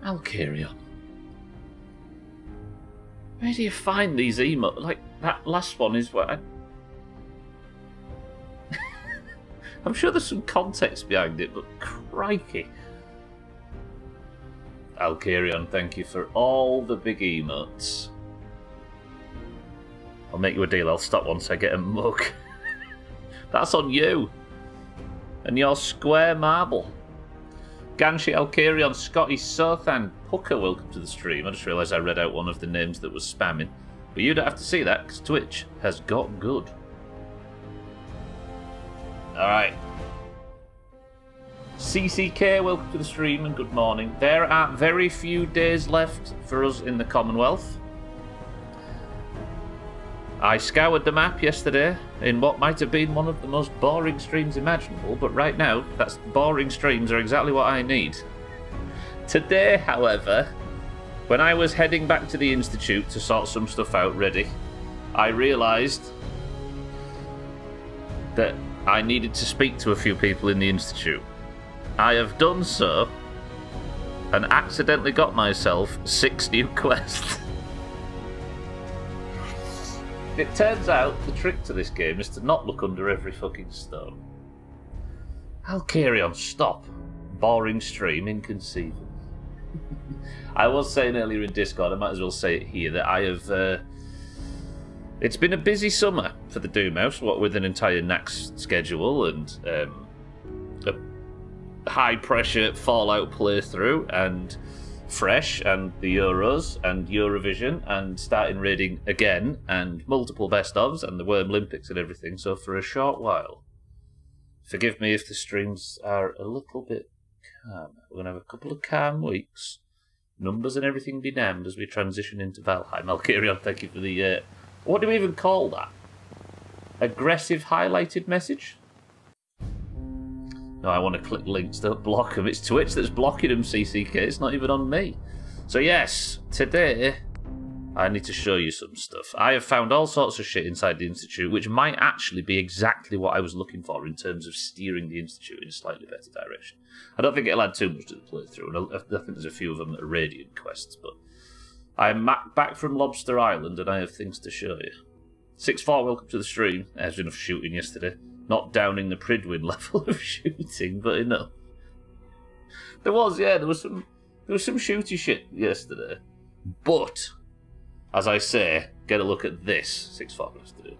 Alkarion. Where do you find these emotes? Like, that last one is what I... I'm sure there's some context behind it, but crikey. Alkarion, thank you for all the big emotes. I'll make you a deal, I'll stop once I get a mug. That's on you. And your square marble. Ganshi, Alkarion, Scotty, Sothan, Pucker, welcome to the stream. I just realised I read out one of the names that was spamming. But you don't have to see that, because Twitch has got good. Alright. CCK, welcome to the stream and good morning. There are very few days left for us in the Commonwealth. I scoured the map yesterday in what might have been one of the most boring streams imaginable, but right now, that's boring streams are exactly what I need. Today, however, when I was heading back to the Institute to sort some stuff out ready, I realised that I needed to speak to a few people in the Institute. I have done so, and accidentally got myself 6 new quests. It turns out the trick to this game is to not look under every fucking stone. Alkarion, stop. Boring stream, inconceivable. I was saying earlier in Discord, I might as well say it here, that I have... it's been a busy summer for the Doomhaus, what with an entire NAX schedule and a high-pressure Fallout playthrough and Fresh and the Euros and Eurovision and starting raiding again and multiple best-ofs and the Worm Olympics and everything. So for a short while, forgive me if the streams are a little bit calm. We're going to have a couple of calm weeks. Numbers and everything be damned as we transition into Valheim. Alkarion, thank you for the... what do we even call that? Aggressive highlighted message? No, I want to click links, don't block them. It's Twitch that's blocking them, CCK. It's not even on me. So yes, today I need to show you some stuff. I have found all sorts of shit inside the Institute, which might actually be exactly what I was looking for in terms of steering the Institute in a slightly better direction. I don't think it'll add too much to the playthrough, and I think there's a few of them that are Radiant quests, but I'm back from Lobster Island, and I have things to show you. 6-4, welcome to the stream. There's enough shooting yesterday. Not downing the Pridwin level of shooting, but enough. There was some shooty shit yesterday. But, as I say, get a look at this. 6-4 has to do.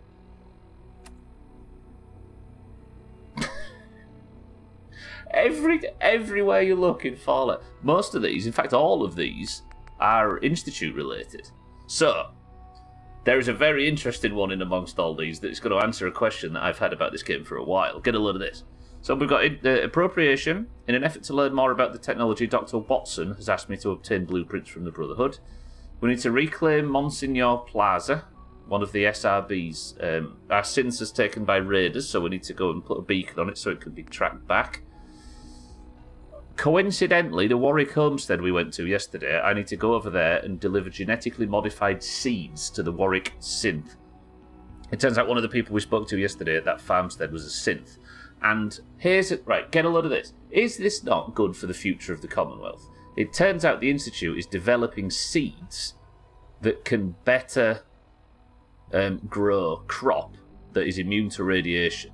Everywhere you look in Fallout, most of these, in fact all of these, are Institute related. So, there is a very interesting one in amongst all these that's going to answer a question that I've had about this game for a while. Get a load of this. So we've got appropriation. In an effort to learn more about the technology, Dr. Watson has asked me to obtain blueprints from the Brotherhood. We need to reclaim Monsignor Plaza, one of the SRBs. Our synths is taken by raiders, so we need to go and put a beacon on it so it can be tracked back. Coincidentally, the Warwick homestead we went to yesterday, I need to go over there and deliver genetically modified seeds to the Warwick synth. It turns out one of the people we spoke to yesterday at that farmstead was a synth. And here's it, right, get a load of this. Is this not good for the future of the Commonwealth? It turns out the Institute is developing seeds that can better grow crop that is immune to radiation.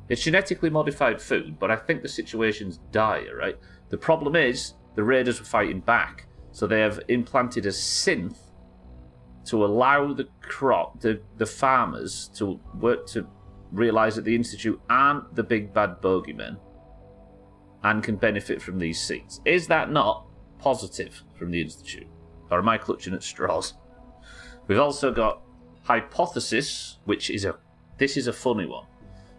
It's genetically modified food, but I think the situation's dire, right? The problem is, the raiders were fighting back, so they have implanted a synth to allow the farmers to work to realise that the Institute aren't the big bad bogeymen and can benefit from these seeds. Is that not positive from the Institute? Or am I clutching at straws? We've also got Hypothesis, which is this is a funny one.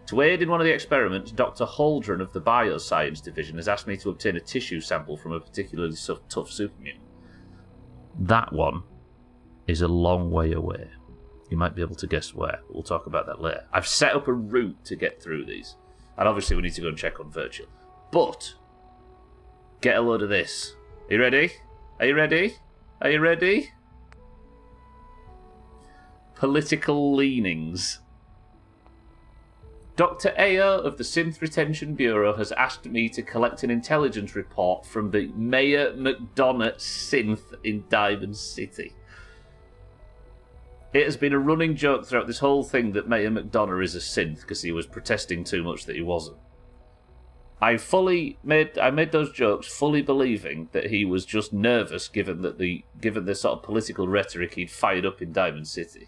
To aid in one of the experiments, Dr. Holdren of the Bioscience Division has asked me to obtain a tissue sample from a particularly tough supermutant. That one is a long way away. You might be able to guess where. We'll talk about that later. I've set up a route to get through these. And obviously we need to go and check on Virtual. But, get a load of this. Are you ready? Are you ready? Are you ready? Political leanings. Dr. Ao of the Synth Retention Bureau has asked me to collect an intelligence report from the Mayor McDonough synth in Diamond City. It has been a running joke throughout this whole thing that Mayor McDonough is a synth because he was protesting too much that he wasn't. I made those jokes fully believing that he was just nervous given the sort of political rhetoric he'd fired up in Diamond City.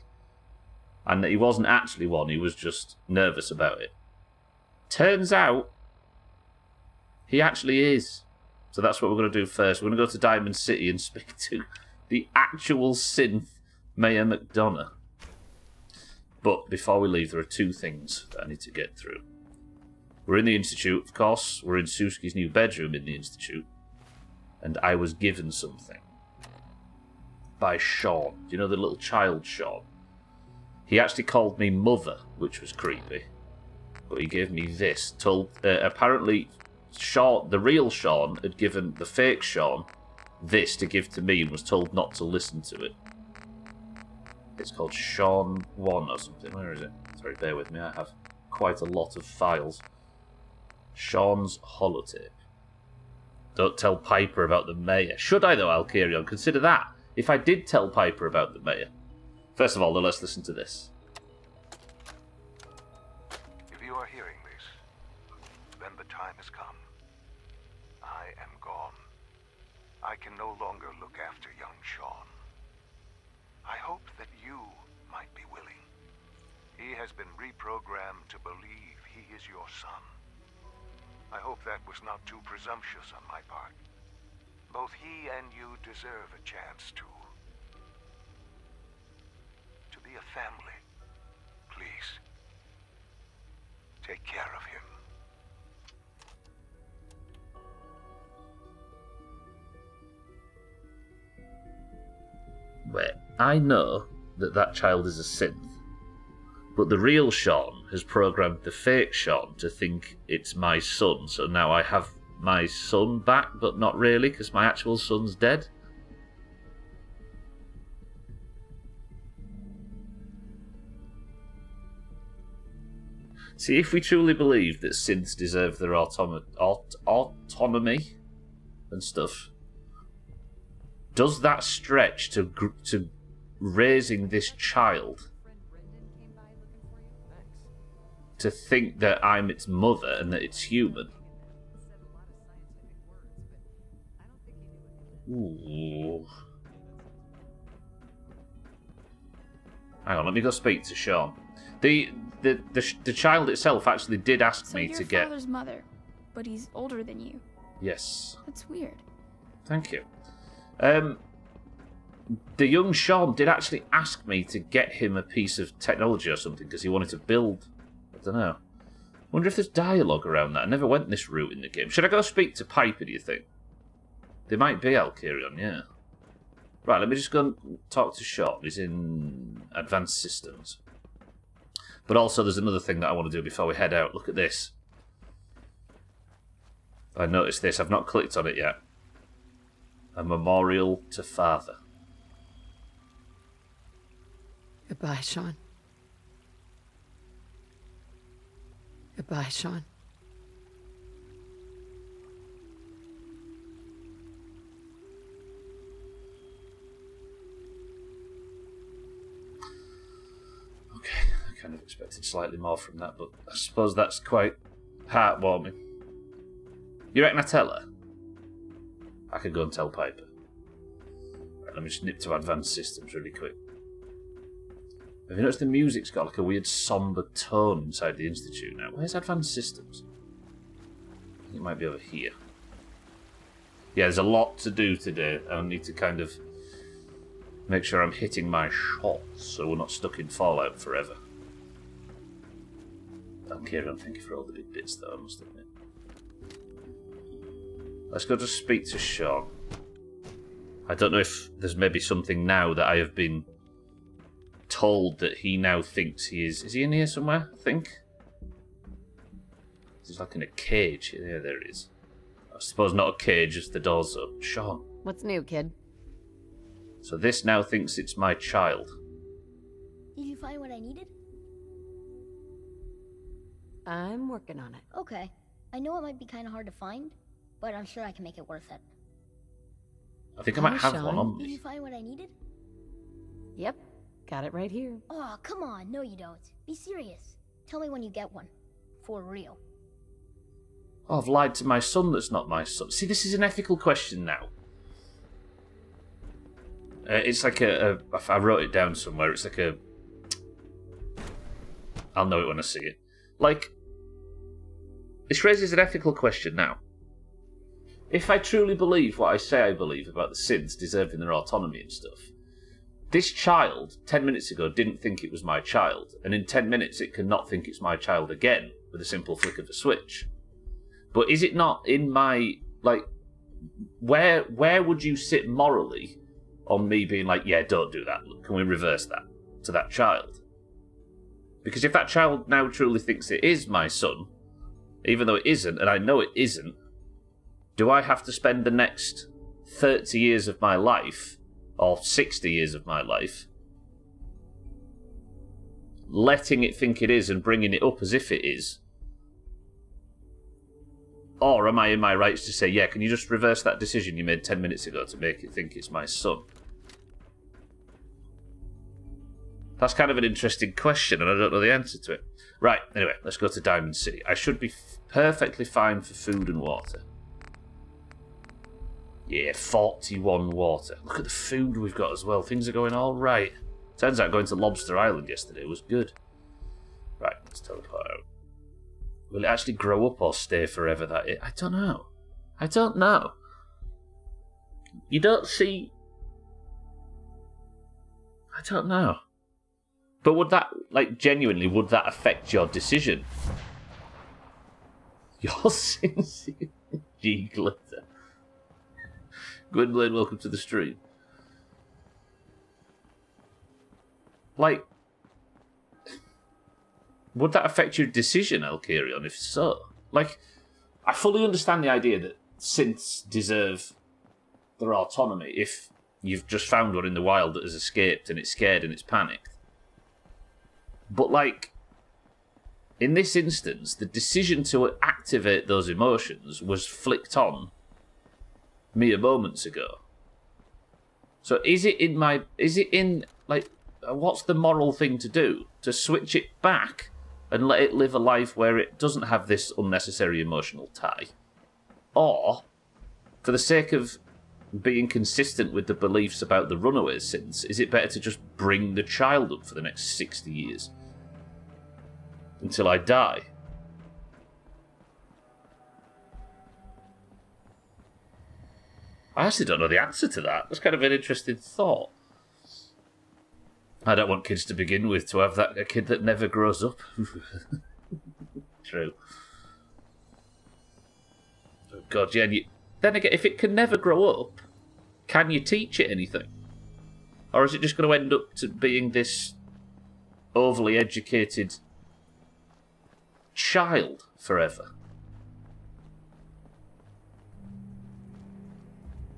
And that he wasn't actually one, he was just nervous about it. Turns out, he actually is. So that's what we're going to do first. We're going to go to Diamond City and speak to the actual synth, Mayor McDonough. But before we leave, there are two things that I need to get through. We're in the Institute, of course. We're in Suski's new bedroom in the Institute. And I was given something. By Sean. Do you know the little child Sean? He actually called me Mother, which was creepy. But he gave me this. Apparently, Sean, the real Sean, had given the fake Sean this to give to me and was told not to listen to it. It's called Sean 1 or something. Where is it? Sorry, bear with me. I have quite a lot of files. Sean's holotape. Don't tell Piper about the mayor. Should I, though, Alkirion? Consider that. If I did tell Piper about the mayor. First of all, though, let's listen to this. If you are hearing this, then the time has come. I am gone. I can no longer look after young Sean. I hope that you might be willing. He has been reprogrammed to believe he is your son. I hope that was not too presumptuous on my part. Both he and you deserve a chance to be a family. Please, take care of him. Well, I know that child is a synth. But the real Sean has programmed the fake Sean to think it's my son. So now I have my son back, but not really, because my actual son's dead. See, if we truly believe that synths deserve their autonomy and stuff, does that stretch to raising this child to think that I'm its mother and that it's human? Ooh. Hang on, let me go speak to Sean. The child itself actually did ask me to get... So your father's mother, but he's older than you. Yes. That's weird. Thank you. The young Sean did actually ask me to get him a piece of technology or something because he wanted to build... I don't know. Wonder if there's dialogue around that. I never went this route in the game. Should I go speak to Piper, do you think? There might be Alkirion, yeah. Right, let me just go and talk to Sean. He's in Advanced Systems. But also there's another thing that I want to do before we head out. Look at this. I noticed this. I've not clicked on it yet. A memorial to Father. Goodbye, Sean. Goodbye, Sean. Okay, I kind of expected slightly more from that, but I suppose that's quite heartwarming. You reckon I tell her? I could go and tell Piper. Right, let me just nip to Advanced Systems really quick. Have you noticed the music's got like a weird somber tone inside the Institute now? Where's Advanced Systems? I think it might be over here. Yeah, there's a lot to do today. I need to kind of make sure I'm hitting my shots so we're not stuck in Fallout forever. Kieran, thank you for all the big bits though, I must admit. Let's go to speak to Sean. I don't know if there's maybe something now that I have been told that he now thinks he is. Is he in here somewhere? I think. He's like in a cage. Yeah, there he is. I suppose not a cage, just the door's up. Sean. What's new, kid? So this now thinks it's my child. Did you find what I needed? I'm working on it. Okay. I know it might be kind of hard to find, but I'm sure I can make it worth it. I think I might have Sean. one on Did me. you find what I needed? Yep, got it right here. Oh, come on. No, you don't. Be serious. Tell me when you get one. For real. Oh, I've lied to my son that's not my son. See, this is an ethical question now. It's like I wrote it down somewhere. It's like a... I'll know it when I see it. Like, this raises an ethical question now. If I truly believe what I say I believe about the synths deserving their autonomy and stuff, this child, 10 minutes ago, didn't think it was my child, and in 10 minutes it can not think it's my child again with a simple flick of a switch. But is it not in my, like, where would you sit morally on me being like, yeah, don't do that, can we reverse that to that child? Because if that child now truly thinks it is my son, even though it isn't, and I know it isn't, do I have to spend the next 30 years of my life, or 60 years of my life, letting it think it is and bringing it up as if it is? Or am I in my rights to say, yeah, can you just reverse that decision you made 10 minutes ago to make it think it's my son? That's kind of an interesting question, and I don't know the answer to it. Right, anyway, let's go to Diamond City. I should be perfectly fine for food and water. Yeah, 41 water. Look at the food we've got as well. Things are going all right. Turns out going to Lobster Island yesterday was good. Right, let's teleport out. Will it actually grow up or stay forever? I don't know. I don't know. You don't see... I don't know. But would that, like, genuinely, would that affect your decision? Your sincere G Glitter. Gwynblade, welcome to the stream. Like, would that affect your decision, Alkirion, if so? Like, I fully understand the idea that synths deserve their autonomy if you've just found one in the wild that has escaped and it's scared and it's panicked. But, like, in this instance, the decision to activate those emotions was flicked on mere moments ago. So is it in, like, what's the moral thing to do? To switch it back and let it live a life where it doesn't have this unnecessary emotional tie? Or, for the sake of being consistent with the beliefs about the runaway synths, is it better to just bring the child up for the next 60 years? Until I die? I actually don't know the answer to that. That's kind of an interesting thought. I don't want kids to begin with to have a kid that never grows up. True. Oh God, yeah. Then again, if it can never grow up, can you teach it anything? Or is it just going to end up to being this overly educated child forever?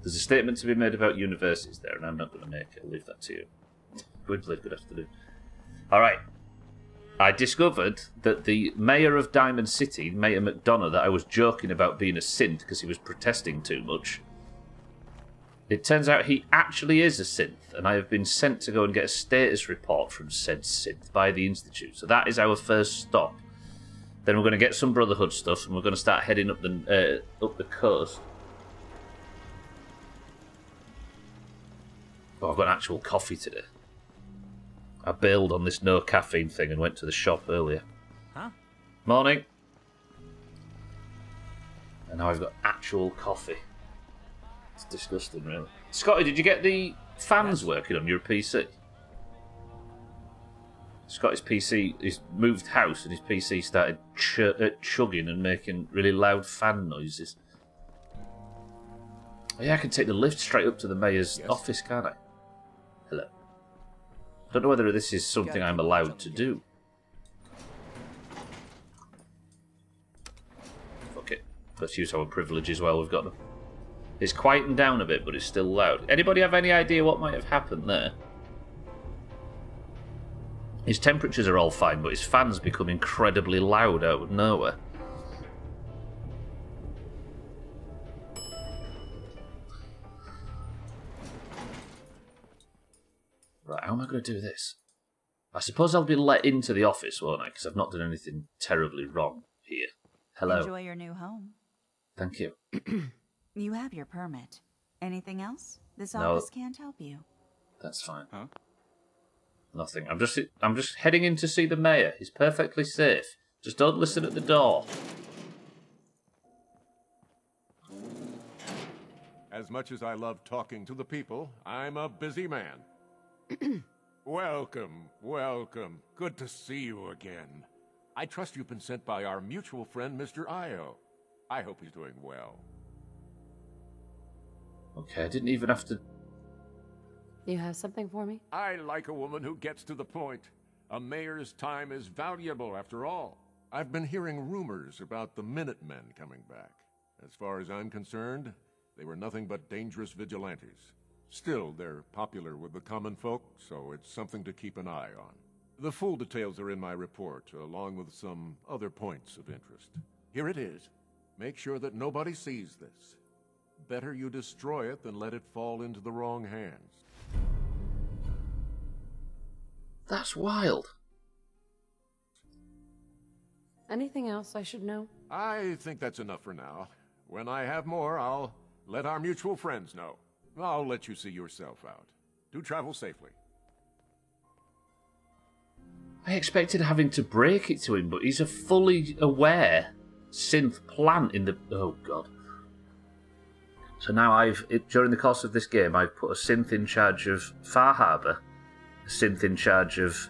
There's a statement to be made about universities there, and I'm not going to make it. I'll leave that to you. Good afternoon. Alright. I discovered that the mayor of Diamond City, Mayor McDonough, that I was joking about being a synth because he was protesting too much, it turns out he actually is a synth, and I have been sent to go and get a status report from said synth by the Institute. So that is our first stop. Then we're going to get some Brotherhood stuff, and we're going to start heading up the coast. Oh, I've got an actual coffee today. I bailed on this no caffeine thing and went to the shop earlier. Huh? Morning. And now I've got actual coffee. It's disgusting, really. Scotty, did you get the fans working on your PC? Scotty's PC, he's moved house and his PC started chugging and making really loud fan noises. Oh, yeah, I can take the lift straight up to the mayor's office, can't I? Hello. I don't know whether this is something I'm allowed to do. Fuck it. Let's use our privileges while we've got them. It's quieting down a bit, but it's still loud. Anybody have any idea what might have happened there? His temperatures are all fine, but his fans become incredibly loud out of nowhere. Right, how am I going to do this? I suppose I'll be let into the office, won't I? Because I've not done anything terribly wrong here. Hello. Enjoy your new home. Thank you. You have your permit. Anything else? This No. office can't help you. That's fine. Huh? Nothing. I'm just heading in to see the mayor. He's perfectly safe. Just don't listen at the door. As much as I love talking to the people, I'm a busy man. Welcome, welcome. Good to see you again. I trust you've been sent by our mutual friend, Mr. Io. I hope he's doing well. Okay, I didn't even have to... You have something for me? I like a woman who gets to the point. A mayor's time is valuable, after all. I've been hearing rumors about the Minutemen coming back. As far as I'm concerned, they were nothing but dangerous vigilantes. Still, they're popular with the common folk, so it's something to keep an eye on. The full details are in my report, along with some other points of interest. Here it is. Make sure that nobody sees this. Better you destroy it than let it fall into the wrong hands. That's wild. Anything else I should know? I think that's enough for now. When I have more, I'll let our mutual friends know. I'll let you see yourself out. Do travel safely. I expected having to break it to him, but he's a fully aware synth plant in the... Oh, God. So now during the course of this game, I've put a synth in charge of Far Harbor, a synth in charge of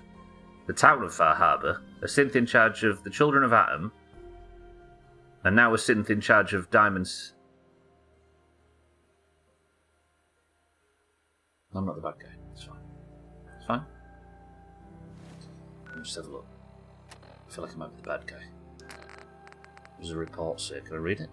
the town of Far Harbor, a synth in charge of the Children of Atom, and now a synth in charge of Diamonds. I'm not the bad guy. It's fine. It's fine. Let me just have a look. I feel like I might be the bad guy. There's a report, sir. Can I read it?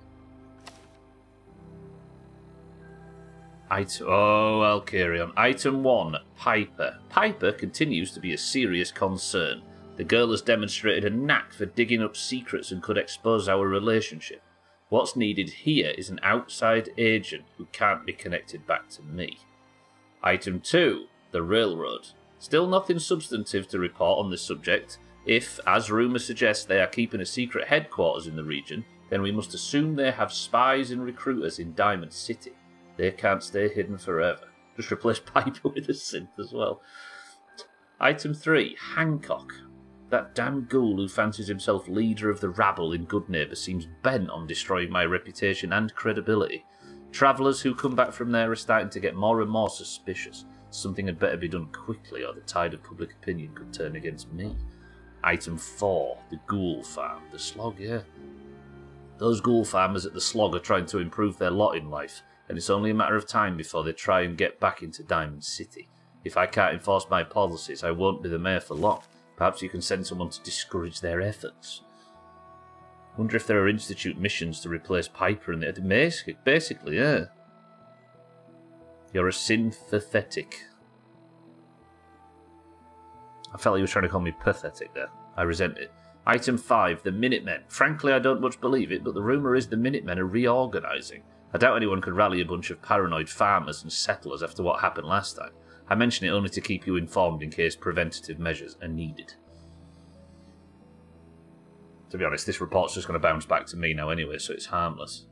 Oh, I'll carry on. Item 1, Piper. Piper continues to be a serious concern. The girl has demonstrated a knack for digging up secrets and could expose our relationship. What's needed here is an outside agent who can't be connected back to me. Item 2, the railroad. Still nothing substantive to report on this subject. If, as rumour suggests, they are keeping a secret headquarters in the region, then we must assume they have spies and recruiters in Diamond City. They can't stay hidden forever. Just replace Piper with a synth as well. Item 3, Hancock. That damn ghoul who fancies himself leader of the rabble in Good Neighbour seems bent on destroying my reputation and credibility. Travellers who come back from there are starting to get more and more suspicious. Something had better be done quickly or the tide of public opinion could turn against me. Item 4, the ghoul farm. The slog, yeah. Those ghoul farmers at the slog are trying to improve their lot in life, and it's only a matter of time before they try and get back into Diamond City. If I can't enforce my policies, I won't be the mayor for long. Perhaps you can send someone to discourage their efforts. Wonder if there are institute missions to replace Piper and the... Basically, yeah. You're a sympathetic. I felt he was trying to call me pathetic there. I resent it. Item 5, the Minutemen. Frankly, I don't much believe it, but the rumour is the Minutemen are reorganising. I doubt anyone could rally a bunch of paranoid farmers and settlers after what happened last time. I mention it only to keep you informed in case preventative measures are needed. To be honest, this report's just going to bounce back to me now anyway, so it's harmless.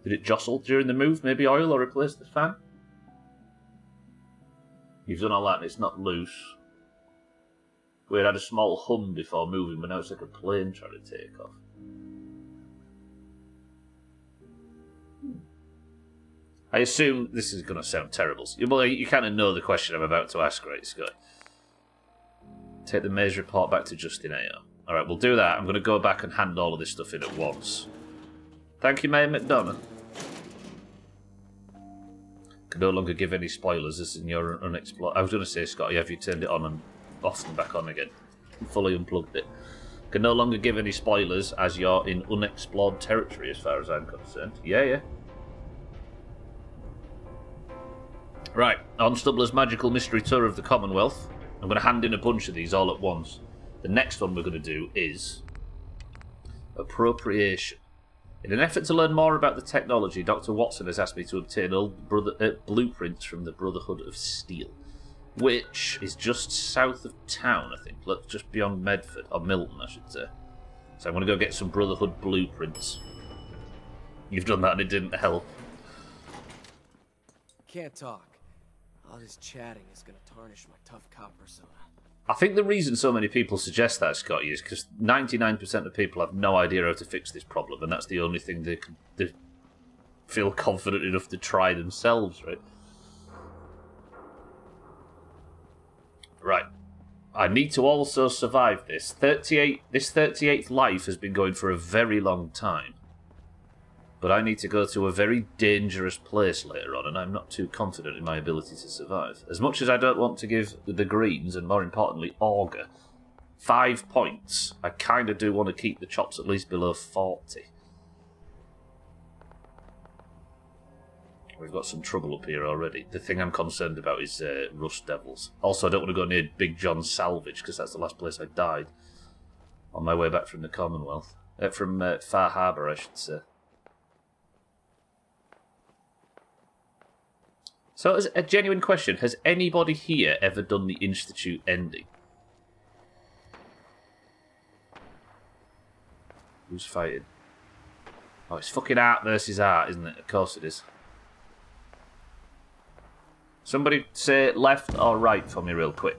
Did it jostle during the move? Maybe oil or replace the fan? You've done all that and it's not loose. We had a small hum before moving, but now it's like a plane trying to take off. I assume this is going to sound terrible. Well, you kind of know the question I'm about to ask, right, Scott? Take the mayor's report back to Justin A.O. Alright, we'll do that. I'm going to go back and hand all of this stuff in at once. Thank you, Mayor McDonough. Can no longer give any spoilers. This is in your unexplored... I was going to say, Scotty, have you turned it on and off and back on again? Fully unplugged it. Can no longer give any spoilers as you're in unexplored territory as far as I'm concerned. Yeah, yeah. Right, on Stubbler's Magical Mystery Tour of the Commonwealth. I'm going to hand in a bunch of these all at once. The next one we're going to do is appropriation. In an effort to learn more about the technology, Dr. Watson has asked me to obtain old blueprints from the Brotherhood of Steel, which is just south of town, I think. Look, just beyond Medford, or Milton, I should say. So I'm going to go get some Brotherhood blueprints. You've done that and it didn't help. Can't talk. All this chatting is gonna tarnish my tough cop persona. I think the reason so many people suggest that, Scotty, is because 99% of people have no idea how to fix this problem, and that's the only thing they feel confident enough to try themselves, right? Right. I need to also survive this. This 38th life has been going for a very long time. But I need to go to a very dangerous place later on, and I'm not too confident in my ability to survive. As much as I don't want to give the Greens, and more importantly, Augur, 5 points, I kind of do want to keep the chops at least below 40. We've got some trouble up here already. The thing I'm concerned about is Rust Devils. Also, I don't want to go near Big John's Salvage, because that's the last place I died. On my way back from the Commonwealth. From Far Harbour, I should say. So, as a genuine question, has anybody here ever done the Institute ending? Who's fighting? Oh, it's fucking art versus art, isn't it? Of course it is. Somebody say left or right for me real quick.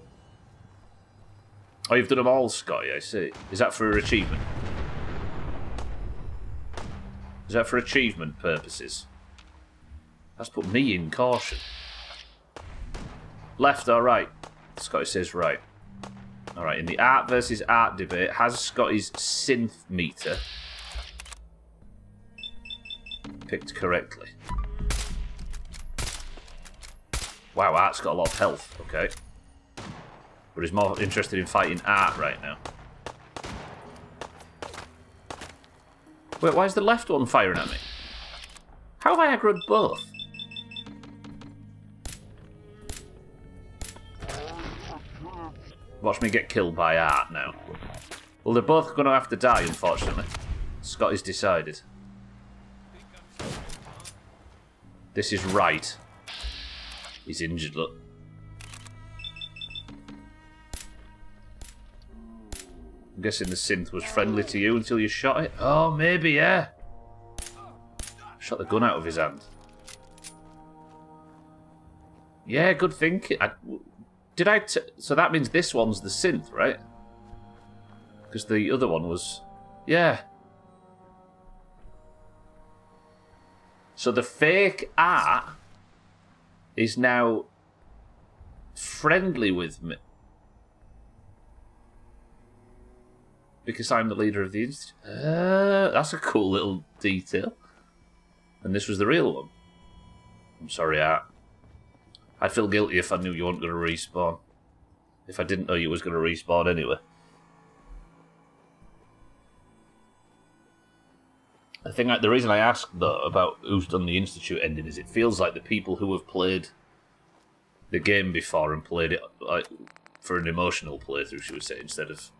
Oh, you've done them all, Scotty, I see. Is that for achievement? Is that for achievement purposes? That's put me in caution. Left or right? Scotty says right. Alright, in the art versus art debate, has Scotty's synth meter picked correctly? Wow, Art's got a lot of health, okay. But he's more interested in fighting Art right now. Wait, why is the left one firing at me? How have I aggroed both? Watch me get killed by Art now. Well, they're both going to have to die, unfortunately. Scotty's decided. This is right. He's injured, look. I'm guessing the synth was friendly to you until you shot it? Oh, maybe, yeah. Shot the gun out of his hand. Yeah, good thinking. So that means this one's the synth, right? Because the other one was... Yeah. So the fake Art is now friendly with me. Because I'm the leader of the Institute. That's a cool little detail. And this was the real one. I'm sorry, Art. I'd feel guilty if I knew you weren't going to respawn. If I didn't know you was going to respawn anyway. I think the reason I asked, though, about who's done the Institute ending is it feels like the people who have played the game before and played it like, for an emotional playthrough, should we say, instead of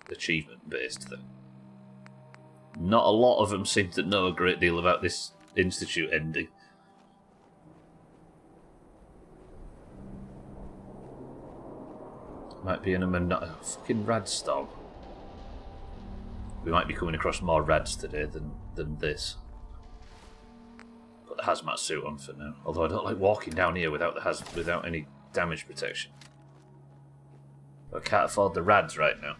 achievement-based thing. Not a lot of them seem to know a great deal about this Institute ending. Might be in a fucking rad storm. We might be coming across more rads today than this. Put the hazmat suit on for now. Although I don't like walking down here without without any damage protection. I can't afford the rads right now.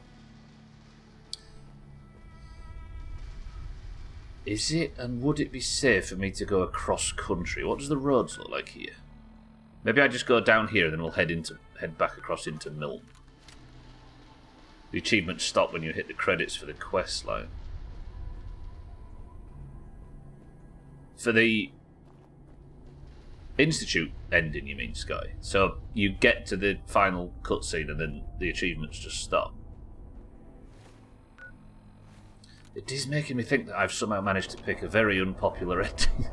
Is it and would it be safe for me to go across country? What does the roads look like here? Maybe I just go down here and then we'll head back across into Milton. The achievements stop when you hit the credits for the quest line. For the Institute ending, you mean, Sky? So you get to the final cutscene and then the achievements just stop. It is making me think that I've somehow managed to pick a very unpopular ending.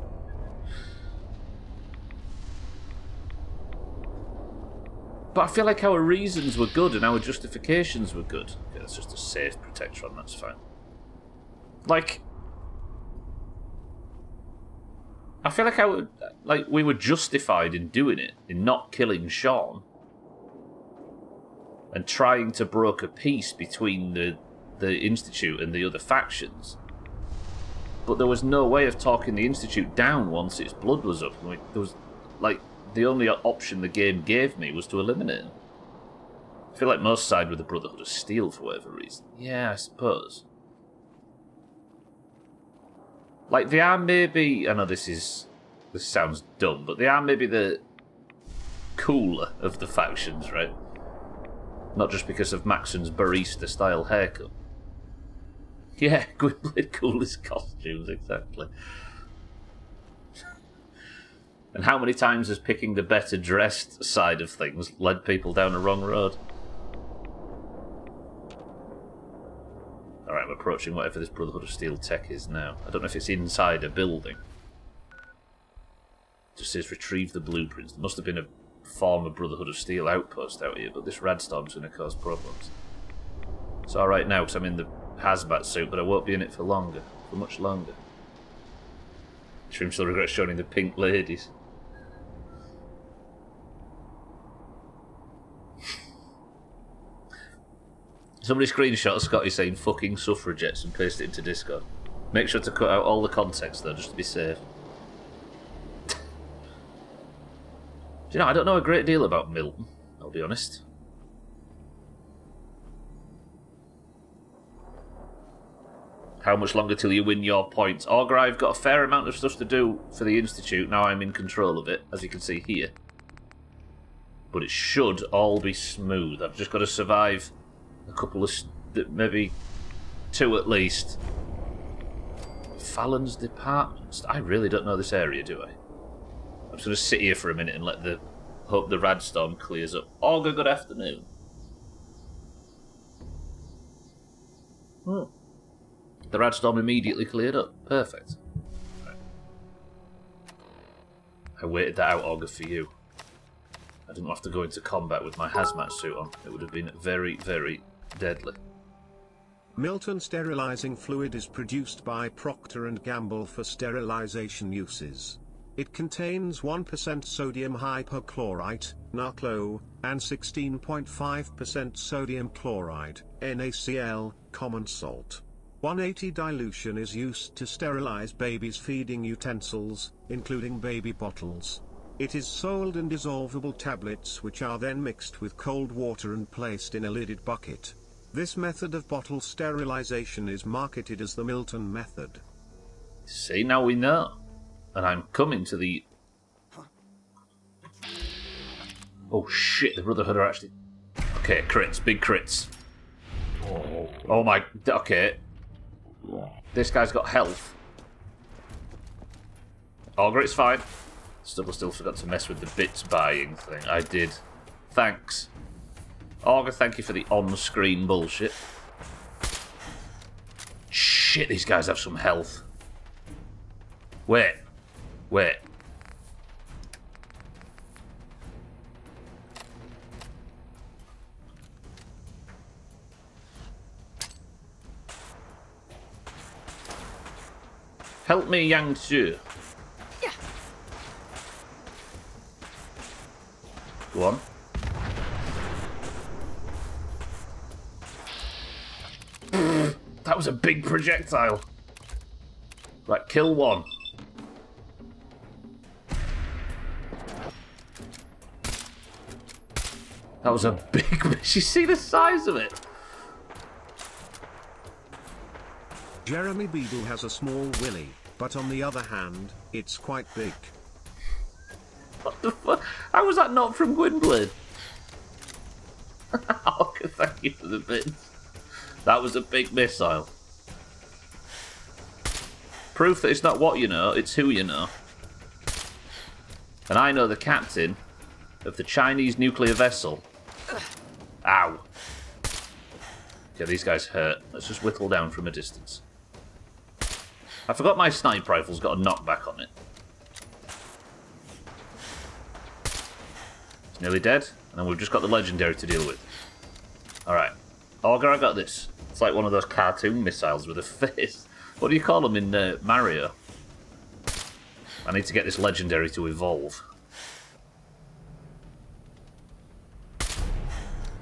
But I feel like our reasons were good and our justifications were good. Okay, that's just a safe Protectron, that's fine. Like, I feel like we were justified in doing it, in not killing Sean, and trying to broker peace between the Institute and the other factions. But there was no way of talking the Institute down once its blood was up. I mean, there was, like, the only option the game gave me was to eliminate him. I feel like most side with the Brotherhood of Steel for whatever reason. Yeah, I suppose. Like, they are maybe... I know this sounds dumb, but they are maybe the cooler of the factions, right? Not just because of Maxon's barista-style haircut. Yeah, Gwynblade coolest costumes, exactly. And how many times has picking the better dressed side of things led people down the wrong road? Alright, I'm approaching whatever this Brotherhood of Steel tech is now. I don't know if it's inside a building. It just says retrieve the blueprints. There must have been a former Brotherhood of Steel outpost out here, but this radstorm's going to cause problems. It's alright now because I'm in the hazmat suit, but I won't be in it for longer. For much longer. Shroom still regrets showing the pink ladies. Somebody screenshot Scotty saying fucking suffragettes and paste it into Discord. Make sure to cut out all the context though, just to be safe. Do you know, I don't know a great deal about Milton, I'll be honest. How much longer till you win your points? Augur, I've got a fair amount of stuff to do for the Institute, now I'm in control of it, as you can see here. But it should all be smooth. I've just got to survive a couple of, maybe 2 at least. Fallon's Department. I really don't know this area, do I? I'm just going to sit here for a minute and hope the radstorm clears up. Augur, good afternoon. The radstorm immediately cleared up. Perfect. Right. I waited that out, Augur, for you. I didn't have to go into combat with my hazmat suit on. It would have been very, very deadly. Milton sterilizing fluid is produced by Procter & Gamble for sterilization uses. It contains 1% sodium hypochlorite, NaClO, and 16.5% sodium chloride, NaCl, common salt. 180 dilution is used to sterilize babies' feeding utensils, including baby bottles. It is sold in dissolvable tablets which are then mixed with cold water and placed in a lidded bucket. This method of bottle sterilization is marketed as the Milton method. See, now we know. And I'm coming to the... Oh shit, the Brotherhood are actually... Okay, crits, big crits. Oh my... Okay. This guy's got health. Augur, it's fine. Still forgot to mess with the bits buying thing. I did. Thanks. Augur, thank you for the on-screen bullshit. Shit, these guys have some health. Wait. Help me, Yang Tzu. Go on. That was a big projectile. Right, kill one. That was a big... You see the size of it? Jeremy Beadle has a small willy, but on the other hand, it's quite big. What the fuck? How was that not from Gwynblade? Okay, thank you for the bits. That was a big missile. Proof that it's not what you know, it's who you know. And I know the captain of the Chinese nuclear vessel. Ow. Okay, these guys hurt. Let's just whittle down from a distance. I forgot my sniper rifle's got a knockback on it. It's nearly dead, and then we've just got the legendary to deal with. Alright. Augur, I got this. It's like one of those cartoon missiles with a face. What do you call them in Mario? I need to get this legendary to evolve.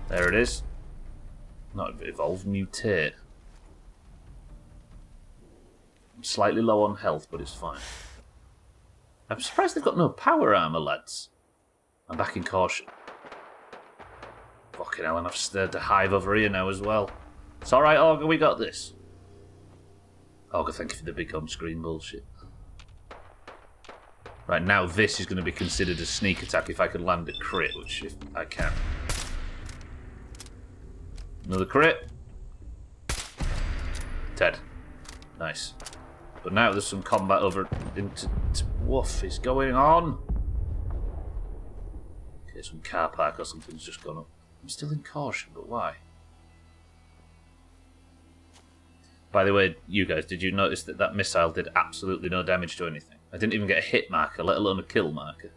There it is. Not evolve, mutate. I'm slightly low on health, but it's fine. I'm surprised they've got no power armor, lads. I'm back in caution. Fucking hell, and I've stirred the hive over here now as well. It's alright, Augur, we got this. Augur, thank you for the big on-screen bullshit. Right, now this is going to be considered a sneak attack if I can land a crit, which if I can. Another crit. Dead. Nice. But now there's some combat over into... What is going on? Okay, some car park or something's just gone up. I'm still in caution, but why? By the way, you guys, did you notice that that missile did absolutely no damage to anything? I didn't even get a hit marker, let alone a kill marker.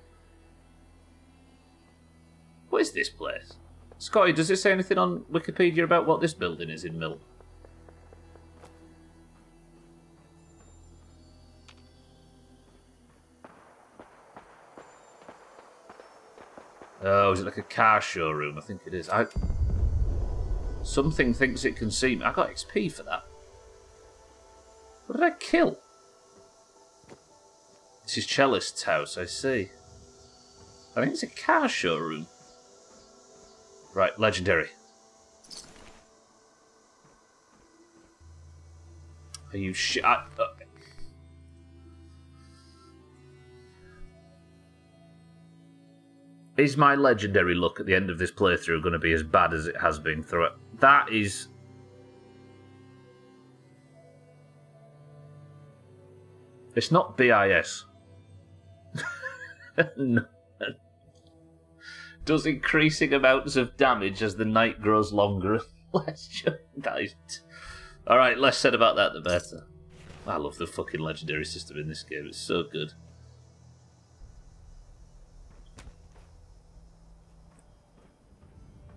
What is this place? Scotty, does it say anything on Wikipedia about what this building is in Milton? Oh, is it like a car showroom? I think it is. Something thinks it can see me. I got XP for that. What did I kill? This is Cellist's house, I see. I think it's a car showroom. Right, legendary. Are you Is my legendary look at the end of this playthrough going to be as bad as it has been through it? That is... It's not BIS. No. Does increasing amounts of damage as the night grows longer. Alright, less said about that the better. I love the fucking legendary system in this game. It's so good.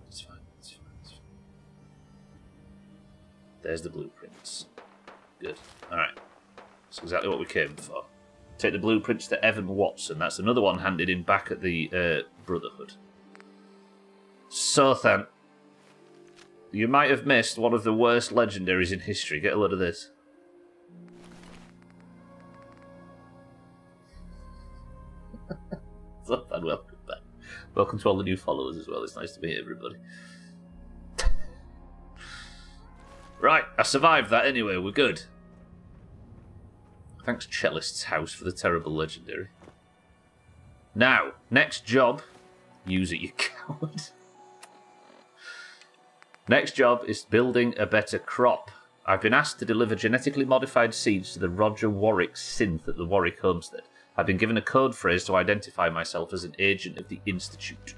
It's fine, it's fine, it's fine. There's the blueprints. Good. Alright. That's exactly what we came for. Take the blueprints to Evan Watson. That's another one handed in back at the Brotherhood. Sothan, you might have missed one of the worst legendaries in history. Get a load of this. Sothan, welcome back. Welcome to all the new followers as well. It's nice to meet everybody. Right, I survived that anyway. We're good. Thanks, Cellist's house, for the terrible legendary. Now, next job. Use it, you coward. Next job is building a better crop. I've been asked to deliver genetically modified seeds to the Roger Warwick synth at the Warwick homestead. I've been given a code phrase to identify myself as an agent of the Institute.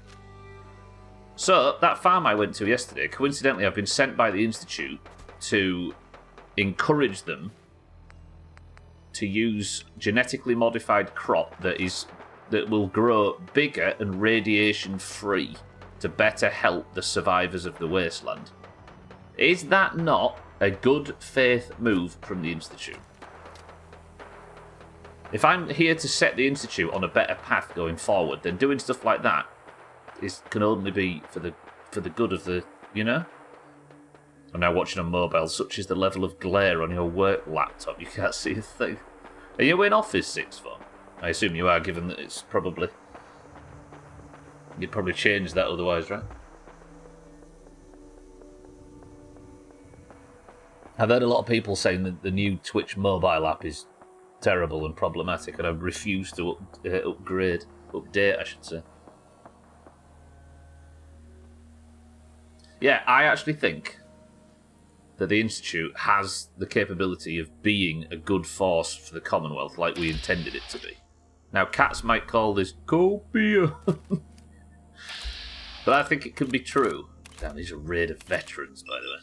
So, that farm I went to yesterday, coincidentally I've been sent by the Institute to encourage them to use genetically modified crop that will grow bigger and radiation free to better help the survivors of the wasteland. Is that not a good faith move from the Institute? If I'm here to set the Institute on a better path going forward, then doing stuff like that can only be for the good of the, you know? I'm now watching on mobile. Such is the level of glare on your work laptop. You can't see a thing. Are you in Office 6 form? I assume you are, given that it's probably... You'd probably change that otherwise, right? I've heard a lot of people saying that the new Twitch mobile app is terrible and problematic, and I refuse to update, I should say. Yeah, I actually think that the Institute has the capability of being a good force for the Commonwealth like we intended it to be. Now, cats might call this copium, but I think it can be true. Damn, these are raid of veterans, by the way.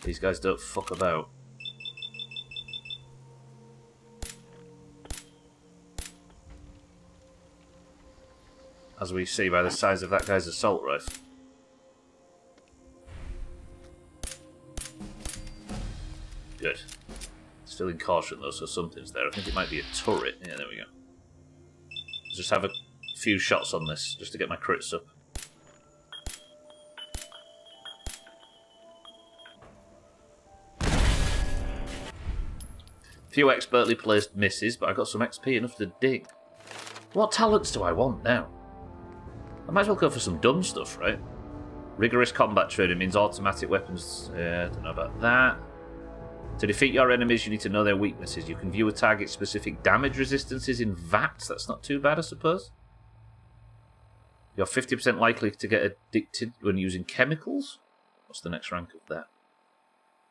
These guys don't fuck about. as we see by the size of that guy's assault rifle. Good. Still in caution though, so something's there. I think it might be a turret. Yeah, there we go. Just have a few shots on this, just to get my crits up. Few expertly placed misses, but I got some XP enough to dig. What talents do I want now? I might as well go for some dumb stuff, right? Rigorous combat training means automatic weapons. Yeah, I don't know about that. To defeat your enemies, you need to know their weaknesses. You can view a target's specific damage resistances in VATs. That's not too bad, I suppose. You're 50% likely to get addicted when using chemicals. What's the next rank of that?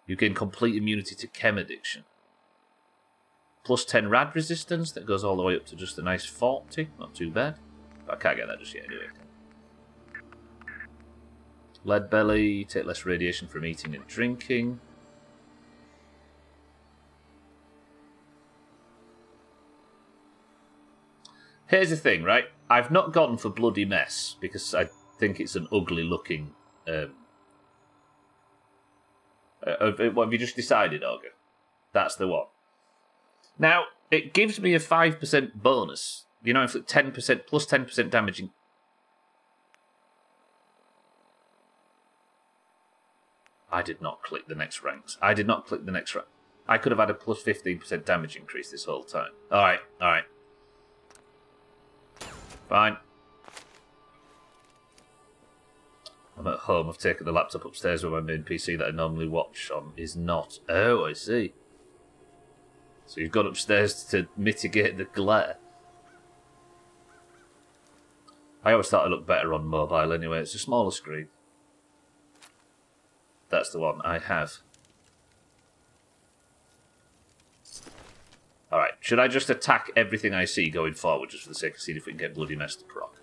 You gain complete immunity to chem addiction. Plus 10 rad resistance, that goes all the way up to just a nice 40. Not too bad. But I can't get that just yet anyway. Lead belly, take less radiation from eating and drinking. Here's the thing, right? I've not gone for Bloody Mess because I think it's an ugly looking... what have you just decided, Augur? That's the one. Now, it gives me a 5% bonus. You know, inflict 10% plus 10% damaging. I did not click the next ranks. I did not click the next rank. I could have had a plus 15% damage increase this whole time. Alright, alright. Fine. I'm at home. I've taken the laptop upstairs where my main PC that I normally watch on is not. Oh, I see. So you've gone upstairs to mitigate the glare. I always thought it looked better on mobile anyway. It's a smaller screen. That's the one I have. Alright, should I just attack everything I see going forward just for the sake of seeing if we can get Bloody Mess to proc?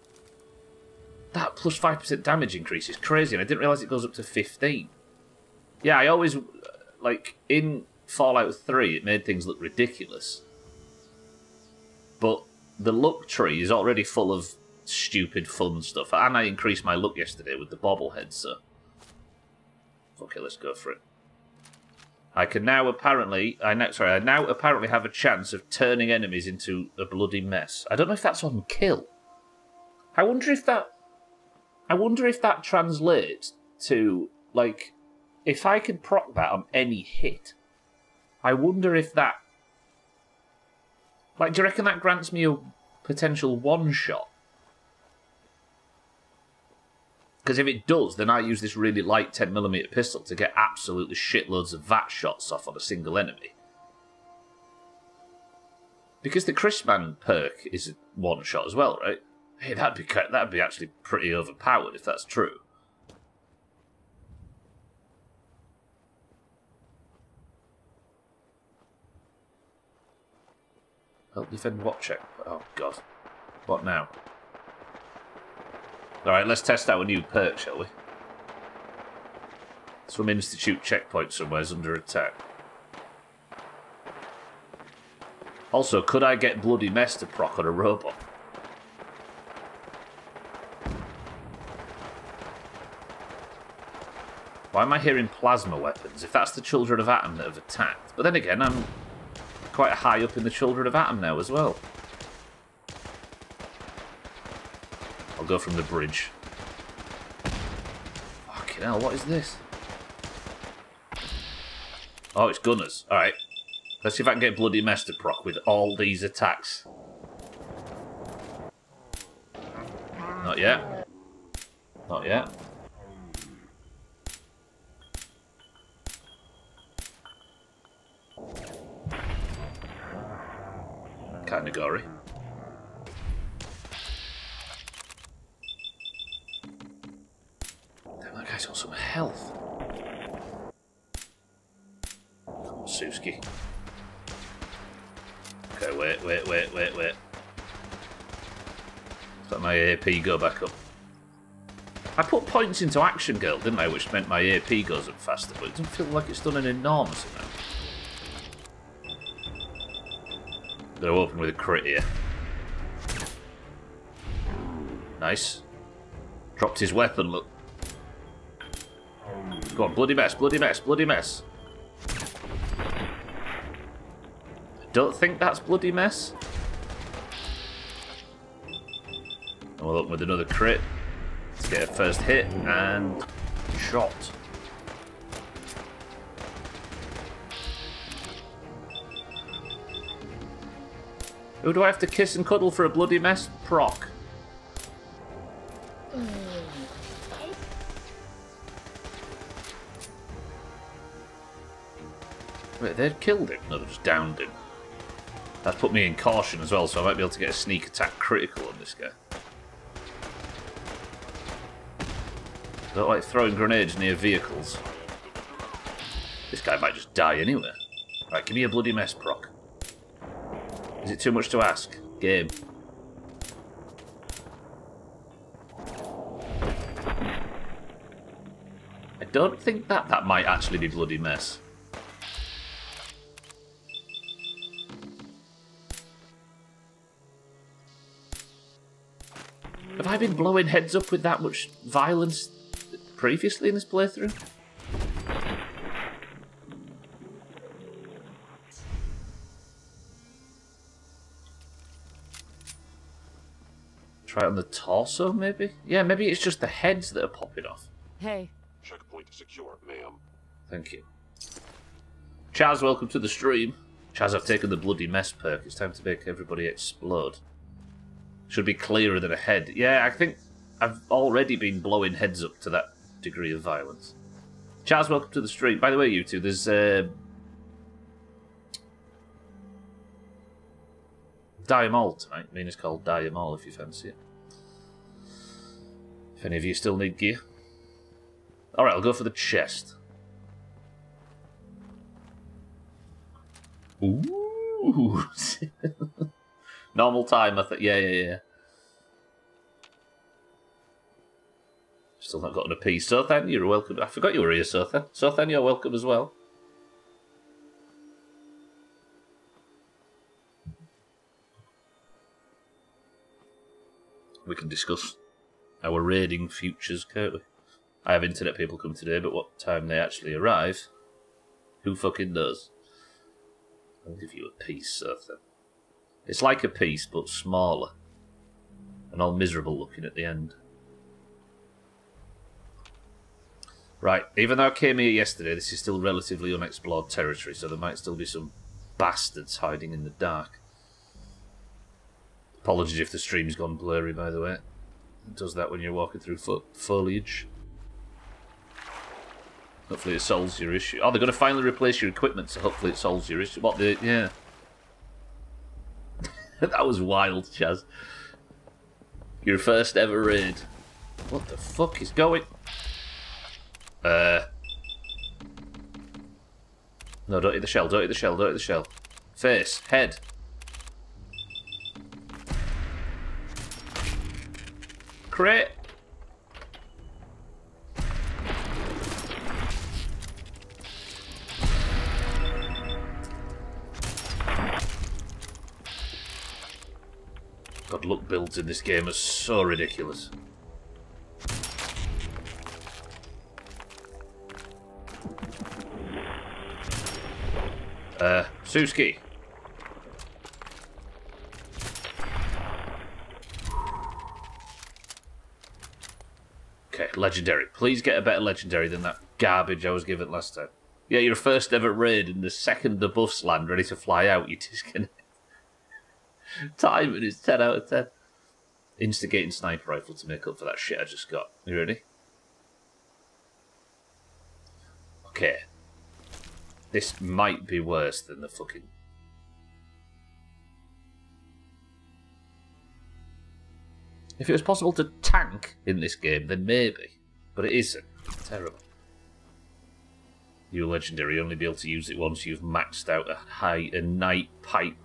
That plus 5% damage increase is crazy, and I didn't realise it goes up to 15. Yeah, I always... Like, in Fallout 3, it made things look ridiculous. But the luck tree is already full of stupid fun stuff, and I increased my luck yesterday with the bobblehead, so... Okay, let's go for it. I can now apparently... I now apparently have a chance of turning enemies into a bloody mess. I don't know if that's on kill. I wonder if that translates to, like, if I can proc that on any hit. I wonder if that... Like, do you reckon that grants me a potential one-shot? Because if it does, then I use this really light 10mm pistol to get absolutely shitloads of VAT shots off on a single enemy. Because the Crispman perk is a one-shot as well, right? Hey, that'd be actually pretty overpowered if that's true. Help defend what check? Oh, God. What now? Alright, let's test out a new perk, shall we? Some institute checkpoint somewhere's under attack. Also, could I get Bloody Mess to proc on a robot? Why am I hearing plasma weapons? If that's the Children of Atom that have attacked. But then again, I'm quite high up in the Children of Atom now as well. I'll go from the bridge. Fucking hell, what is this? Oh, it's gunners. Alright. Let's see if I can get Bloody Mess to proc with all these attacks. Not yet. Not yet. Kinda gory. Damn, that guy's got some health. Come on, Suski. Okay, wait. Let my AP go back up. I put points into Action Girl, didn't I? Which meant my AP goes up faster, but it doesn't feel like it's done an enormous amount. I'm going to open with a crit here. Nice. Dropped his weapon, look. Go on, bloody mess, bloody mess, bloody mess. I don't think that's bloody mess. And we'll open with another crit. Let's get a first hit and shot. Who do I have to kiss and cuddle for a bloody mess? Proc. Wait, they'd killed him? No, they just downed him. That's put me in caution as well, so I might be able to get a sneak attack critical on this guy. I don't like throwing grenades near vehicles. This guy might just die anywhere. Right, give me a bloody mess, proc. Is it too much to ask? Game. I don't think that might actually be bloody mess. Have I been blowing heads up with that much violence previously in this playthrough? Try it on the torso, maybe? Yeah, maybe it's just the heads that are popping off. Hey. Checkpoint secure, ma'am. Thank you. Chaz, welcome to the stream. Chaz, I've taken the bloody mess perk. It's time to make everybody explode. Should be clearer than a head. Yeah, I think I've already been blowing heads up to that degree of violence. Chaz, welcome to the stream. By the way, you two, there's Diamol tonight. I mean, it's called Diamol if you fancy it. If any of you still need gear. Alright, I'll go for the chest. Ooh. Normal time, I think. Yeah. Still not gotten a piece. Sothan, you're welcome. I forgot you were here, Sothan. Sothan, you're welcome as well. We can discuss our raiding futures, can't we? I have internet people come today, but what time they actually arrive, who fucking knows? I'll give you a piece, Sothan. It's like a piece, but smaller. And all miserable looking at the end. Right, even though I came here yesterday, this is still relatively unexplored territory, so there might still be some bastards hiding in the dark. Apologies if the stream's gone blurry, by the way. It does that when you're walking through foliage. Hopefully it solves your issue. Oh, they're going to finally replace your equipment, so hopefully it solves your issue. What the... yeah. That was wild, Chaz. Your first ever raid. What the fuck is going... No, don't hit the shell, don't hit the shell, don't hit the shell. Face, head. Crit. God, luck builds in this game are so ridiculous. Suski. Okay, legendary. Please get a better legendary than that garbage I was given last time. Yeah, your first ever raid, and the second the buffs land ready to fly out, you disconnect. Timing is 10 out of 10. Instigating sniper rifle to make up for that shit I just got. You ready? Okay. This might be worse than the fucking... If it was possible to tank in this game, then maybe. But it isn't. It's terrible. You're legendary. You only be able to use it once you've maxed out a night pipe.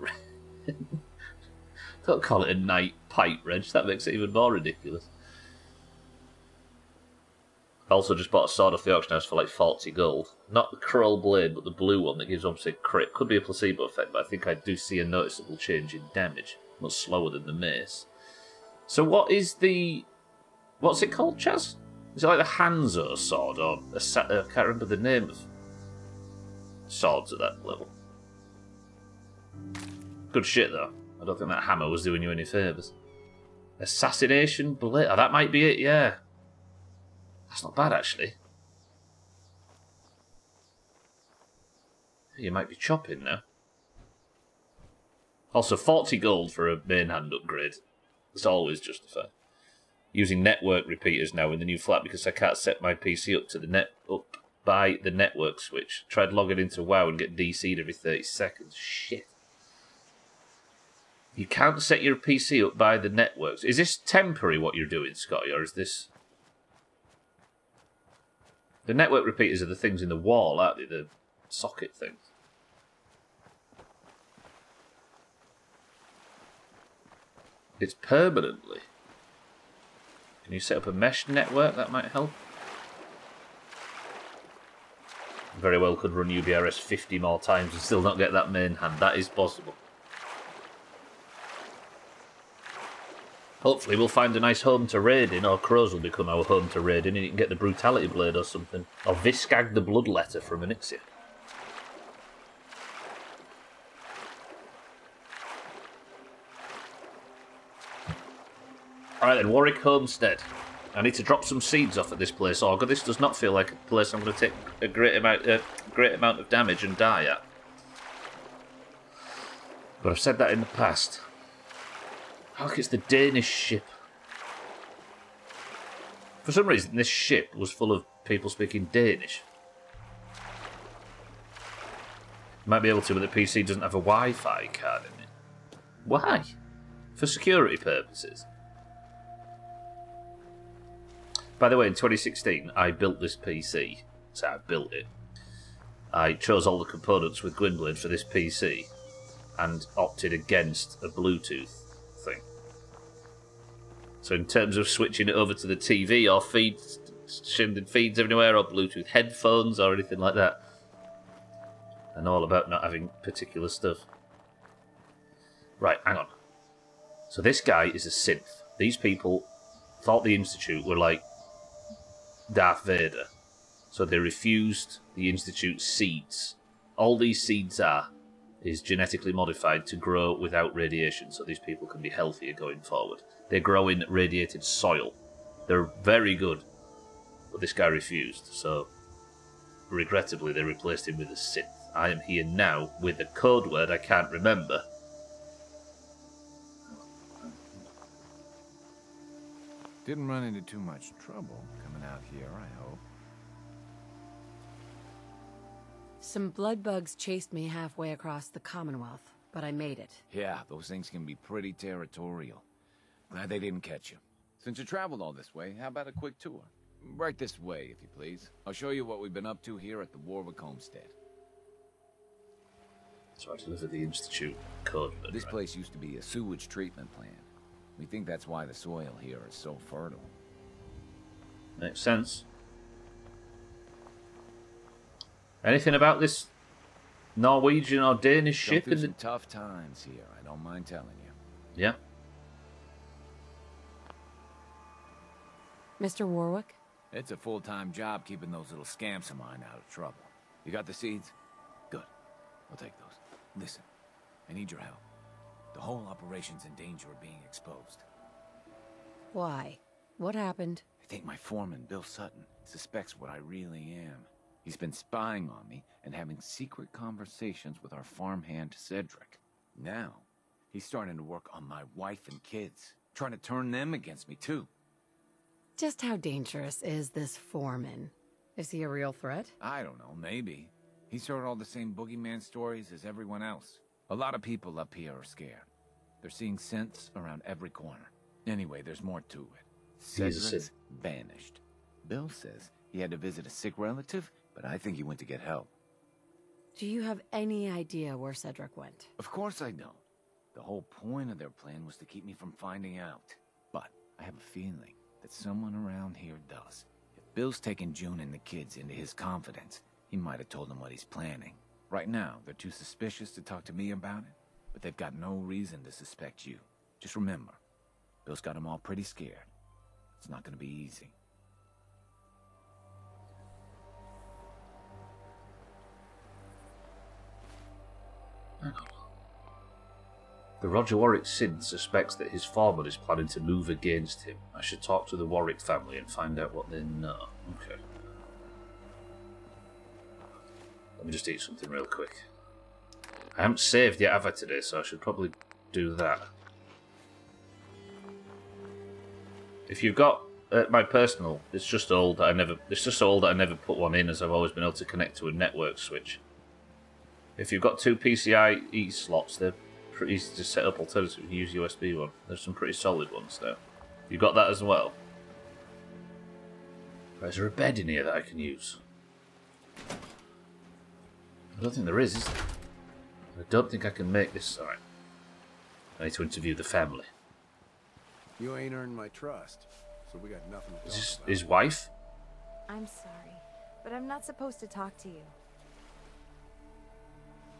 Don't call it a night pipe wrench. That makes it even more ridiculous. I also just bought a sword off the auction house for like 40 gold. Not the Kroll blade, but the blue one that gives obviously crit. Could be a placebo effect, but I think I do see a noticeable change in damage. Much slower than the mace. So what is the... What's it called, Chaz? Is it like the Hanzo sword, or I can't remember the name of swords at that level. Good shit, though. I don't think that hammer was doing you any favours. Assassination Blade. Oh, that might be it, yeah. That's not bad, actually. You might be chopping now. Also, 40 gold for a main hand upgrade. It's always justified. Using network repeaters now in the new flat because I can't set my PC up to the by the network switch. Tried logging into WoW and get DC'd every 30 seconds. Shit. You can't set your PC up by the networks. Is this temporary what you're doing, Scotty, or is this... The network repeaters are the things in the wall, aren't they? The socket things. It's permanently. Can you set up a mesh network? That might help. Very well could run UBRS 50 more times and still not get that main hand. That is possible. Hopefully we'll find a nice home to raid in, or Crows will become our home to raid in, and you can get the Brutality Blade or something. Or Viscag the Bloodletter from Onyxia. Alright then, Warwick Homestead. I need to drop some seeds off at this place, Augur. This does not feel like a place I'm going to take a great amount of damage and die at. But I've said that in the past. Oh, look, it's the Danish ship. For some reason, this ship was full of people speaking Danish. You might be able to, but the PC doesn't have a Wi-Fi card in it. Why? For security purposes. By the way, in 2016, I built this PC. So I built it. I chose all the components with Gwynblade for this PC and opted against a Bluetooth thing. So in terms of switching it over to the TV or sending feeds everywhere, or Bluetooth headphones or anything like that, and all about not having particular stuff. Right, hang on. So this guy is a synth. These people thought the Institute were like Darth Vader, so they refused the Institute's seeds. All these seeds are is genetically modified to grow without radiation, so these people can be healthier going forward. They grow in radiated soil. They're very good, but this guy refused, so regrettably they replaced him with a synth. I am here now with a code word I can't remember. Didn't run into too much trouble coming out here, I hope. Some blood bugs chased me halfway across the Commonwealth, but I made it. Yeah, those things can be pretty territorial. Glad they didn't catch you. Since you traveled all this way, how about a quick tour? Right this way, if you please. I'll show you what we've been up to here at the Warwick Homestead. So I deliver the Institute code. This place used to be a sewage treatment plant. We think that's why the soil here is so fertile. Makes sense. Anything about this Norwegian or Danish ship in the... Some tough times here, I don't mind telling you. Yeah. Mr. Warwick? It's a full-time job keeping those little scamps of mine out of trouble. You got the seeds? Good. I'll take those. Listen, I need your help. The whole operation's in danger of being exposed. Why? What happened? I think my foreman, Bill Sutton, suspects what I really am. He's been spying on me and having secret conversations with our farmhand, Cedric. Now, he's starting to work on my wife and kids, trying to turn them against me, too. Just how dangerous is this foreman? Is he a real threat? I don't know, maybe. He's heard all the same boogeyman stories as everyone else. A lot of people up here are scared. They're seeing scents around every corner. Anyway, there's more to it. Cedric's vanished. Bill says he had to visit a sick relative, but I think he went to get help. Do you have any idea where Cedric went? Of course I don't. The whole point of their plan was to keep me from finding out. But I have a feeling that someone around here does. If Bill's taken June and the kids into his confidence, he might have told them what he's planning. Right now, they're too suspicious to talk to me about it, but they've got no reason to suspect you. Just remember, Bill's got them all pretty scared. It's not gonna be easy. Hang on. The Roger Warwick synth suspects that his foreman is planning to move against him. I should talk to the Warwick family and find out what they know. Okay. Let me just eat something real quick. I haven't saved yet, have I, today, so I should probably do that. If you've got my personal, it's just old that I never. It's just so old that I never put one in, as I've always been able to connect to a network switch. If you've got two PCIe slots, they're pretty easy to set up. Alternatively, use USB one. There's some pretty solid ones now. You've got that as well. Is there a bed in here that I can use? I don't think there is there? I don't think I can make this. Alright. I need to interview the family. You ain't earned my trust, so we got nothing to talk Is this about. his wife? I'm sorry, but I'm not supposed to talk to you.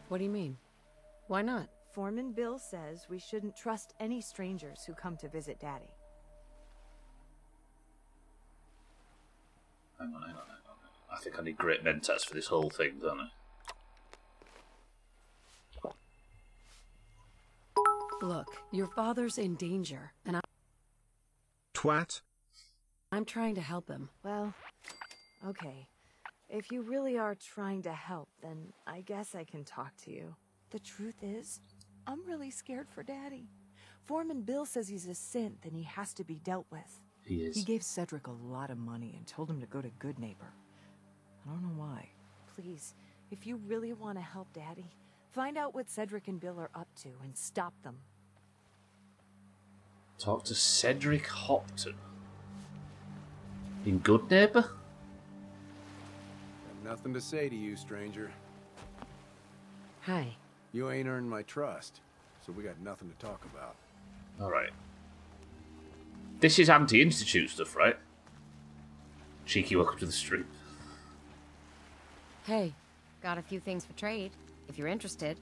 What do you mean? Why not? Foreman Bill says we shouldn't trust any strangers who come to visit Daddy. Hang on. I think I need great mentats for this whole thing, don't I? Look, your father's in danger, and Twat. I'm trying to help him. Well, okay. If you really are trying to help, then I guess I can talk to you. The truth is, I'm really scared for Daddy. Foreman Bill says he's a synth and he has to be dealt with. He is. He gave Cedric a lot of money and told him to go to Good Neighbor. I don't know why. Please, if you really want to help Daddy, find out what Cedric and Bill are up to and stop them. Talk to Cedric Hopton. In Good Neighbor? Got nothing to say to you, stranger. Hi. You ain't earned my trust, so we got nothing to talk about. Alright. This is anti-institute stuff, right? Cheeky, welcome to the stream. Hey. Got a few things for trade, if you're interested.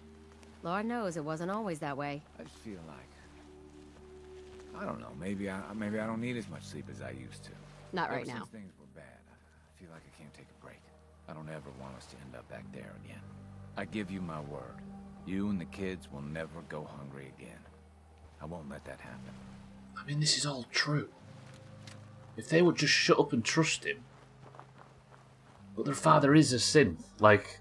Lord knows it wasn't always that way. I just feel like, I don't know, maybe I don't need as much sleep as I used to. Not right Ever now. since things were bad, I feel like I can't take a break. I don't ever want us to end up back there again. I give you my word. You and the kids will never go hungry again. I won't let that happen. I mean, this is all true. If they would just shut up and trust him. But their father is a synth. Like...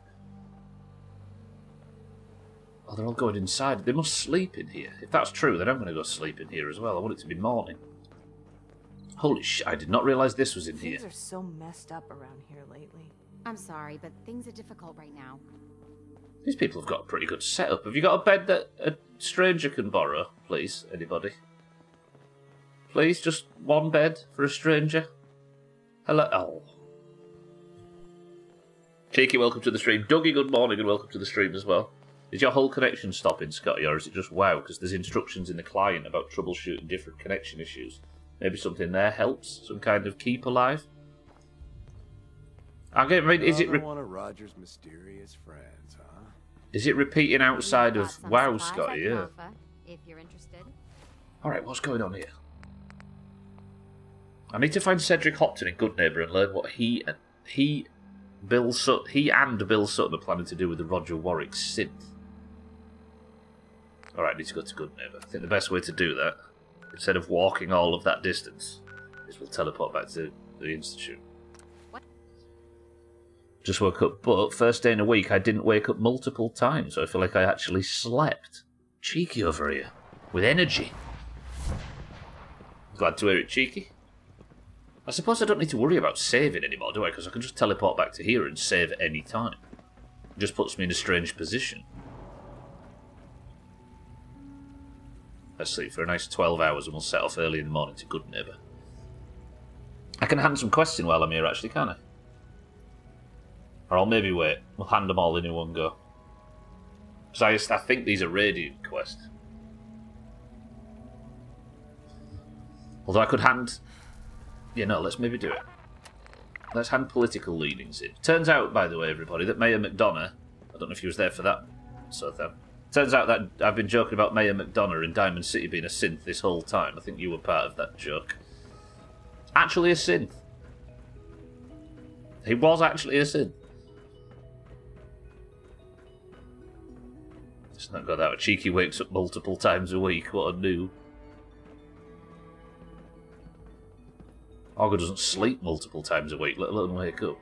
Oh, they're all going inside. They must sleep in here. If that's true, then I'm going to go sleep in here as well. I want it to be morning. Holy shit, I did not realise this was in here. Things are so messed up around here lately. I'm sorry, but things are difficult right now. These people have got a pretty good setup. Have you got a bed that a stranger can borrow, please? Anybody? Please, just one bed for a stranger? Hello? Oh. Cheeky, welcome to the stream. Dougie, good morning and welcome to the stream as well. Is your whole connection stopping, Scotty, or is it just WoW? Because there's instructions in the client about troubleshooting different connection issues. Maybe something there helps? Some kind of keep alive? I mean, is it... one of Roger's mysterious friends, huh? Is it repeating outside of WoW, Scotty? Yeah. If you're interested. Alright, what's going on here? I need to find Cedric Hopton in Good Neighbor and learn what he and Bill Sutton are planning to do with the Roger Warwick synth. Alright, I need to go to Good Neighbor. I think the best way to do that, instead of walking all of that distance, is we'll teleport back to the Institute. What? Just woke up, but first day in a week I didn't wake up multiple times, so I feel like I actually slept. Cheeky over here. With energy. Glad to hear it, Cheeky. I suppose I don't need to worry about saving anymore, do I? Because I can just teleport back to here and save at any time. It just puts me in a strange position. Let's sleep for a nice 12 hours and we'll set off early in the morning to Good Neighbor. I can hand some quests in while I'm here, actually, can't I? Or I'll maybe wait. We'll hand them all in one go. Because I think these are Radiant quests. Although I could hand... Yeah, no, let's maybe do it. Let's hand political leanings in. Turns out, by the way, everybody, that Mayor McDonough, I don't know if he was there for that sort of thing, Turns out that I've been joking about Mayor McDonough in Diamond City being a synth this whole time. I think you were part of that joke. Actually a synth. He was actually a synth. It's not got that. Cheeky wakes up multiple times a week. What a noob. Argo doesn't sleep multiple times a week, let alone wake up.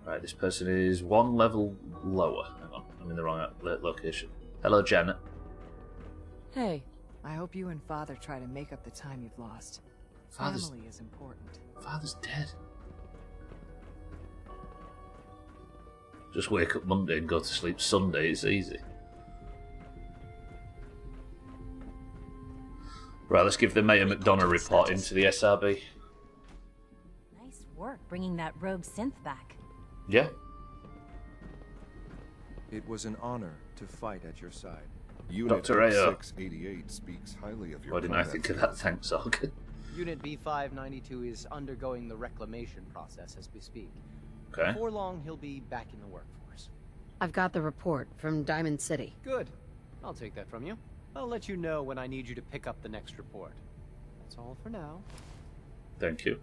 Right, this person is one level lower. Hang on, I'm in the wrong location. Hello, Janet. Hey, I hope you and Father try to make up the time you've lost. Family is important. Father's dead. Just wake up Monday and go to sleep Sunday, it's easy. Right, let's give the Mayor McDonough report into the SRB. Nice work bringing that rogue synth back. Yeah. It was an honor to fight at your side. Unit Dr. Ayo. 688 speaks highly of your Why didn't I think of that? Thanks, Arg. Unit B592 is undergoing the reclamation process as we speak. Okay. Before long, he'll be back in the workforce. I've got the report from Diamond City. Good. I'll take that from you. I'll let you know when I need you to pick up the next report. That's all for now. Thank you.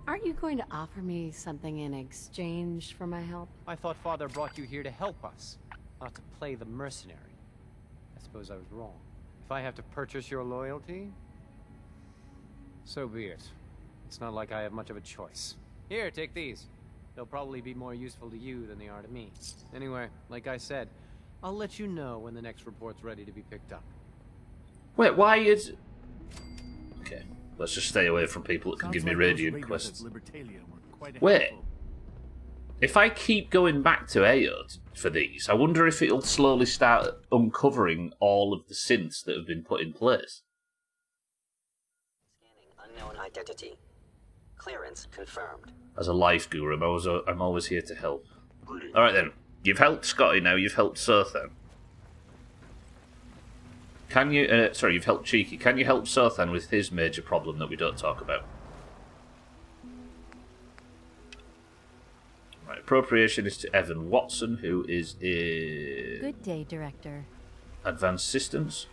Aren't you going to offer me something in exchange for my help? I thought Father brought you here to help us, not to play the mercenary. I suppose I was wrong. If I have to purchase your loyalty, so be it. It's not like I have much of a choice. Here, take these. They'll probably be more useful to you than they are to me. Anyway, like I said, I'll let you know when the next report's ready to be picked up. Wait, why is... Okay, let's just stay away from people that can give me radiant quests. Wait, if I keep going back to Ayo for these, I wonder if it'll slowly start uncovering all of the synths that have been put in place. Scanning unknown identity. Clearance confirmed. As a life guru, I'm always here to help. Alright then, you've helped Scotty now, you've helped Sothan. Can you, sorry, you've helped Cheeky. Can you help Sothan with his major problem that we don't talk about? Right, appropriation is to Evan Watson, who is in... Good day, Director. Advanced Systems.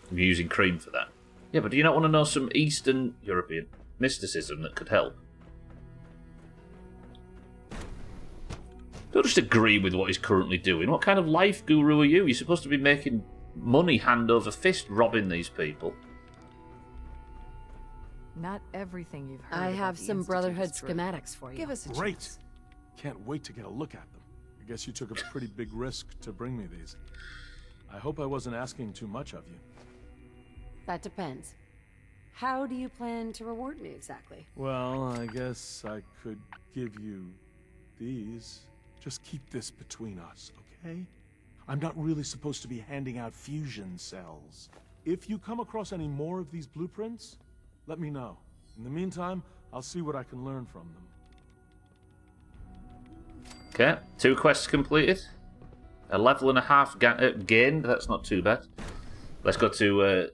I'm using cream for that. Yeah, but do you not want to know some Eastern European mysticism that could help? Don't just agree with what he's currently doing. What kind of life guru are you? You're supposed to be making money hand over fist robbing these people. Not everything you've heard. I about have the some Institute Brotherhood is true. schematics for you. Give us a Great. chance. Can't wait to get a look at them. I guess you took a pretty big risk to bring me these. I hope I wasn't asking too much of you. That depends. How do you plan to reward me exactly? Well, I guess I could give you these. Just keep this between us, okay? I'm not really supposed to be handing out fusion cells. If you come across any more of these blueprints, let me know. In the meantime, I'll see what I can learn from them. Okay, 2 quests completed. A level and a half gained. That's not too bad. Let's go to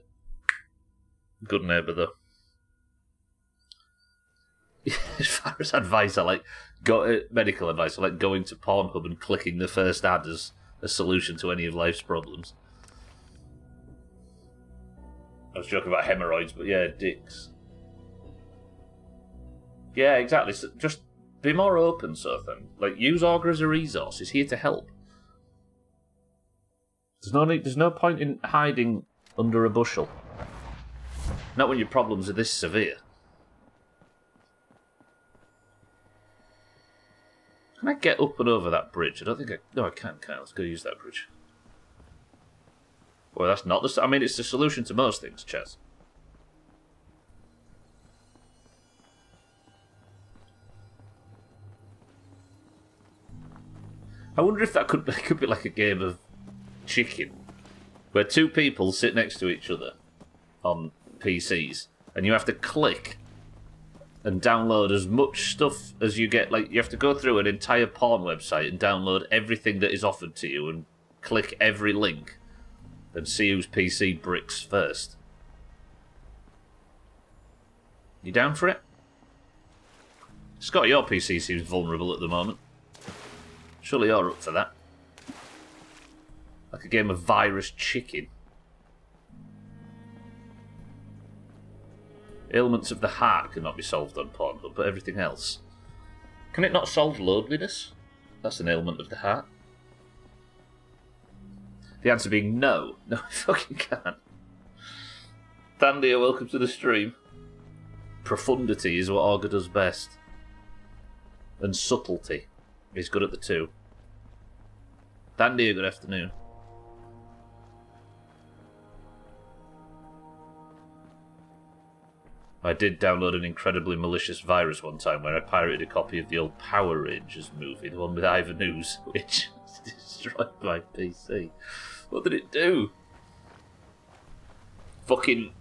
Good Neighbour, though. As far as advice, I like medical advice. I like going to Pornhub and clicking the first ad as a solution to any of life's problems. I was joking about hemorrhoids, but yeah, dicks. Yeah, exactly. So just be more open, Sothan. Like, use Augur as a resource. He's here to help. There's no point in hiding under a bushel. Not when your problems are this severe. Can I get up and over that bridge? I don't think I... No, I can't. Let's go use that bridge. Well, that's not the... I mean, it's the solution to most things, Chaz. I wonder if that could be like a game of chicken, where 2 people sit next to each other on PCs, and you have to click and download as much stuff as you get. Like, you have to go through an entire porn website and download everything that is offered to you and click every link and see whose PC bricks first. You down for it? Scott, your PC seems vulnerable at the moment. Surely you're up for that. Like a game of virus chicken. Ailments of the heart cannot be solved on Pornhub, but everything else. Can it not solve loneliness? That's an ailment of the heart. The answer being no. No, it fucking can't. Thandia, welcome to the stream. Profundity is what Augur does best. And subtlety. He's good at the two. Thandia, good afternoon. I did download an incredibly malicious virus one time where I pirated a copy of the old Power Rangers movie, the one with Ivan Ooze, which destroyed my PC. What did it do? Fucking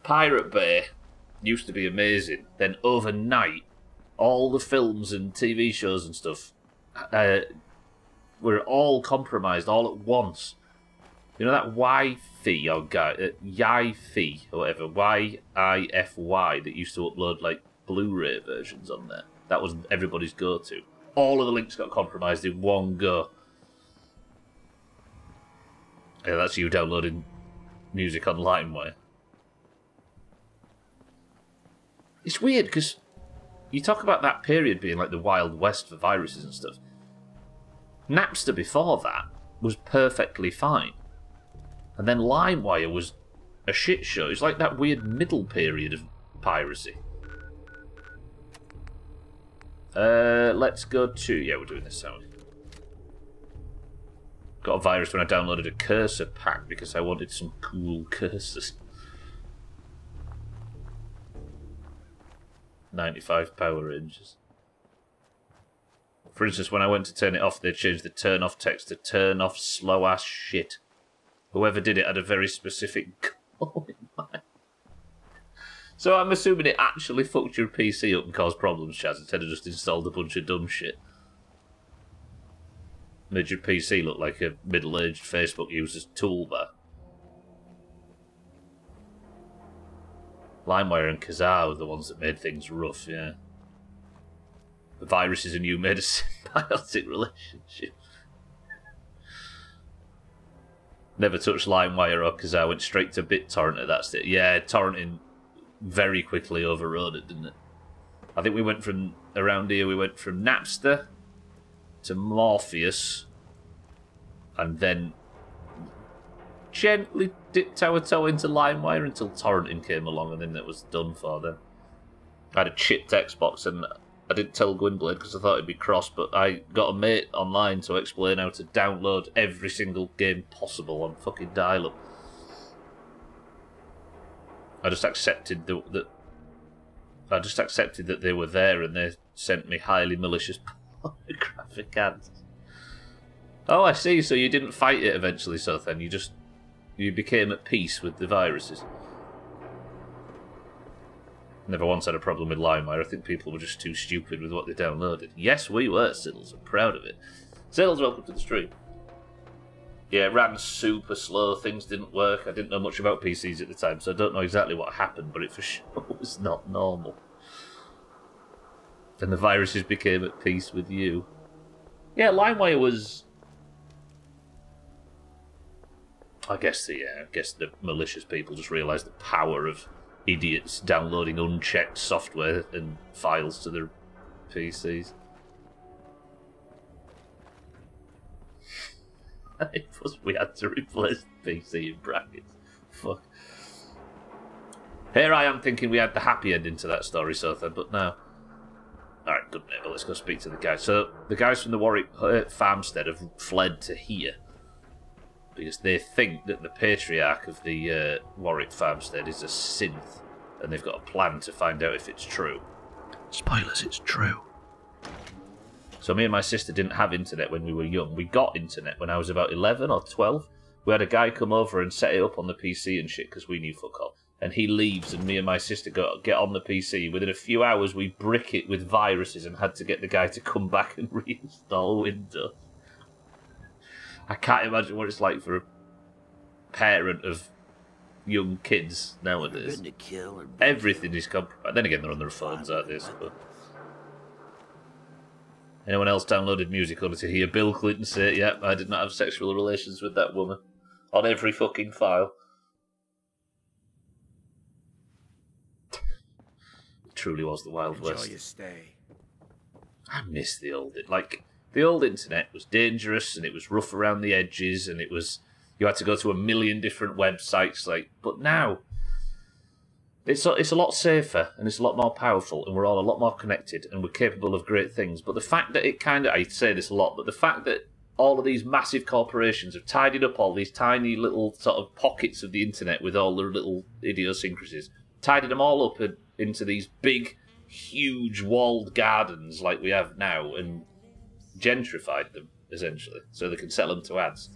Pirate Bay used to be amazing. Then overnight, all the films and TV shows and stuff were all compromised all at once. You know that Wi-Fi or Yi-Fi or whatever, Y-I-F-Y, that used to upload like Blu-ray versions on there? That was everybody's go-to. All of the links got compromised in one go. Yeah, that's you downloading music on LimeWire. It's weird because you talk about that period being like the Wild West for viruses and stuff. Napster before that was perfectly fine. And then LimeWire was a shit show. It's like that weird middle period of piracy. Let's go to... Yeah, we're doing this sound. Got a virus when I downloaded a cursor pack because I wanted some cool cursors. 95 Power Rangers. For instance, when I went to turn it off, they changed the turn off text to turn off slow ass shit. Whoever did it had a very specific goal in mind. So I'm assuming it actually fucked your PC up and caused problems, Chaz, instead of just installed a bunch of dumb shit. Made your PC look like a middle-aged Facebook user's toolbar. LimeWire and Kazaa were the ones that made things rough, yeah. The viruses and you made a symbiotic relationship. Never touched LimeWire or Kazaa, went straight to BitTorrent at that stage. Yeah, torrenting very quickly overrode it, didn't it? I think we went from, around here, we went from Napster to Morpheus, and then gently dipped our toe into LimeWire until torrenting came along, and then it was done for then. I had a chipped Xbox, and I didn't tell Gwynblade because I thought it'd be cross, but I got a mate online to explain how to download every single game possible on fucking dial-up. I just accepted that they were there, and they sent me highly malicious pornographic ads. Oh, I see. So you didn't fight it eventually, so then you became at peace with the viruses. Never once had a problem with LimeWire. I think people were just too stupid with what they downloaded. Yes, we were, Siddles. I'm proud of it. Siddles, welcome to the stream. Yeah, it ran super slow. Things didn't work. I didn't know much about PCs at the time, so I don't know exactly what happened, but it for sure was not normal. And the viruses became at peace with you. Yeah, LimeWire was... I guess the malicious people just realised the power of idiots downloading unchecked software and files to their PCs. We had to replace the PC in brackets. Fuck. Here I am thinking we had the happy ending to that story, Sotha, but no. Alright, good mate, well, let's go speak to the guys. So, the guys from the Warwick farmstead have fled to here. Because they think that the patriarch of the Warwick farmstead is a synth, and they've got a plan to find out if it's true. Spoilers, it's true. So me and my sister didn't have internet when we were young. We got internet when I was about 11 or 12. We had a guy come over and set it up on the PC and shit, because we knew fuck all. And he leaves, and me and my sister get on the PC. Within a few hours, we brick it with viruses and had to get the guy to come back and reinstall Windows. I can't imagine what it's like for a parent of young kids nowadays. Everything is compromised. Then again, they're on their phones, aren't they? So. Anyone else downloaded music only to hear Bill Clinton say, "Yep, I did not have sexual relations with that woman," on every fucking file? It truly was the Wild West. Enjoy your stay. I miss the old... the old internet was dangerous, and it was rough around the edges, and it was... You had to go to a million different websites, but now... It's a lot safer, and it's a lot more powerful, and we're all a lot more connected, and we're capable of great things. But the fact that I say this a lot, but the fact that all of these massive corporations have tidied up all these tiny little sort of pockets of the internet with all their little idiosyncrasies, tidied them all up into these big, huge walled gardens like we have now, and gentrified them, essentially, so they can sell them to ads.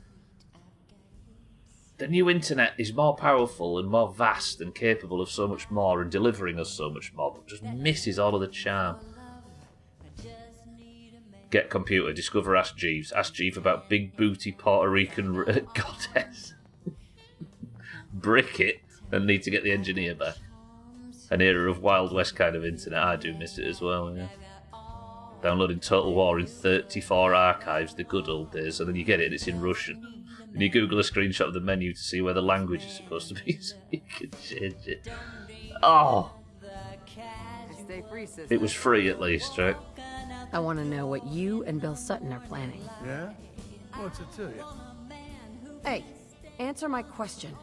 The new internet is more powerful and more vast and capable of so much more and delivering us so much more, but just misses all of the charm. Get computer, discover Ask Jeeves. Ask Jeeves about big booty Puerto Rican goddess. Brick it and need to get the engineer back. An era of Wild West kind of internet. I do miss it as well, yeah. Downloading Total War in 34 archives, the good old days, and then you get it and it's in Russian. And you Google a screenshot of the menu to see where the language is supposed to be, so you can change it. Oh! Stay free, sister. It was free at least, right? I want to know what you and Bill Sutton are planning. Yeah? What's it to you? Hey, answer my question.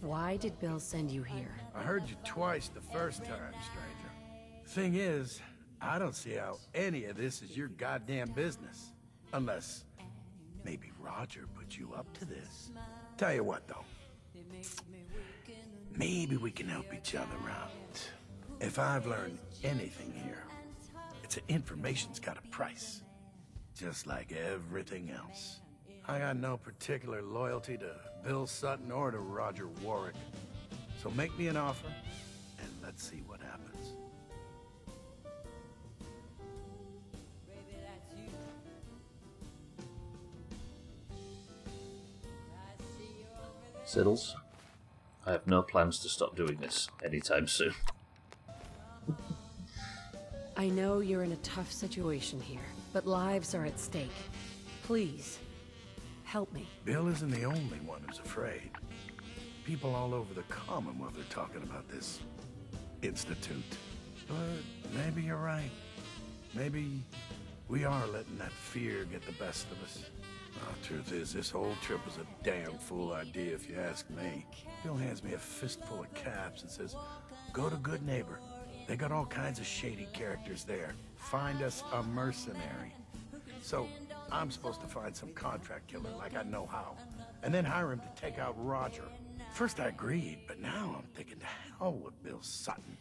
Why did Bill send you here? I heard you twice the first time, stranger. Thing is, I don't see how any of this is your goddamn business. Unless maybe Roger put you up to this. Tell you what, though. Maybe we can help each other out. If I've learned anything here, it's that information's got a price. Just like everything else. I got no particular loyalty to Bill Sutton or to Roger Warwick. So make me an offer, and let's see what happens. Siddles, I have no plans to stop doing this anytime soon. I know you're in a tough situation here, but lives are at stake. Please, help me. Bill isn't the only one who's afraid. People all over the Commonwealth are talking about this institute. But maybe you're right. Maybe we are letting that fear get the best of us. Truth is, this whole trip was a damn fool idea if you ask me. Bill hands me a fistful of caps and says, go to Good Neighbor. They got all kinds of shady characters there. Find us a mercenary. So I'm supposed to find some contract killer like I know how, and then hire him to take out Roger. First I agreed, but now I'm thinking to hell with Bill Sutton.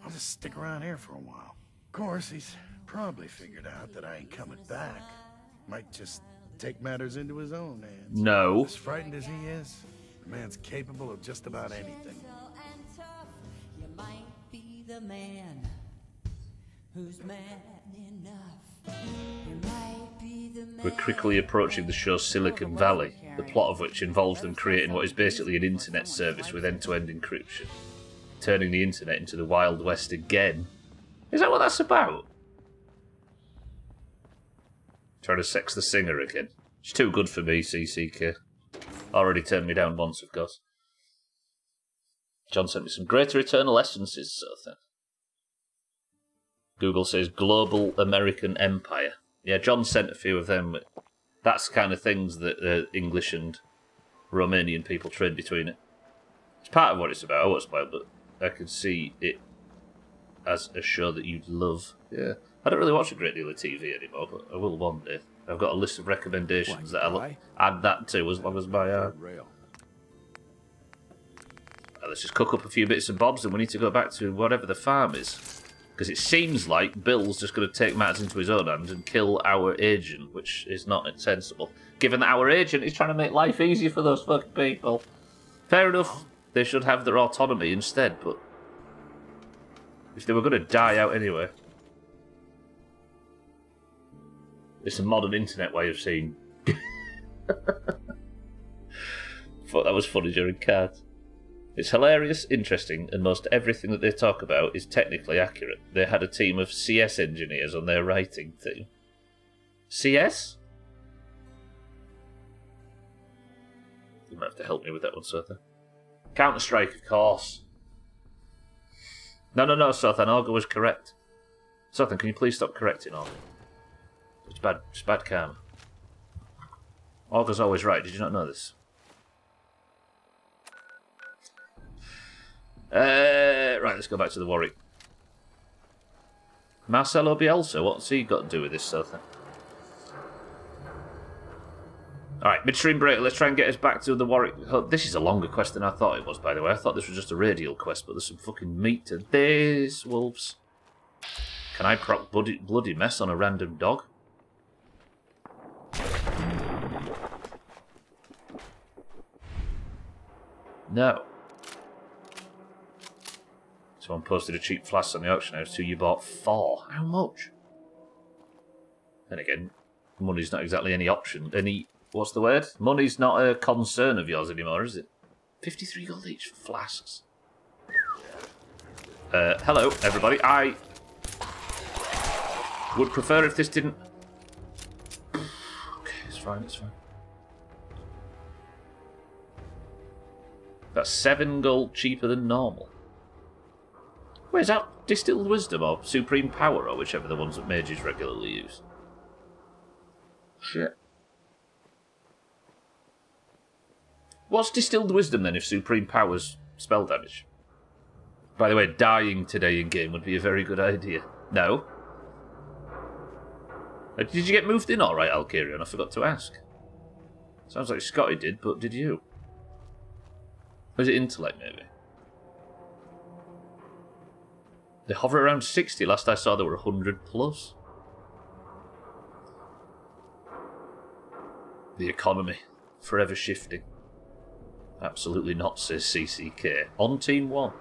I'll just stick around here for a while. Of course, he's probably figured out that I ain't coming back. Might just take matters into his own hands. No. As frightened as he is, the man's capable of just about anything. You might be the man who's man enough. You might be the man. We're quickly approaching the show Silicon Valley, the plot of which involves them creating what is basically an internet service with end-to-end encryption, turning the internet into the Wild West again. Is that what that's about? Trying to sex the singer again. She's too good for me, CCK. Already turned me down once, of course. John sent me some Greater Eternal Essences, so then. Google says Global American Empire. Yeah, John sent a few of them. That's the kind of things that English and Romanian people trade between it. It's part of what it's about. I won't spoil, but I can see it as a show that you'd love. Yeah. I don't really watch a great deal of TV anymore, but I will one day. I've got a list of recommendations that I'll add that to as long as my... let's just cook up a few bits and bobs and we need to go back to whatever the farm is. Because it seems like Bill's just going to take matters into his own hands and kill our agent, which is not sensible. Given that our agent is trying to make life easier for those fucking people. Fair enough, they should have their autonomy instead, but... if they were going to die out anyway... It's a modern internet way of seeing. Thought that was funny during cards. It's hilarious, interesting, and most everything that they talk about is technically accurate. They had a team of CS engineers on their writing team. CS? You might have to help me with that one, Sothan. Counter-Strike, of course. No, Sothan. Olga was correct. Sothan, can you please stop correcting Olga? It's bad karma. Olga's always right. Did you not know this? Right, let's go back to the Warwick. Marcelo Bielsa, what's he got to do with this sort of thing? Alright, midstream break. Let's try and get us back to the Warwick. Oh, this is a longer quest than I thought it was, by the way. I thought this was just a radial quest, but there's some fucking meat to this, wolves. Can I proc bloody mess on a random dog? No. Someone posted a cheap flask on the auction house, so you bought 4. How much? Then again, money's not exactly any option. What's the word? Money's not a concern of yours anymore, is it? 53 gold each for flasks. Hello, everybody. I would prefer if this didn't... Okay, it's fine, it's fine. That's 7 gold cheaper than normal. Where's that? Distilled Wisdom or Supreme Power, or whichever the ones that mages regularly use? Shit. What's Distilled Wisdom then if Supreme Power's spell damage? By the way, dying today in game would be a very good idea. No? Did you get moved in alright, Alkirion? I forgot to ask. Sounds like Scotty did, but did you? Or is it intellect, maybe? They hover around 60. Last I saw, there were 100 plus. The economy. Forever shifting. Absolutely not, says CCK. On Team 1.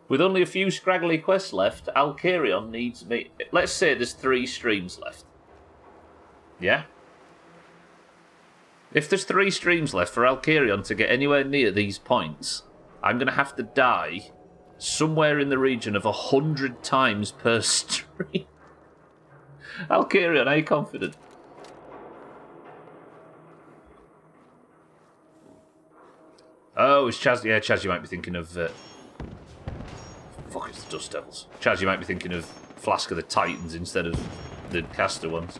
With only a few scraggly quests left, Alkirion needs me... Let's say there's 3 streams left. Yeah? If there's 3 streams left for Alkirion to get anywhere near these points, I'm going to have to die somewhere in the region of 100 times per stream. Alkirion, are you confident? Oh, it's Chaz. Yeah, Chaz, you might be thinking of... Fuck, it's the Dust Devils. Chaz, you might be thinking of Flask of the Titans instead of the caster ones.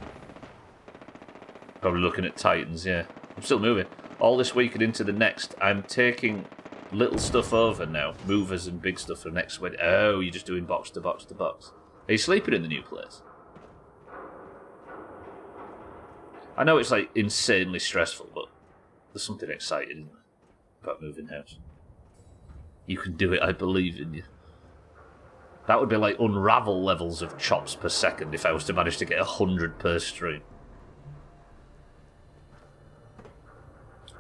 Probably looking at Titans, yeah. I'm still moving. All this week and into the next, I'm taking little stuff over now. Movers and big stuff for next week. Oh, you're just doing box to box to box. Are you sleeping in the new place? I know it's like insanely stressful, but there's something exciting, isn't there, about moving house? You can do it, I believe in you. That would be like Unravel levels of chops per second if I was to manage to get 100 per stream.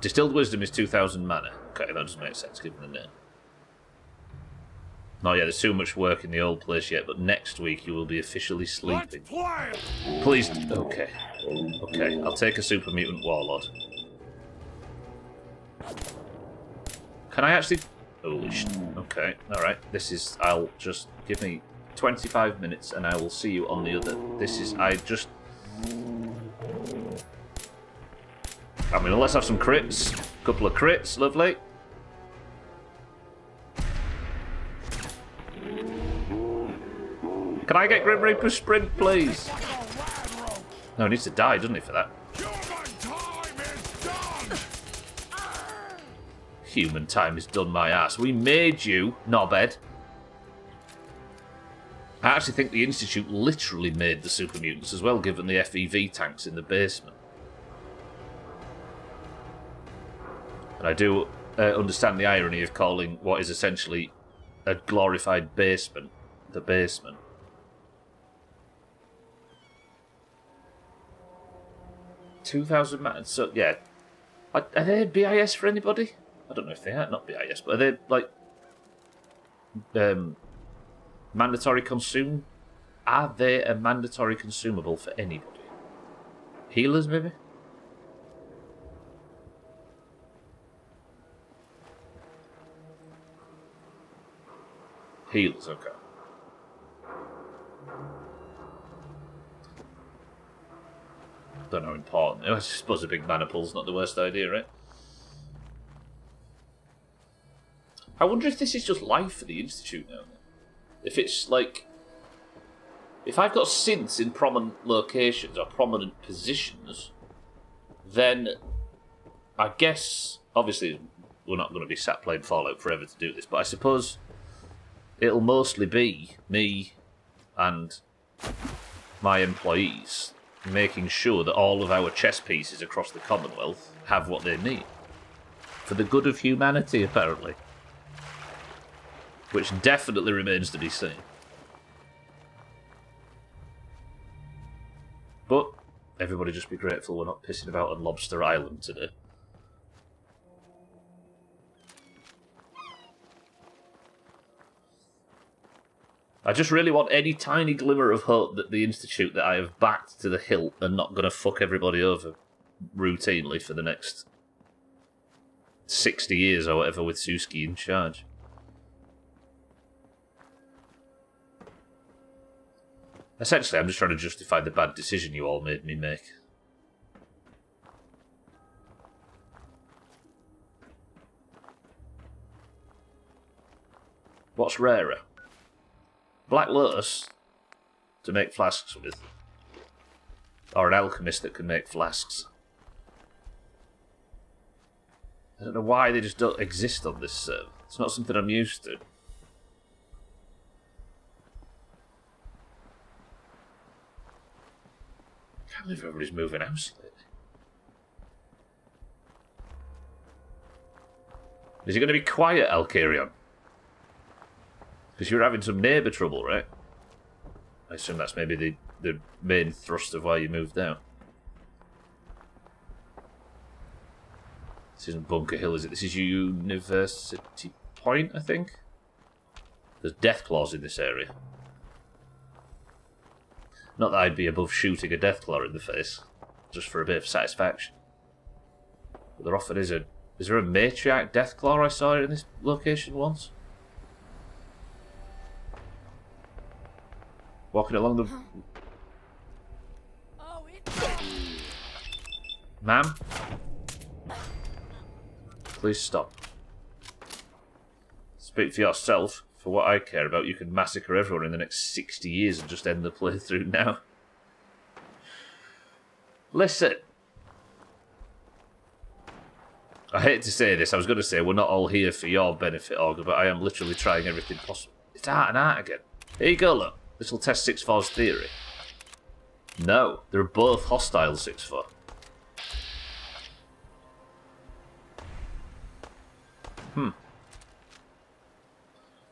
Distilled Wisdom is 2,000 mana. Okay, that doesn't make sense given the name. No, yeah, there's too much work in the old place yet, but next week you will be officially sleeping. Please. Okay. Okay, I'll take a Super Mutant Warlord. Can I actually... Holy shit. Okay, alright. This is... I'll just... Give me 25 minutes and I will see you on the other... This is... I just... I mean, let's have some crits. Couple of crits, lovely. Can I get Grim Reaper sprint, please? No, he needs to die, doesn't he, for that? Human time is done, my ass. We made you, knobhead. I actually think the Institute literally made the Super Mutants as well, given the FEV tanks in the basement. And I do understand the irony of calling what is essentially a glorified basement the basement. $2,000, so yeah. Are they BIS for anybody? I don't know if they are, not BIS, but are they like mandatory consume? Are they a mandatory consumable for anybody? Healers, maybe? Healers, okay. Don't know how important. I suppose a big maniple's not the worst idea, right? I wonder if this is just life for the Institute now. If it's like... If I've got synths in prominent locations or prominent positions, then I guess, obviously, we're not going to be sat playing Fallout forever to do this, but I suppose it'll mostly be me and my employees making sure that all of our chess pieces across the Commonwealth have what they need. For the good of humanity, apparently. Which definitely remains to be seen. But everybody just be grateful we're not pissing about on Lobster Island today. I just really want any tiny glimmer of hope that the Institute that I have backed to the hilt are not going to fuck everybody over routinely for the next 60 years or whatever with Suski in charge. Essentially, I'm just trying to justify the bad decision you all made me make. What's rarer? Black Lotus to make flasks with. Or an alchemist that can make flasks. I don't know why they just don't exist on this server. It's not something I'm used to. I can't believe everybody's moving house lately. Is it going to be quiet, Alcarion? Because you're having some neighbour trouble, right? I assume that's maybe the main thrust of why you moved out. This isn't Bunker Hill, is it? This is University Point, I think? There's Deathclaws in this area. Not that I'd be above shooting a Deathclaw in the face, just for a bit of satisfaction. But there often is a... Is there a matriarch Deathclaw I saw in this location once? Walking along the... Ma'am? Please stop. Speak for yourself. For what I care about, you can massacre everyone in the next 60 years and just end the playthrough now. Listen. I hate to say this, I was going to say we're not all here for your benefit, Olga, but I am literally trying everything possible. It's art and art again. Here you go, look. This will test 6-4's theory. No, they're both hostile 6-4.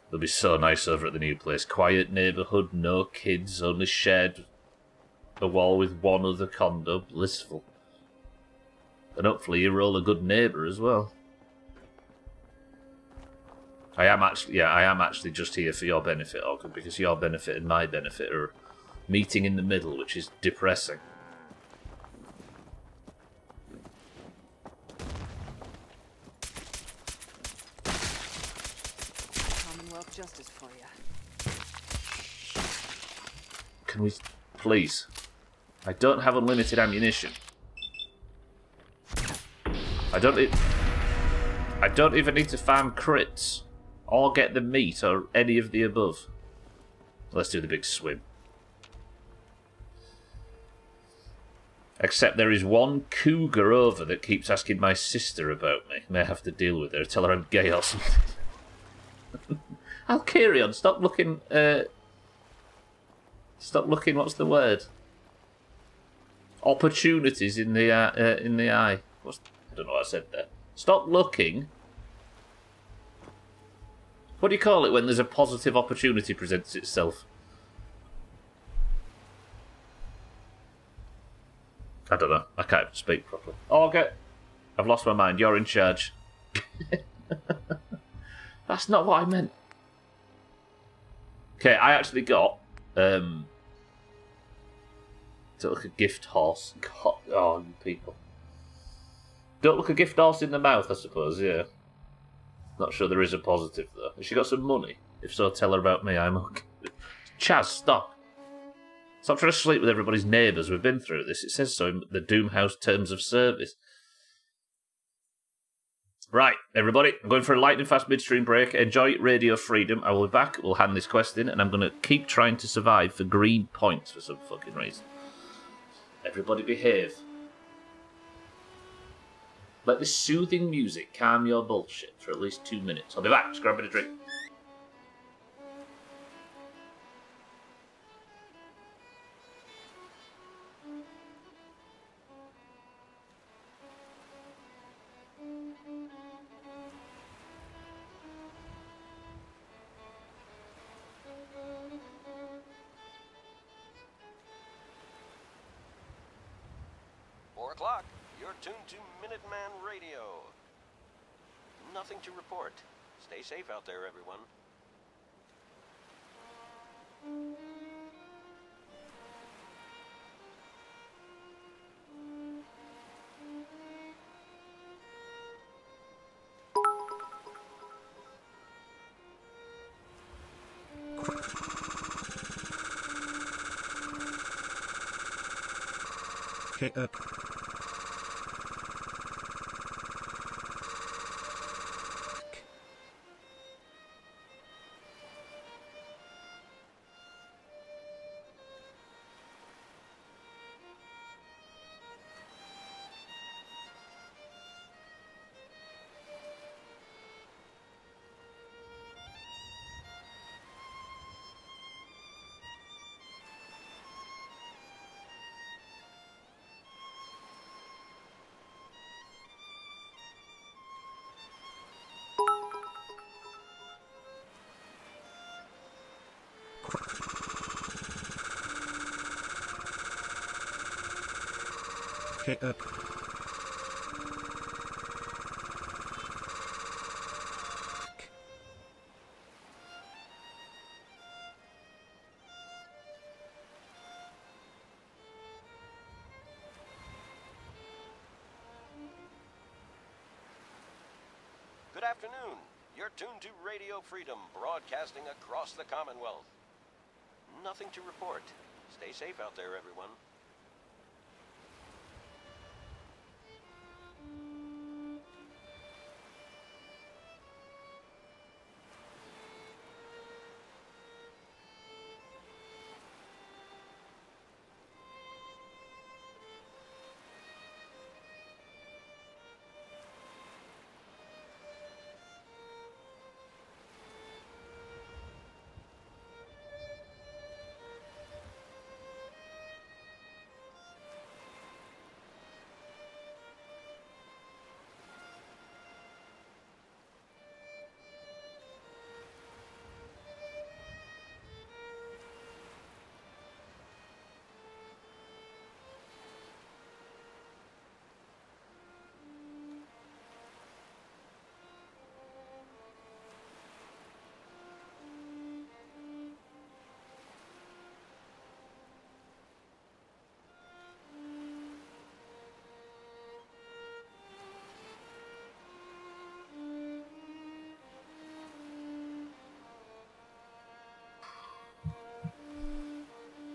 They'll be so nice over at the new place. Quiet neighbourhood, no kids, only shared a wall with one other condo. Blissful. And hopefully you roll a good neighbour as well. I am actually just here for your benefit, Olga, because your benefit and my benefit are meeting in the middle, which is depressing. Commonwealth justice for you. Can we... Please. I don't have unlimited ammunition. I don't even need to farm crits. Or get the meat, or any of the above. Let's do the big swim. Except there is one cougar over that keeps asking my sister about me. May have to deal with her. Tell her I'm gay or something. Alcarion, stop looking... Stop looking, what's the word? Opportunities in the eye. I don't know what I said there. Stop looking... What do you call it when there's a positive opportunity presents itself? I don't know. I can't speak properly. Olga, I've lost my mind. You're in charge. That's not what I meant. Okay, I actually got to look a gift horse. God, oh, you people. Don't look a gift horse in the mouth, I suppose, yeah. Not sure there is a positive, though. Has she got some money? If so, tell her about me. I'm okay. Chaz, stop. Stop trying to sleep with everybody's neighbours. We've been through this. It says so in the Doomhaus terms of service. Right, everybody, I'm going for a lightning fast midstream break. Enjoy Radio Freedom. I will be back. We'll hand this quest in, and I'm going to keep trying to survive for green points for some fucking reason. Everybody behave. Let this soothing music calm your bullshit for at least 2 minutes. I'll be back. Just grab a bit of drink. O'clock. You're tuned to Minuteman Radio. Nothing to report. Stay safe out there, everyone. Good afternoon. You're tuned to Radio Freedom, broadcasting across the Commonwealth. Nothing to report. Stay safe out there, everyone.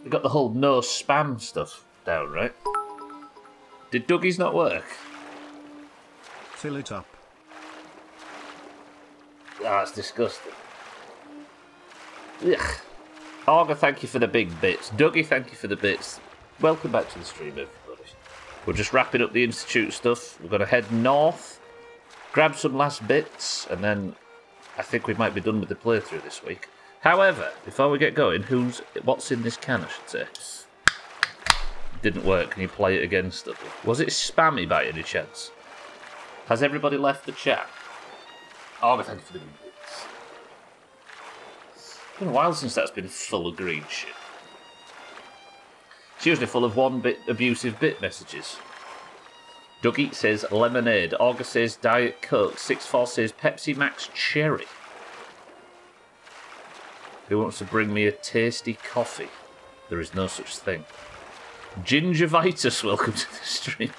We got the whole no spam stuff down, right? Did Dougie's not work? Fill it up. Ah, it's disgusting. Ugh. Augur, thank you for the big bits. Dougie, thank you for the bits. Welcome back to the stream, everybody. We're just wrapping up the Institute stuff. We're going to head north, grab some last bits, and then I think we might be done with the playthrough this week. However, before we get going, what's in this can, I should say? Didn't work. Can you play it again, Stubbs? Was it spammy by any chance? Has everybody left the chat? Oh, thank you for the big bits. It's been a while since that's been full of green shit. It's usually full of 1-bit abusive bit messages. Dougie says lemonade. Augur says Diet Coke. 64 says Pepsi Max Cherry. Who wants to bring me a tasty coffee? There is no such thing. Gingivitis, welcome to the stream.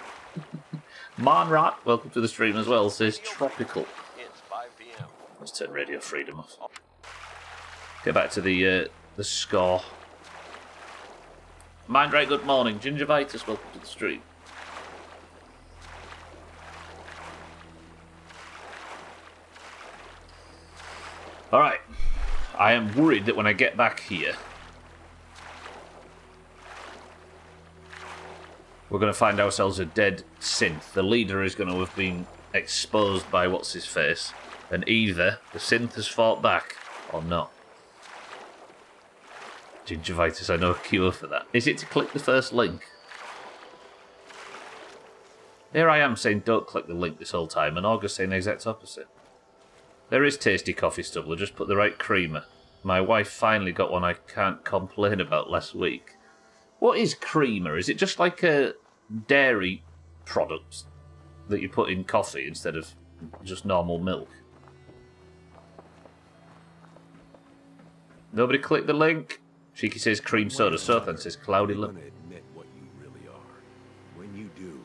Marnrat, welcome to the stream as well, says tropical. It's 5 p.m. Let's turn Radio Freedom off. Get back to the score. Mind right, good morning. Gingivitis, welcome to the stream. Alright. I am worried that when I get back here, we're going to find ourselves a dead synth. The leader is going to have been exposed by what's-his-face, and either the synth has fought back or not. Gingivitis, I know a cure for that. Is it to click the first link? Here I am saying don't click the link this whole time, and August saying the exact opposite. There is tasty coffee stubble, just put the right creamer. My wife finally got one I can't complain about last week. What is creamer? Is it just like a dairy product that you put in coffee instead of just normal milk? Nobody clicked the link? Shiki says cream soda, Sothan says cloudy lip. Admit what you really are. When you do,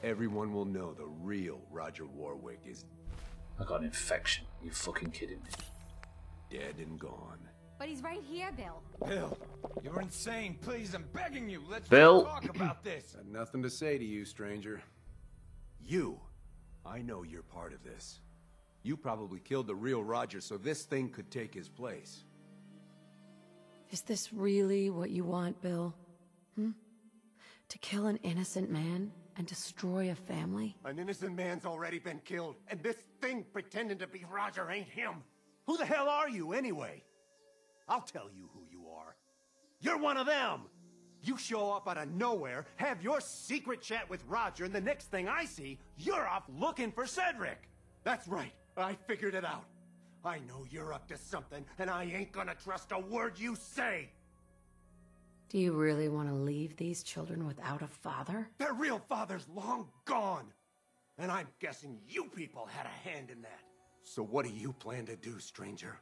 everyone will know the real Roger Warwick is I got an infection. You fucking kidding me? dead and gone. But he's right here, Bill. Bill, you're insane. Please, I'm begging you. Let's Bill. talk about this. Got nothing to say to you, stranger. You, I know you're part of this. You probably killed the real Roger so this thing could take his place. Is this really what you want, Bill? To kill an innocent man and destroy a family? An innocent man's already been killed, and this thing pretending to be Roger ain't him. Who the hell are you, anyway? I'll tell you who you are. You're one of them! You show up out of nowhere, have your secret chat with Roger, and the next thing I see, you're off looking for Cedric! That's right, I figured it out. I know you're up to something, and I ain't gonna trust a word you say! Do you really want to leave these children without a father? Their real father's long gone! And I'm guessing you people had a hand in that. So what do you plan to do, stranger?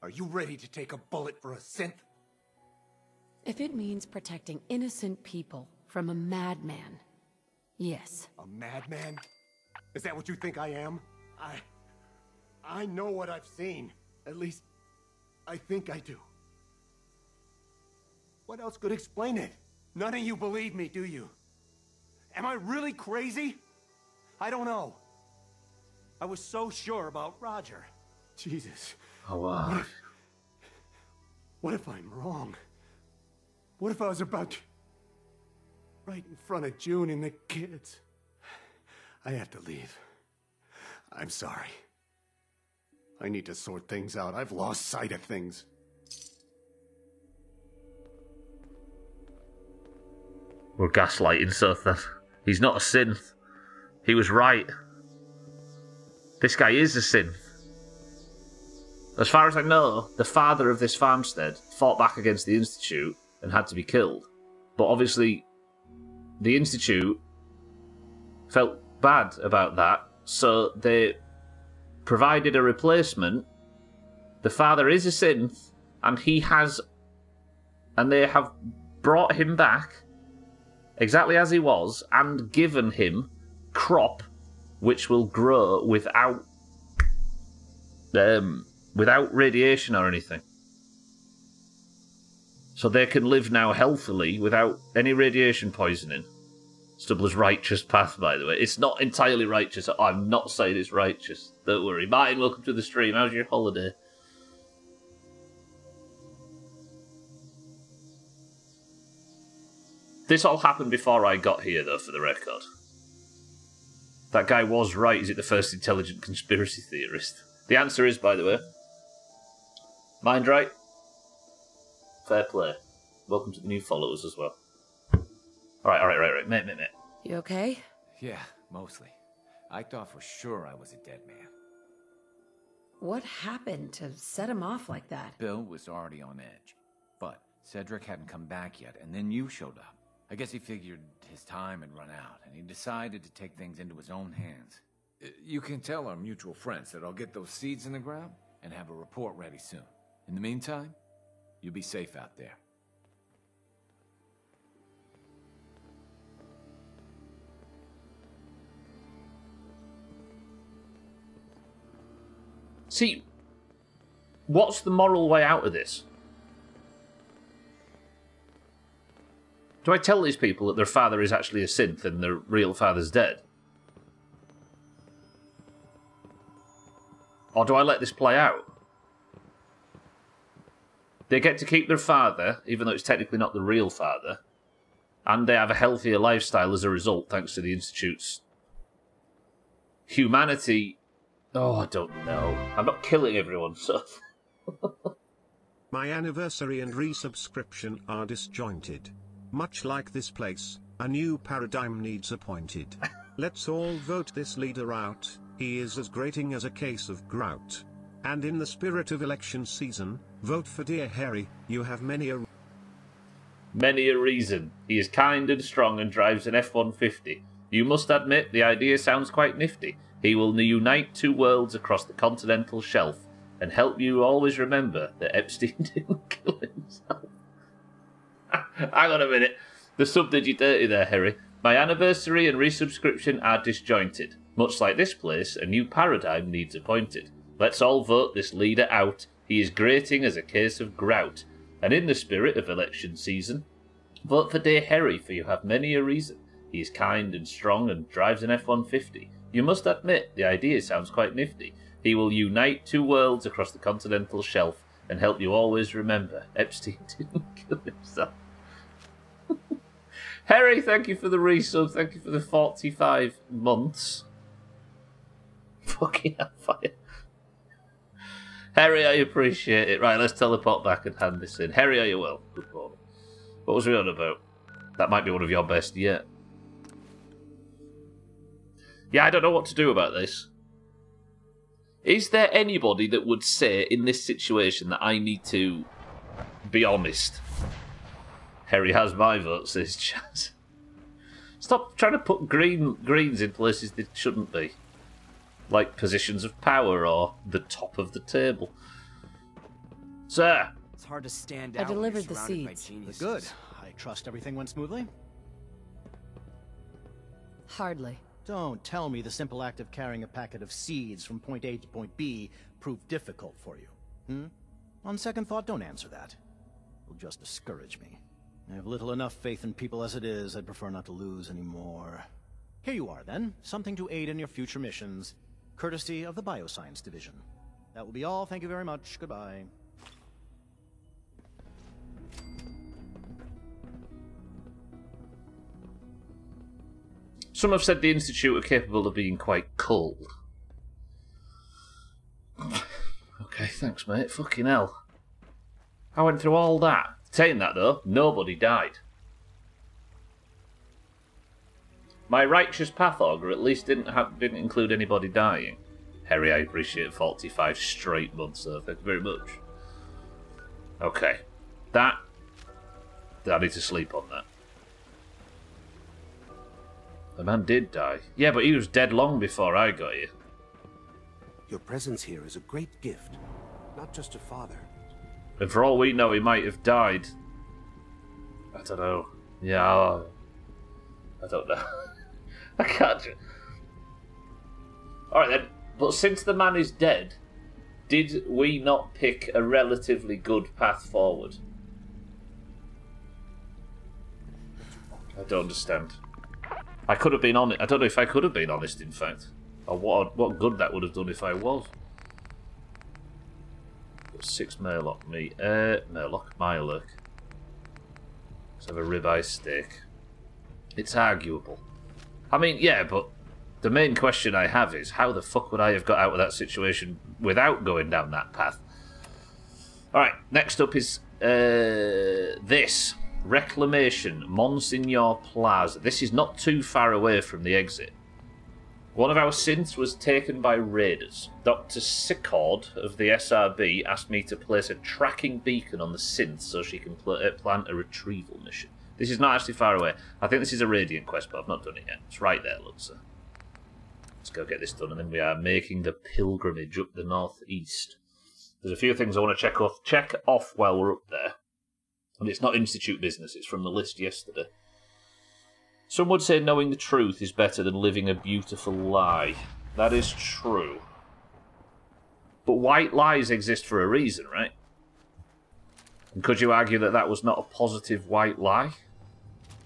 Are you ready to take a bullet for a synth? If it means protecting innocent people from a madman, yes. A madman? Is that what you think I am? I know what I've seen. At least, I think I do. What else could explain it? None of you believe me, do you? Am I really crazy? I don't know. I was so sure about Roger. Jesus. Oh, wow. What if I'm wrong? What if I was about to... right in front of June and the kids? I have to leave. I'm sorry. I need to sort things out. I've lost sight of things. We're gaslighting Sothan. He's not a synth. He was right. This guy is a synth. As far as I know, the father of this farmstead fought back against the Institute and had to be killed. But obviously, the Institute felt bad about that, so they provided a replacement. The father is a synth, and they have brought him back exactly as he was, and given him crop which will grow without radiation or anything. So they can live now healthily without any radiation poisoning. Stubbler's righteous path, by the way. It's not entirely righteous. I'm not saying it's righteous. Don't worry. Martin, welcome to the stream. How's your holiday? This all happened before I got here, though, for the record. That guy was right. Is it the first intelligent conspiracy theorist? The answer is, by the way, mind right. Fair play. Welcome to the new followers as well. Alright. Mate. You okay? Yeah, mostly. I thought for sure I was a dead man. What happened to set him off like that? Bill was already on edge. But Cedric hadn't come back yet, and then you showed up. I guess he figured his time had run out, and he decided to take things into his own hands. You can tell our mutual friends that I'll get those seeds in the ground and have a report ready soon. In the meantime, you'll be safe out there. See, What's the moral way out of this? Do I tell these people that their father is actually a synth and their real father's dead? Or do I let this play out? They get to keep their father, even though it's technically not the real father, and they have a healthier lifestyle as a result, thanks to the Institute's humanity. Oh, I don't know. I'm not killing everyone, so... My anniversary and resubscription are disjointed. Much like this place, a new paradigm needs appointed. Let's all vote this leader out. He is as grating as a case of grout. And in the spirit of election season, vote for dear Harry. You have many a reason. He is kind and strong and drives an F-150. You must admit, the idea sounds quite nifty. He will unite two worlds across the continental shelf and help you always remember that Epstein didn't kill himself. Hang on a minute. The sub did you dirty there, Harry. My anniversary and resubscription are disjointed. Much like this place, a new paradigm needs appointed. Let's all vote this leader out. He is grating as a case of grout. And in the spirit of election season, vote for dear Harry, for you have many a reason. He is kind and strong and drives an F-150. You must admit, the idea sounds quite nifty. He will unite two worlds across the continental shelf and help you always remember Epstein didn't kill himself. Harry, thank you for the resub. Thank you for the 45 months. Fucking hellfire. Harry, I appreciate it. Right, let's teleport back and hand this in. Harry, are you well? Good morning. What was we on about? That might be one of your best yet. Yeah, I don't know what to do about this. Is there anybody that would say in this situation that I need to be honest? Harry has my vote, says Chaz. Stop trying to put greens in places they shouldn't be. Like positions of power or the top of the table. Sir! It's hard to stand I out when you're delivered the surrounded by seeds. geniuses. Good. I trust everything went smoothly? Hardly. Don't tell me the simple act of carrying a packet of seeds from point A to point B proved difficult for you. On second thought, don't answer that. It'll just discourage me. I have little enough faith in people as it is. I'd prefer not to lose any more. Here you are, then. Something to aid in your future missions, courtesy of the Bioscience Division. That will be all. Thank you very much. Goodbye. Some have said the Institute are capable of being quite cold. Okay, thanks, mate. Fucking hell. I went through all that. Saying that, though, nobody died. My righteous path auger at least didn't include anybody dying. Harry, I appreciate 45 straight months, so thank you very much. Okay. I need to sleep on that. The man did die. Yeah, but he was dead long before I got here. Your presence here is a great gift, not just a father. And for all we know, he might have died. I don't know. Yeah, I don't know. I can't. Alright then, but since the man is dead, did we not pick a relatively good path forward? I don't understand. I could have been honest. I don't know if I could have been honest, in fact. Or what good that would have done if I was. Got 6 Murloc meat. Mirelurk. Let's have a ribeye steak. It's arguable. I mean, yeah, but the main question I have is, how the fuck would I have got out of that situation without going down that path? Alright, next up is this. Reclamation, Monsignor Plaza. This is not too far away from the exit. One of our synths was taken by raiders. Dr. Sicord of the SRB asked me to place a tracking beacon on the synth so she can plant a retrieval mission. This is not actually far away. I think this is a Radiant quest, but I've not done it yet. It's right there, Luxa. Let's go get this done, and then we are making the pilgrimage up the northeast. There's a few things I want to check off while we're up there. And it's not Institute business, it's from the list yesterday. Some would say knowing the truth is better than living a beautiful lie. That is true. But white lies exist for a reason, right? And could you argue that that was not a positive white lie?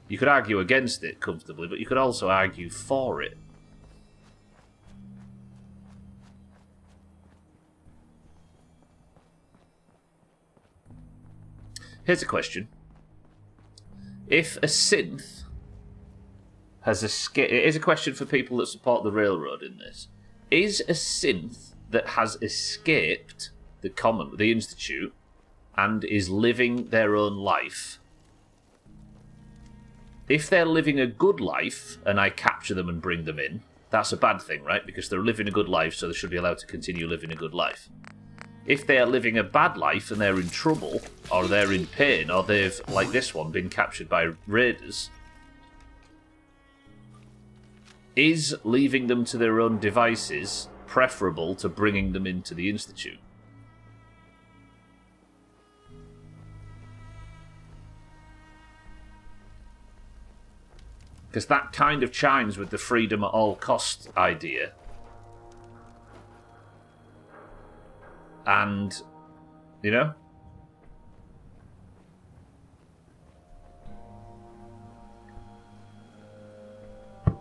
You could argue against it comfortably, but you could also argue for it. Here's a question. If a synth has escaped... It is a question for people that support the railroad in this. Is a synth that has escaped the Institute and is living their own life... If they're living a good life and I capture them and bring them in, that's a bad thing, right? Because they're living a good life, so they should be allowed to continue living a good life. If they are living a bad life and they're in trouble, or they're in pain, or they've, like this one, been captured by raiders, is leaving them to their own devices preferable to bringing them into the Institute? Because that kind of chimes with the freedom at all cost idea. And, you know? I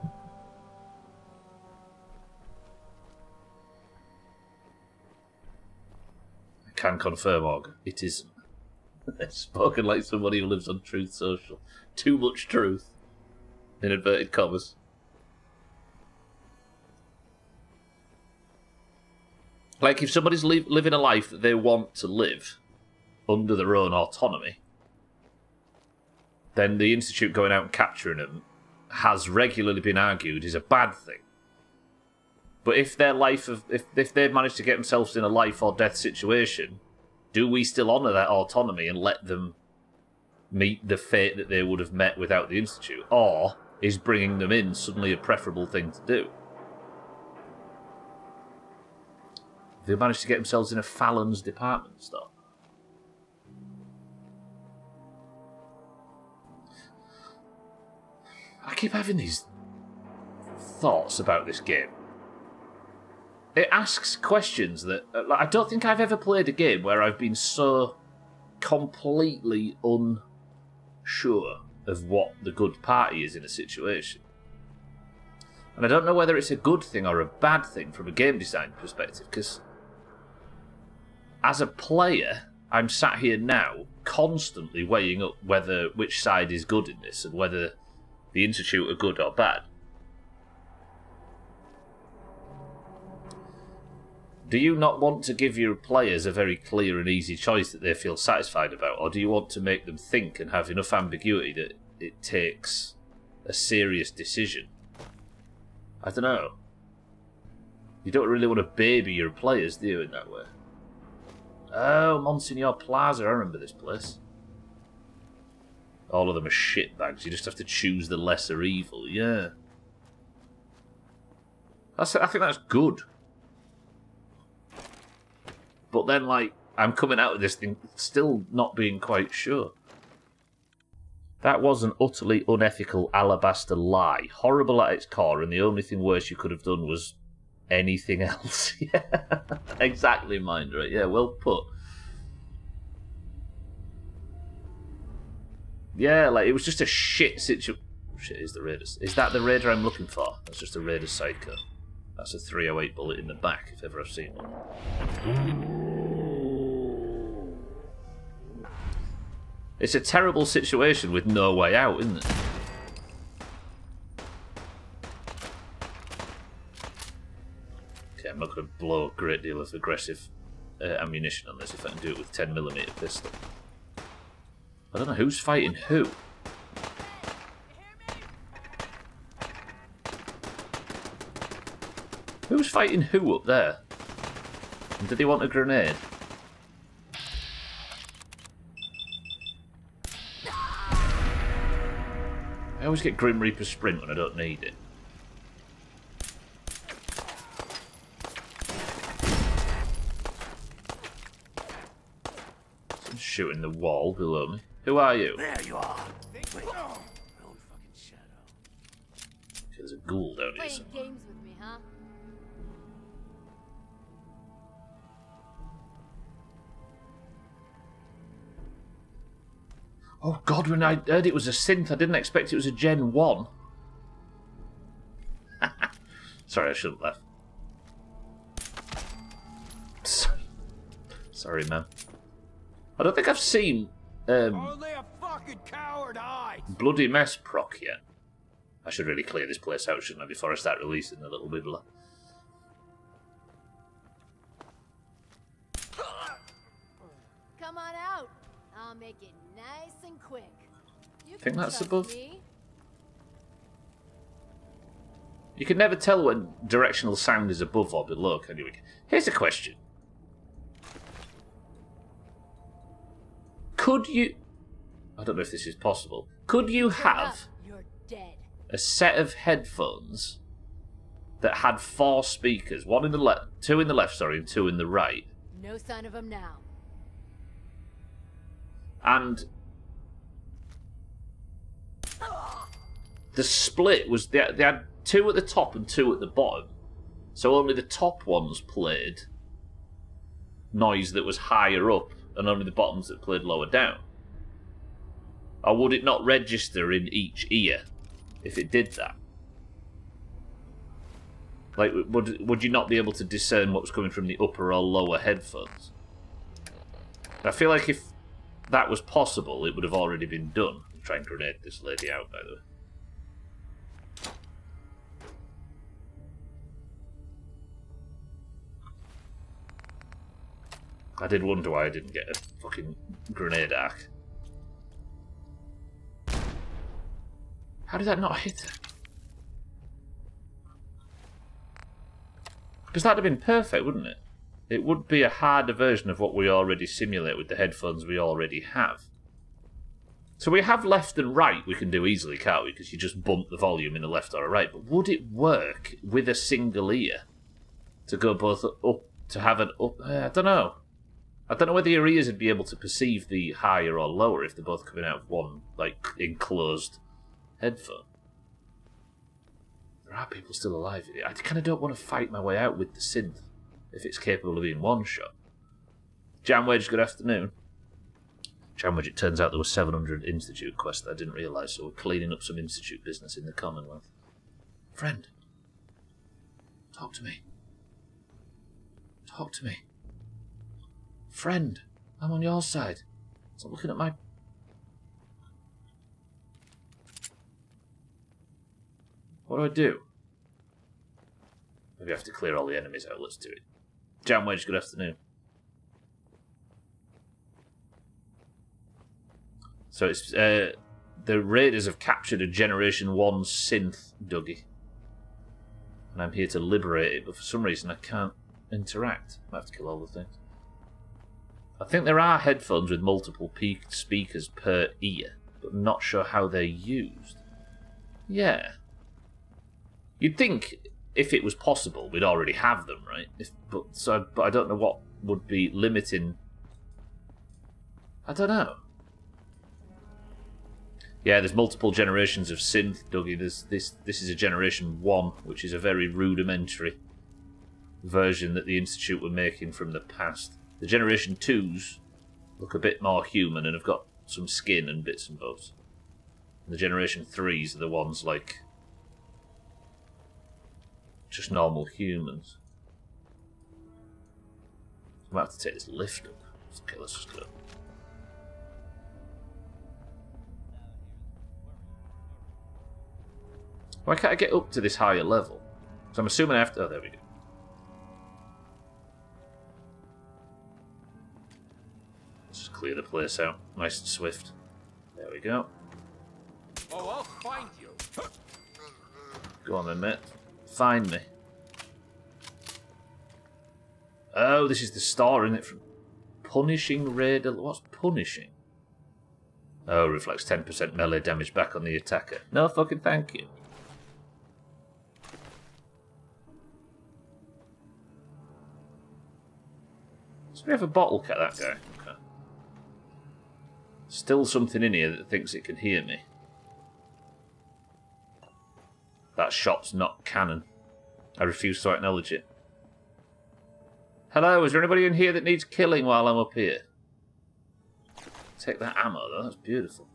can confirm, Og, it isn't. Spoken like somebody who lives on Truth Social. Too much truth. In inverted commas. Like, if somebody's living a life that they want to live under their own autonomy, then the Institute going out and capturing them has regularly been argued is a bad thing. But if their life if they've managed to get themselves in a life or death situation, do we still honour that autonomy and let them meet the fate that they would have met without the Institute? Or is bringing them in suddenly a preferable thing to do? They managed to get themselves in a Fallon's department store. I keep having these thoughts about this game. It asks questions that... I don't think I've ever played a game where I've been so completely unsure of what the good party is in a situation. And I don't know whether it's a good thing or a bad thing from a game design perspective, because as a player, I'm sat here now constantly weighing up which side is good in this and whether the Institute are good or bad. Do you not want to give your players a very clear and easy choice that they feel satisfied about, or do you want to make them think and have enough ambiguity that it takes a serious decision? I don't know. You don't really want to baby your players, do you, in that way? Oh, Monsignor Plaza, I remember this place. All of them are shitbags, you just have to choose the lesser evil, yeah. I think that's good. But then, like, I'm coming out of this thing still not being quite sure. That was an utterly unethical alabaster lie. Horrible at its core, and the only thing worse you could have done was anything else. Yeah, exactly, mind, right? Yeah, well put. Yeah, like, it was just a shit situation. Shit, is the Raiders. Is that the Raider I'm looking for? That's just a Raider Psycho. That's a 308 bullet in the back, if ever I've seen one. It's a terrible situation with no way out, isn't it? Okay, I'm not going to blow a great deal of aggressive ammunition on this if I can do it with 10mm pistol. I don't know who's fighting who. Who's fighting who up there? And did they want a grenade? I always get Grim Reaper Sprint when I don't need it. Someone's shooting the wall below me. Who are you? There you are. Wait. There's a ghoul down here somewhere. Games with me, huh? Oh god, when I heard it was a synth, I didn't expect it was a Gen 1. Sorry, I shouldn't laugh. Sorry, man. I don't think I've seen Only a fucking coward hides. Bloody Mess proc yet. I should really clear this place out, shouldn't I, before I start releasing the little bibbler. Come on out. I'll make it nice and quick. You Think can that's trust above? me. You can never tell when directional sound is above or below, can you? Here's a question. Could you... I don't know if this is possible. Could you have You're dead. a set of headphones that had 4 speakers, 1 in the left, 2 in the left, sorry, and 2 in the right, No sign of him now. and the split was they had 2 at the top and 2 at the bottom, so only the top ones played noise that was higher up, and only the bottoms that played lower down? Or would it not register in each ear if it did that? Like, would you not be able to discern what was coming from the upper or lower headphones? I feel like if that was possible, it would have already been done. I'm trying to grenade this lady out, by the way. I did wonder why I didn't get a fucking grenade arc. How did that not hit her? Because that'd have been perfect, wouldn't it? It would be a harder version of what we already simulate with the headphones we already have. So we have left and right we can do easily, can't we? Because you just bump the volume in the left or right. But would it work with a single ear? To go both up, to have an up... I don't know. I don't know whether your ears would be able to perceive the higher or lower if they're both coming out of one, like, enclosed headphone. There are people still alive in it. I kind of don't want to fight my way out with the synth if it's capable of being one-shot. Jamwedge, good afternoon. Jamwedge, it turns out there were 700 Institute quests that I didn't realise, so we're cleaning up some Institute business in the Commonwealth. Friend, talk to me. Talk to me. Friend, I'm on your side. Stop looking at my... What do I do? Maybe I have to clear all the enemies out. Let's do it. Jamwedge, good afternoon. So it's the raiders have captured a Generation 1 synth, Dougie. And I'm here to liberate it, but for some reason I can't interact. I have to kill all the things. I think there are headphones with multiple peaked speakers per ear, but I'm not sure how they're used. Yeah. You'd think if it was possible, we'd already have them, right? But I don't know what would be limiting. I don't know. Yeah, there's multiple generations of synth, Dougie. This is a Generation 1, which is a very rudimentary version that the Institute were making from the past. The Generation 2s look a bit more human and have got some skin and bits and bobs. And the Generation 3s are the ones like just normal humans. I'm about to take this lift up. Okay, let's just go. Why can't I get up to this higher level? So I'm assuming I have to... Oh, there we go. Let's just clear the place out. Nice and swift. There we go. Oh, I'll find you. Go on then, mate. Find me. Oh, this is the star, isn't it? From punishing raider. What's punishing? Oh, reflects 10% melee damage back on the attacker. No fucking thank you. So we have a bottle cat, that guy. Okay. Still something in here that thinks it can hear me. That shot's not canon. I refuse to acknowledge it. Hello, is there anybody in here that needs killing while I'm up here? Take that ammo though, that's beautiful.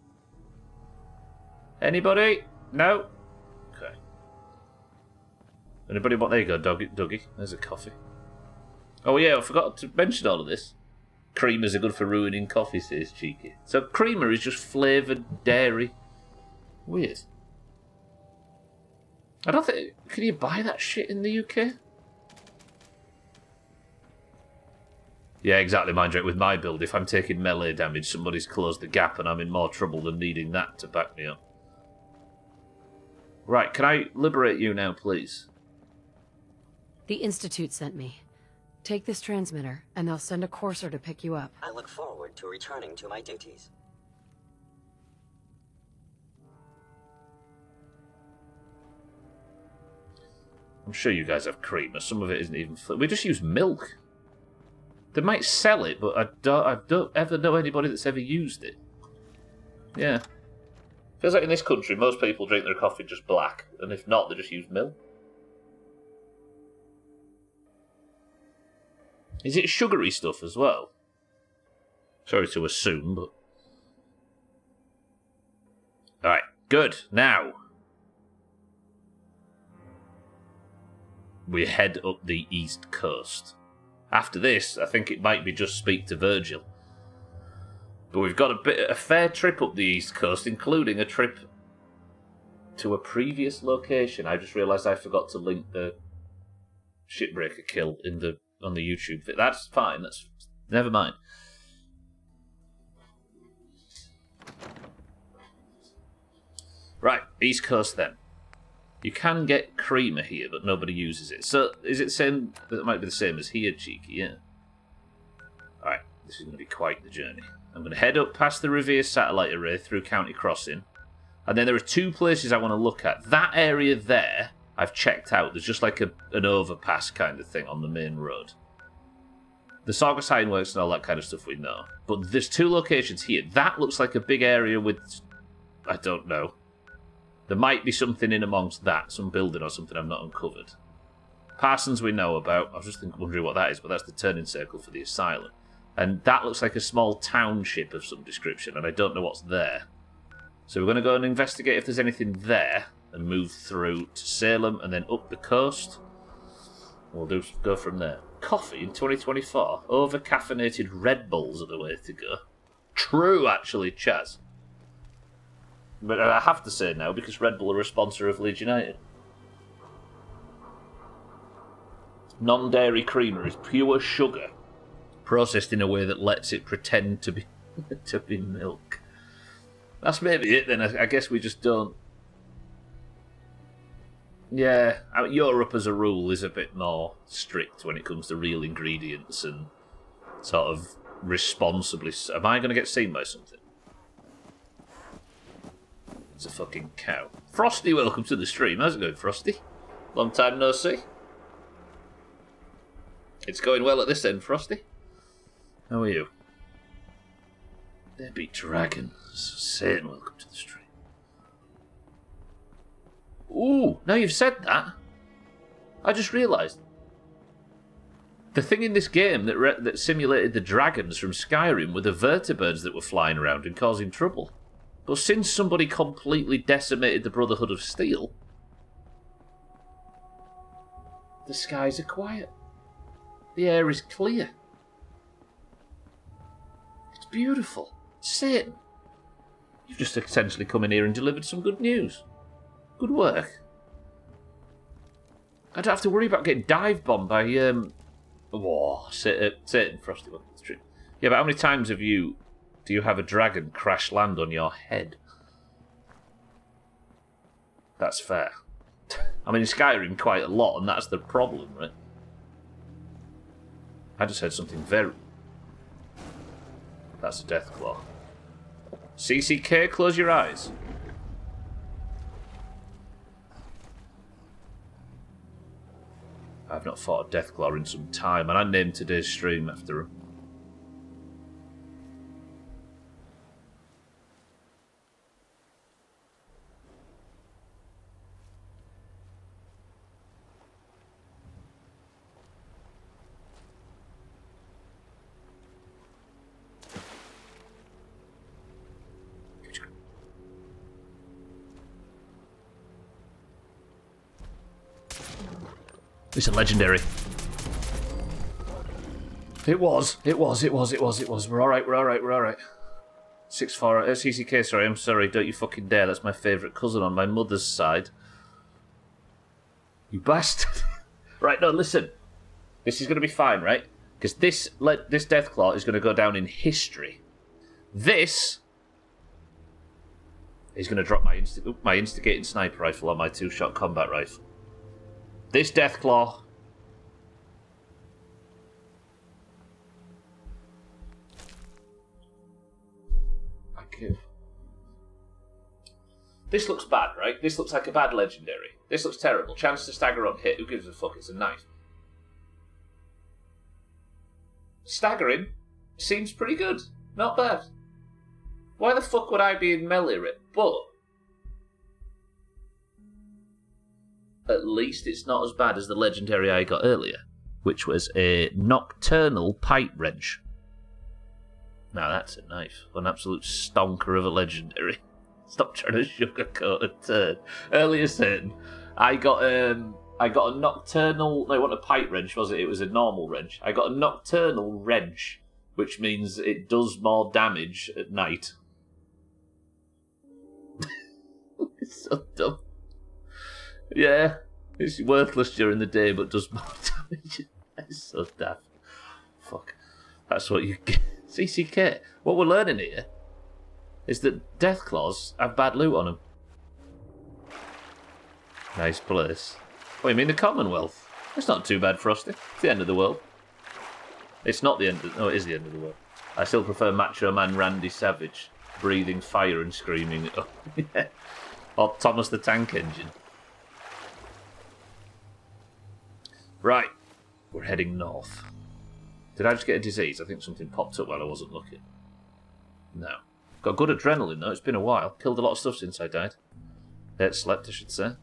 Anybody? No? Okay. Anybody want... There you go, Dougie. There's a coffee. Oh yeah, I forgot to mention all of this. Creamers are good for ruining coffee, says Cheeky. So creamer is just flavoured dairy. Weird. I don't think... Can you buy that shit in the UK? Yeah, exactly, Mindrake. With my build, if I'm taking melee damage, somebody's closed the gap and I'm in more trouble than needing that to back me up. Right, can I liberate you now, please? The Institute sent me. Take this transmitter, and they'll send a courser to pick you up. I look forward to returning to my duties. I'm sure you guys have creamer. Some of it isn't even... We just use milk. They might sell it, but I don't ever know anybody that's ever used it. Yeah. Feels like in this country, most people drink their coffee just black, and if not, they just use milk. Is it sugary stuff as well? Sorry to assume, but... Alright, good. Now, we head up the east coast. After this, I think it might be just speak to Virgil. But we've got a fair trip up the east coast, including a trip to a previous location. I just realised I forgot to link the shipbreaker kill on the YouTube vid. That's fine. That's never mind. Right, east coast then. You can get creamer here, but nobody uses it. So, is it the same? That might be the same as here, Cheeky, yeah. Alright, this is going to be quite the journey. I'm going to head up past the Revere satellite array through County Crossing. And then there are two places I want to look at. That area there, I've checked out. There's just like an overpass kind of thing on the main road. The Sargas Ironworks and all that kind of stuff we know. But there's two locations here. That looks like a big area with... I don't know. There might be something in amongst that, some building or something I've not uncovered. Parsons we know about. I was just wondering what that is, but that's the turning circle for the asylum. And that looks like a small township of some description, and I don't know what's there. So we're going to go and investigate if there's anything there, and move through to Salem, and then up the coast. We'll go from there. Coffee in 2024? Over-caffeinated Red Bulls are the way to go. True, actually, Chaz. But I have to say now, because Red Bull are a sponsor of Leeds United. Non-dairy creamer is pure sugar, processed in a way that lets it pretend to be milk. That's maybe it then. I guess we just don't... Yeah, Europe as a rule is a bit more strict when it comes to real ingredients and sort of responsibly... Am I going to get seen by something? It's a fucking cow. Frosty, welcome to the stream. How's it going, Frosty? Long time no see. It's going well at this end, Frosty. How are you? There be dragons. Satan, welcome to the stream. Ooh, now you've said that, I just realised. The thing in this game that simulated the dragons from Skyrim were the vertibirds that were flying around and causing trouble. But since somebody completely decimated the Brotherhood of Steel, the skies are quiet. The air is clear. It's beautiful. Satan, you've just essentially come in here and delivered some good news. Good work. I don't have to worry about getting dive bombed by, Satan, Frosty. Yeah, but how many times do you have a dragon crash land on your head? That's fair. I mean, in Skyrim quite a lot, and that's the problem, right? I just heard something very... That's a Deathclaw. CCK, close your eyes. I've not fought a Deathclaw in some time, and I named today's stream after him. It's a legendary. It was. We're alright. 6-4, CCK, sorry, I'm sorry, don't you fucking dare. That's my favourite cousin on my mother's side. You bastard. Right, no, listen. This is going to be fine, right? Because this Deathclaw is going to go down in history. This is going to drop my instigating sniper rifle on my 2-shot combat rifle. This Deathclaw... This looks bad, right? This looks like a bad legendary. This looks terrible. Chance to stagger on hit. Who gives a fuck? It's a knife. Staggering seems pretty good. Not bad. Why the fuck would I be in melee it? But at least it's not as bad as the legendary I got earlier, which was a nocturnal pipe wrench. Now that's a knife. An absolute stonker of a legendary. Stop trying to sugarcoat a turn. Earlier saying, I got a nocturnal... No, it wasn't a pipe wrench, was it? It was a normal wrench. I got a nocturnal wrench, which means it does more damage at night. It's so dumb. Yeah, it's worthless during the day, but does more damage. It's so daft. Fuck. That's what you get. CCK. What we're learning here is that Deathclaws have bad loot on them. Nice place. What, you mean the Commonwealth? It's not too bad, Frosty. It's the end of the world. It's not the end of... No, it is the end of the world. I still prefer Macho Man Randy Savage, breathing fire and screaming... Oh, yeah. Or Thomas the Tank Engine. Right. We're heading north. Did I just get a disease? I think something popped up while I wasn't looking. No. Got good adrenaline, though. It's been a while. Killed a lot of stuff since I died. Slept, I should say.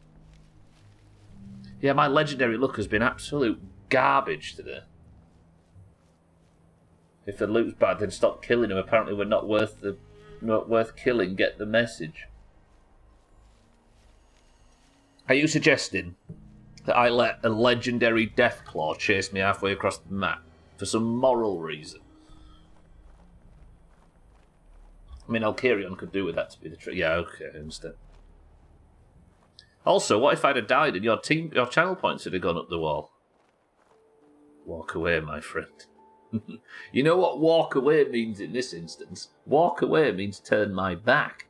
Yeah, my legendary look has been absolute garbage today. If the loot's bad, then stop killing him. Apparently we're not worth killing. Get the message. Are you suggesting that I let a legendary Deathclaw chase me halfway across the map for some moral reason? I mean, Alkirion could do with that to be the truth. Yeah, okay, I understand. Also, what if I'd have died and your channel points had gone up the wall? Walk away, my friend. You know what walk away means in this instance? Walk away means turn my back.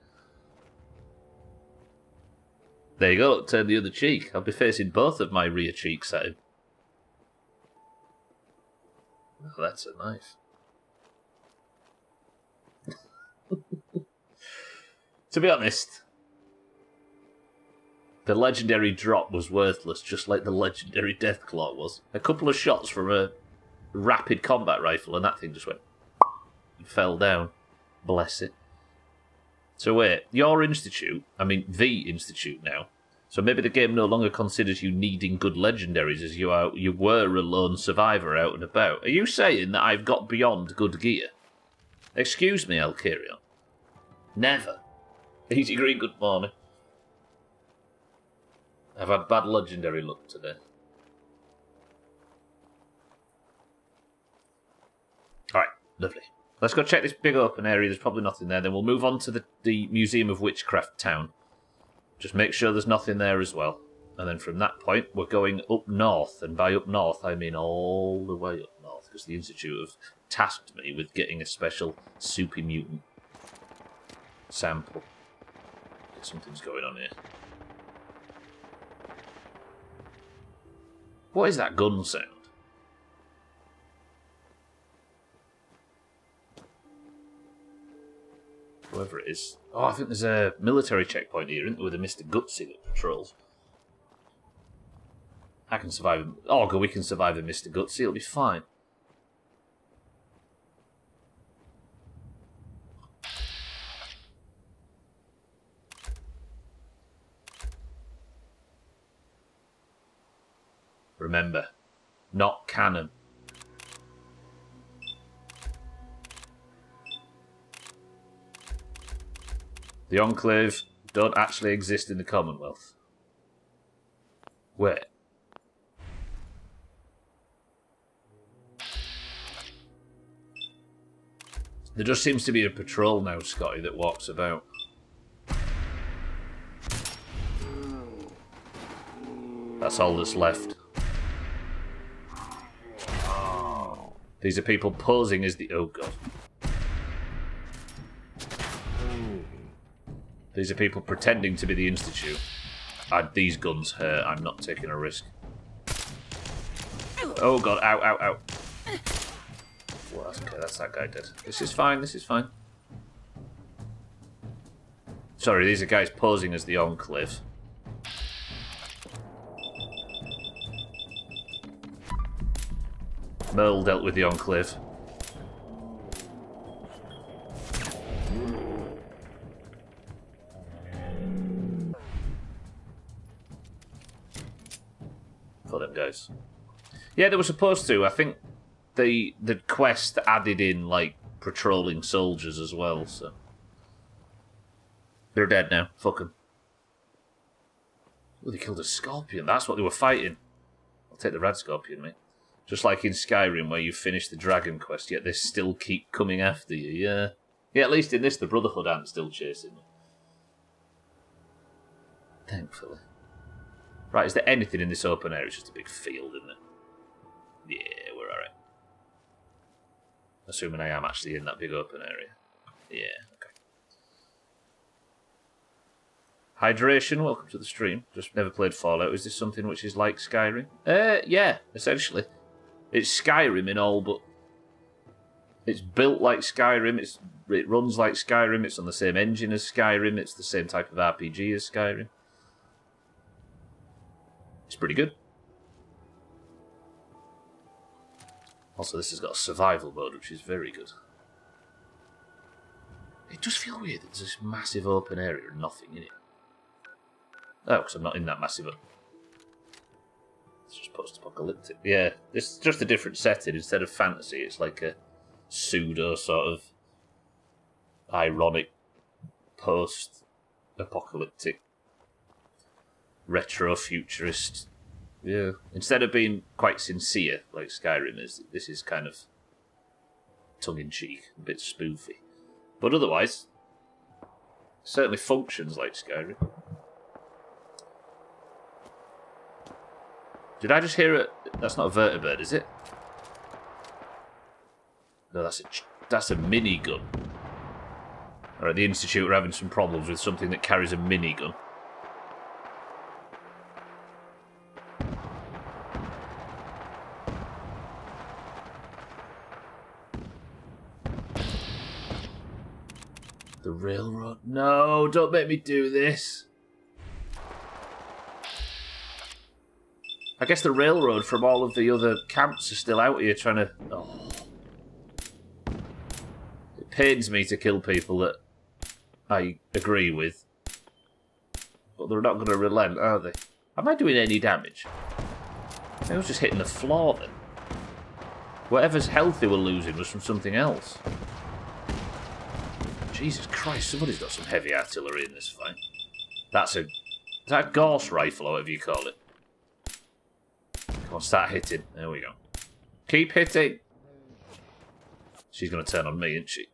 There you go, turn the other cheek. I'll be facing both of my rear cheeks at him. Oh, that's a knife. To be honest, the legendary drop was worthless, just like the legendary Deathclaw was. A couple of shots from a rapid combat rifle, and that thing just went and fell down. Bless it. So wait, your institute, I mean the institute now, so maybe the game no longer considers you needing good legendaries as you were a lone survivor out and about. Are you saying that I've got beyond good gear? Excuse me, Alkirion. Never. Easy Green, good morning. I've had bad legendary luck today. Alright, lovely. Let's go check this big open area. There's probably nothing there. Then we'll move on to the Museum of Witchcraft town. Just make sure there's nothing there as well. And then from that point, we're going up north. And by up north, I mean all the way up north. Because the Institute have tasked me with getting a special soupy mutant sample. Something's going on here. What is that gun sound? Whoever it is. Oh, I think there's a military checkpoint here, isn't there, with a Mr. Gutsy that patrols. I can survive. Oh, we can survive a Mr. Gutsy. It'll be fine. Remember, not canon. The Enclave don't actually exist in the Commonwealth. Wait. There just seems to be a patrol now, Scotty, that walks about. That's all that's left. These are people posing as the... Oh, God. These are people pretending to be the Institute. These guns hurt. I'm not taking a risk. Oh, God. Ow, ow, ow. Well, that's okay. That's that guy dead. This is fine. This is fine. Sorry, these are guys posing as the Enclave. Merle dealt with the Enclave. For them guys. Yeah, they were supposed to. I think the quest added in, like, patrolling soldiers as well, so... They're dead now. Fuck them. Oh, they killed a scorpion. That's what they were fighting. I'll take the rad scorpion, mate. Just like in Skyrim, where you finish the dragon quest, yet they still keep coming after you, yeah. Yeah, at least in this, the Brotherhood aren't still chasing me. Thankfully. Right, is there anything in this open area? It's just a big field, isn't it? Yeah, we're alright. Assuming I am actually in that big open area. Yeah, okay. Hydration, welcome to the stream. Just never played Fallout. Is this something which is like Skyrim? Yeah, essentially. It's Skyrim in all, but it's built like Skyrim, it runs like Skyrim, it's on the same engine as Skyrim, it's the same type of RPG as Skyrim. It's pretty good. Also, this has got a survival mode, which is very good. It does feel weird that there's this massive open area and nothing in it. Oh, because I'm not in that massive... It's just post-apocalyptic. Yeah, it's just a different setting. Instead of fantasy, it's like a pseudo sort of ironic post-apocalyptic retro-futurist. Yeah. Instead of being quite sincere, like Skyrim is, this is kind of tongue-in-cheek, a bit spoofy. But otherwise, certainly functions like Skyrim. Did I just hear it? That's not a vertibird, is it? No, that's a minigun. Alright, the Institute are having some problems with something that carries a minigun. The railroad. No, don't make me do this. I guess the railroad from all of the other camps are still out here trying to... Oh. It pains me to kill people that I agree with. But they're not going to relent, are they? Am I doing any damage? I was just hitting the floor then. Whatever's health they were losing was from something else. Jesus Christ, somebody's got some heavy artillery in this fight. Is that a Gauss rifle or whatever you call it? Come on, start hitting. There we go. Keep hitting. She's going to turn on me, isn't she?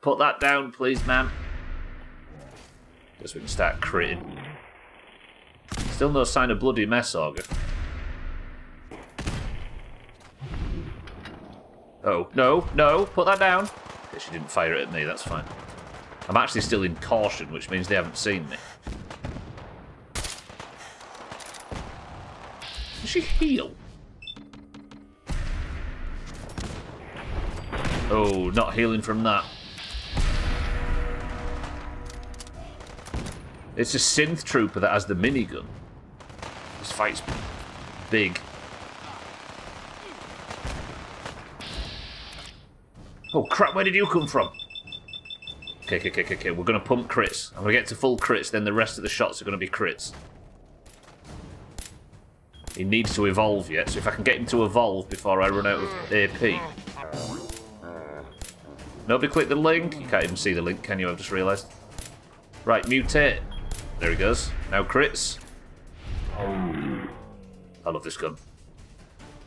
Put that down, please, ma'am. Guess we can start critting. Still no sign of bloody mess, Auger. Oh, no, no, put that down. Okay, she didn't fire it at me, that's fine. I'm actually still in caution, which means they haven't seen me. Does she heal? Oh, not healing from that. It's a synth trooper that has the minigun. This fight's big. Oh crap, where did you come from? Okay. We're going to pump crits. I'm going to get to full crits, then the rest of the shots are going to be crits. He needs to evolve yet, so if I can get him to evolve before I run out of AP. Nobody click the link. You can't even see the link, can you? I've just realised. Right, mutate. There he goes. Now crits. I love this gun.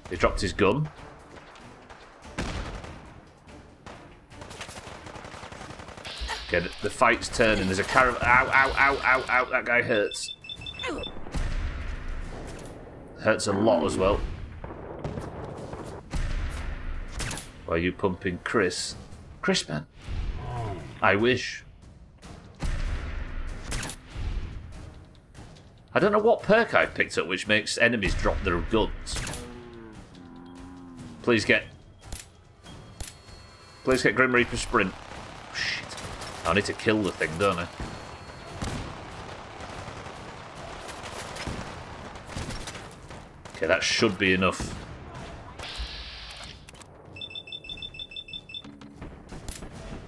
He dropped his gun. Okay, the fight's turning. There's a caravan. Ow, ow, ow, ow, ow. That guy hurts. Hurts a lot as well. Why are you pumping Chris? Chris, man. I wish. I don't know what perk I've picked up which makes enemies drop their guns. Please get Grim Reaper Sprint. Shit. I need to kill the thing, don't I? Okay, that should be enough.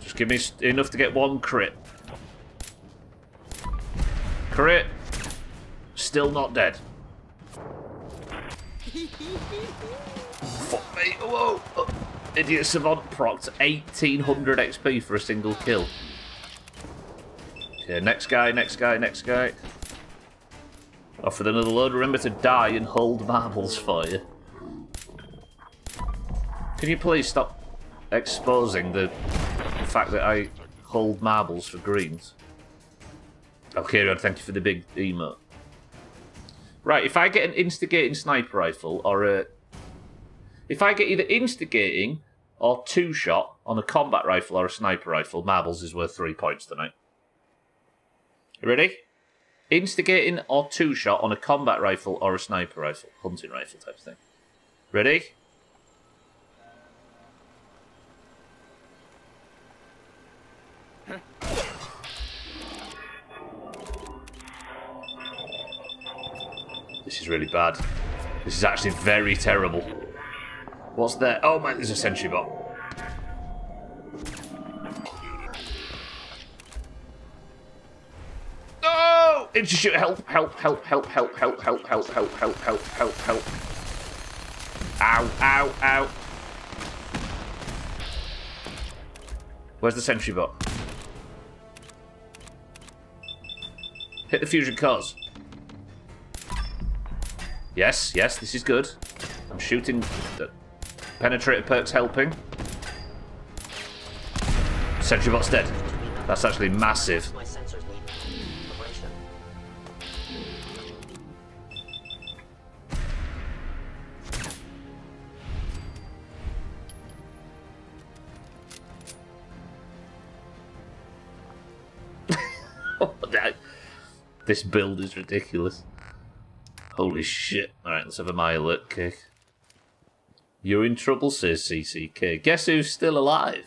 Just give me enough to get one crit. Crit. Still not dead. Fuck me. Whoa. Oh. Idiot Savant procced 1800 XP for a single kill. Okay, next guy, next guy, next guy. Off with another load. Remember to die and hold marbles for you. Can you please stop exposing the fact that I hold marbles for greens? Okay, Rod, thank you for the big emote. Right, if I get an instigating sniper rifle or a... If I get either instigating or two-shot on a combat rifle or a sniper rifle, marbles is worth 3 points tonight. You ready? Instigating or two-shot on a combat rifle or a sniper rifle. Hunting rifle type thing. Ready? This is really bad. This is actually very terrible. What's there? Oh man, there's a sentry bot. No! It's shoot. Help, help, help, help, help, help, help, help, help, help, help, help, help. Ow, ow, ow. Where's the sentry bot? Hit the fusion cores. Yes, yes, this is good. I'm shooting. The penetrator perk's helping. Sentry bot's dead. That's actually massive. My sensors need preparation. This build is ridiculous. Holy shit. Alright, let's have a my alert kick. You're in trouble, says CCK. Guess who's still alive?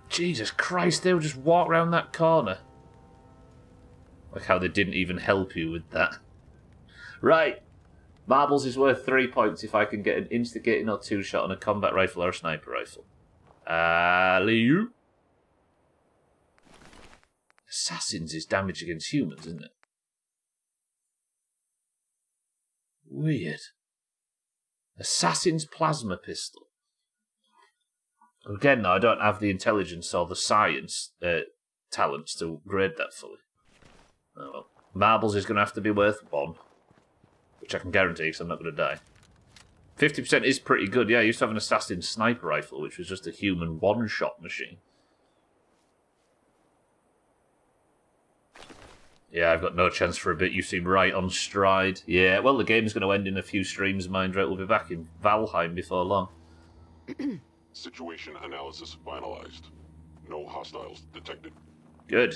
Jesus Christ, they would just walk around that corner. Like how they didn't even help you with that. Right. Marbles is worth 3 points if I can get an instigating or two-shot on a combat rifle or a sniper rifle. Alley-oop. Assassins is damage against humans, isn't it? Weird. Assassin's plasma pistol. Again, though, I don't have the intelligence or the science talents to grade that fully. Oh well. Marbles is going to have to be worth 1. Which I can guarantee because I'm not going to die. 50% is pretty good. Yeah, I used to have an assassin sniper rifle, which was just a human one-shot machine. Yeah, I've got no chance for a bit. You seem right on stride. Yeah, well, the game's going to end in a few streams, Mindrat. We'll be back in Valheim before long. Situation analysis finalized. No hostiles detected. Good.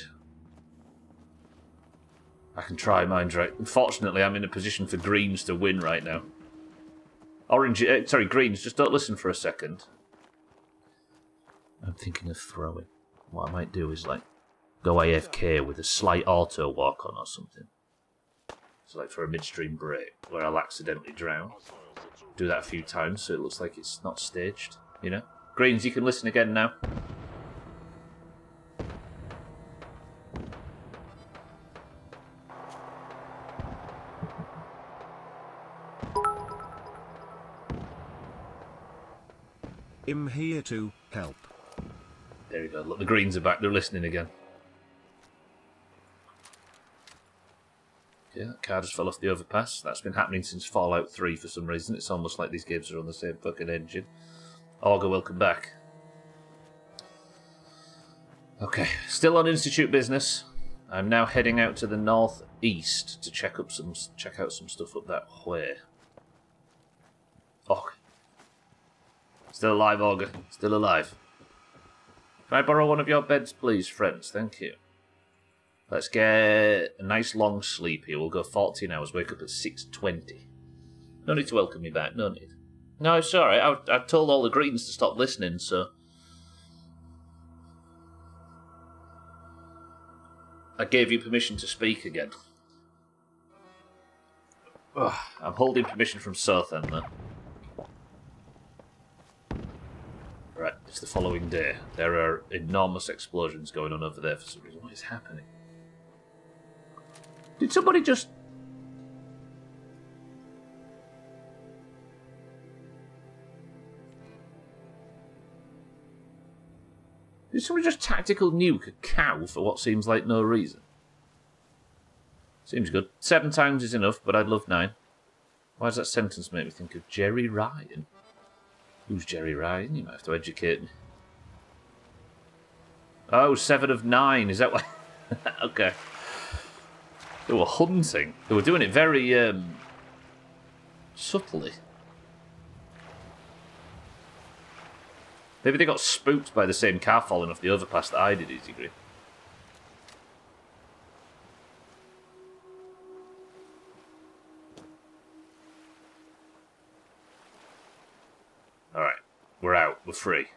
I can try, Mindrat. Unfortunately, I'm in a position for greens to win right now. Orange, sorry, greens, just don't listen for a second. I'm thinking of throwing. What I might do is, like, go AFK with a slight auto walk on or something. So like for a midstream break where I'll accidentally drown. Do that a few times so it looks like it's not staged, you know? Greens, you can listen again now. I'm here to help. There we go. Look, the greens are back. They're listening again. Yeah, that car just fell off the overpass. That's been happening since Fallout 3 for some reason. It's almost like these games are on the same fucking engine. Augur, welcome back. Okay, still on Institute business. I'm now heading out to the northeast to check out some stuff up that way. Okay. Still alive, Augur. Still alive. Can I borrow one of your beds, please, friends? Thank you. Let's get a nice long sleep here. We'll go 14 hours, wake up at 6:20. No need to welcome me back, no need. No, it's alright. I told all the greens to stop listening, so... I gave you permission to speak again. Ugh, I'm holding permission from Sothan, though. Right, it's the following day. There are enormous explosions going on over there for some reason. What is happening? Did somebody just... Did somebody just tactical nuke a cow for what seems like no reason? Seems good. 7 times is enough, but I'd love 9. Why does that sentence make me think of Jerry Ryan? Who's Jerry Ryan? You might have to educate me. Oh, 7 of 9. Is that what? Okay. They were hunting. They were doing it very subtly. Maybe they got spooked by the same car falling off the overpass that I did, Easy Green. Alright, we're out. We're free.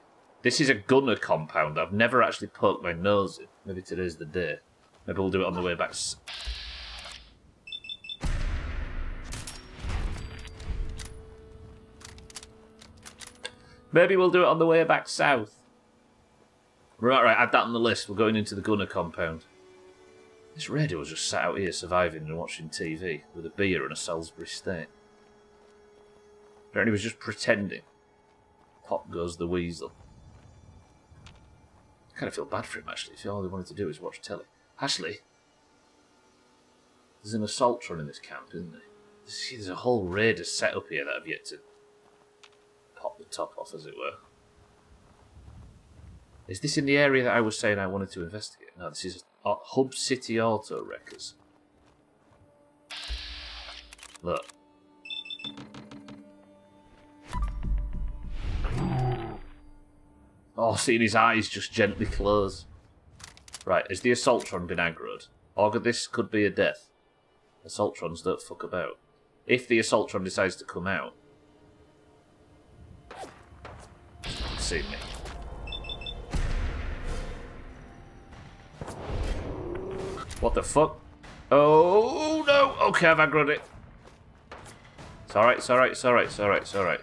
This is a gunner compound. I've never actually poked my nose in. Maybe today's the day. Maybe we'll do it on the way back. Maybe we'll do it on the way back south. Right, add that on the list. We're going into the gunner compound. This radio was just sat out here surviving and watching TV with a beer and a Salisbury steak. Apparently he was just pretending. Pop goes the weasel. I kind of feel bad for him, actually, if all he wanted to do is watch telly. Ashley, there's an assaultron in this camp, isn't there? See, there's a whole raider set up here that I've yet to pop the top off, as it were. Is this in the area that I was saying I wanted to investigate? No, this is Hub City Auto Wreckers. Look. Oh, seeing his eyes just gently close. Right, has the Assaultron been aggroed? Augur, this could be a death. Assaultrons don't fuck about. If the Assaultron decides to come out... See me. What the fuck? Oh, no! Okay, I've aggroed it. It's alright, it's alright, it's alright, it's alright, it's alright.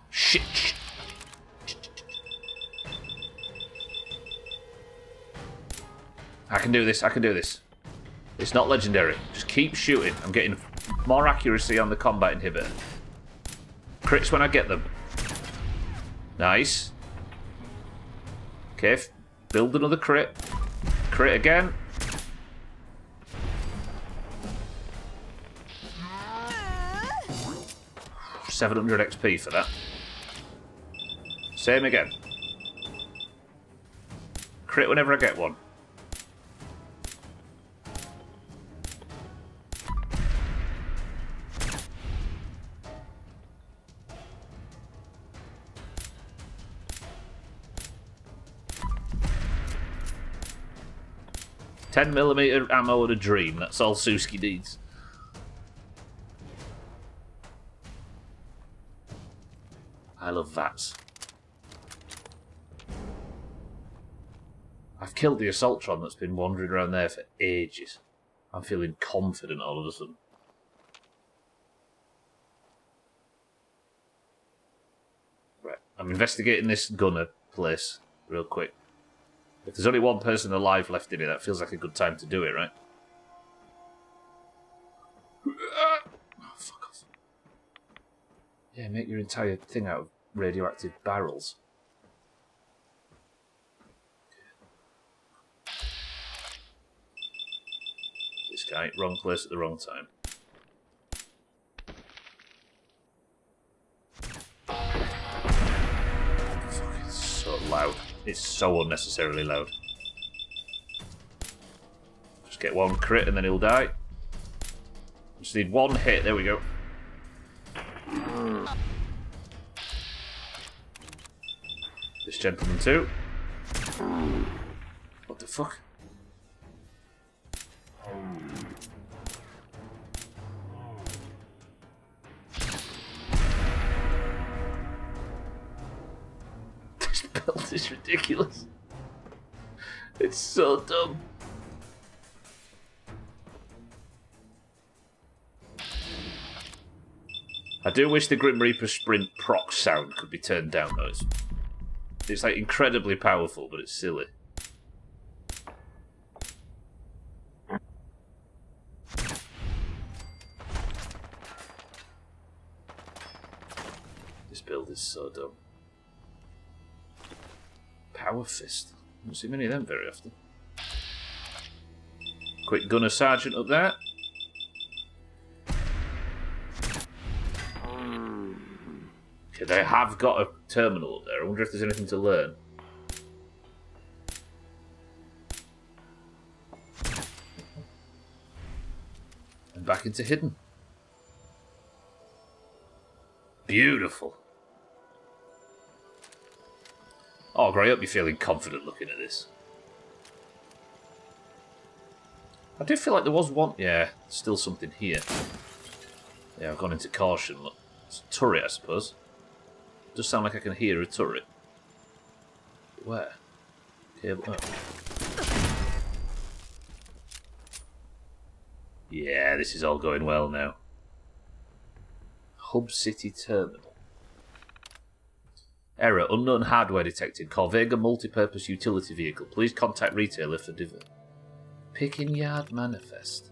Shit! I can do this, I can do this. It's not legendary. Just keep shooting. I'm getting more accuracy on the combat inhibitor. Crits when I get them. Nice. Okay, build another crit. Crit again. $700 XP for that. Same again. Crit whenever I get one. $10mm ammo and a dream. That's all Suski needs. I love VATS. I've killed the Assaultron that's been wandering around there for ages. I'm feeling confident all of a sudden. Right, I'm investigating this gunner place real quick. If there's only one person alive left in it, that feels like a good time to do it, right? Oh, fuck off. Yeah, make your entire thing out of radioactive barrels. This guy, wrong place at the wrong time. Fuck, it's so loud. It's so unnecessarily loud. Just get one crit and then he'll die. Just need one hit. There we go. This gentleman too. What the fuck? This build is ridiculous. It's so dumb. I do wish the Grim Reaper sprint proc sound could be turned down though. It's like incredibly powerful, but it's silly. This build is so dumb. Power Fist. I don't see many of them very often. Quick Gunner Sergeant up there. Okay, they have got a terminal up there. I wonder if there's anything to learn. And back into hidden. Beautiful. Oh, Gray, I hope you're feeling confident looking at this. I do feel like there was one... Yeah, still something here. Yeah, I've gone into caution. Look, it's a turret, I suppose. Does sound like I can hear a turret. Where? Cable. Oh. Yeah, this is all going well now. Hub City Terminal. Error. Unknown hardware detected. Corvega multi-purpose utility vehicle. Please contact retailer for divert. Picking Yard Manifest.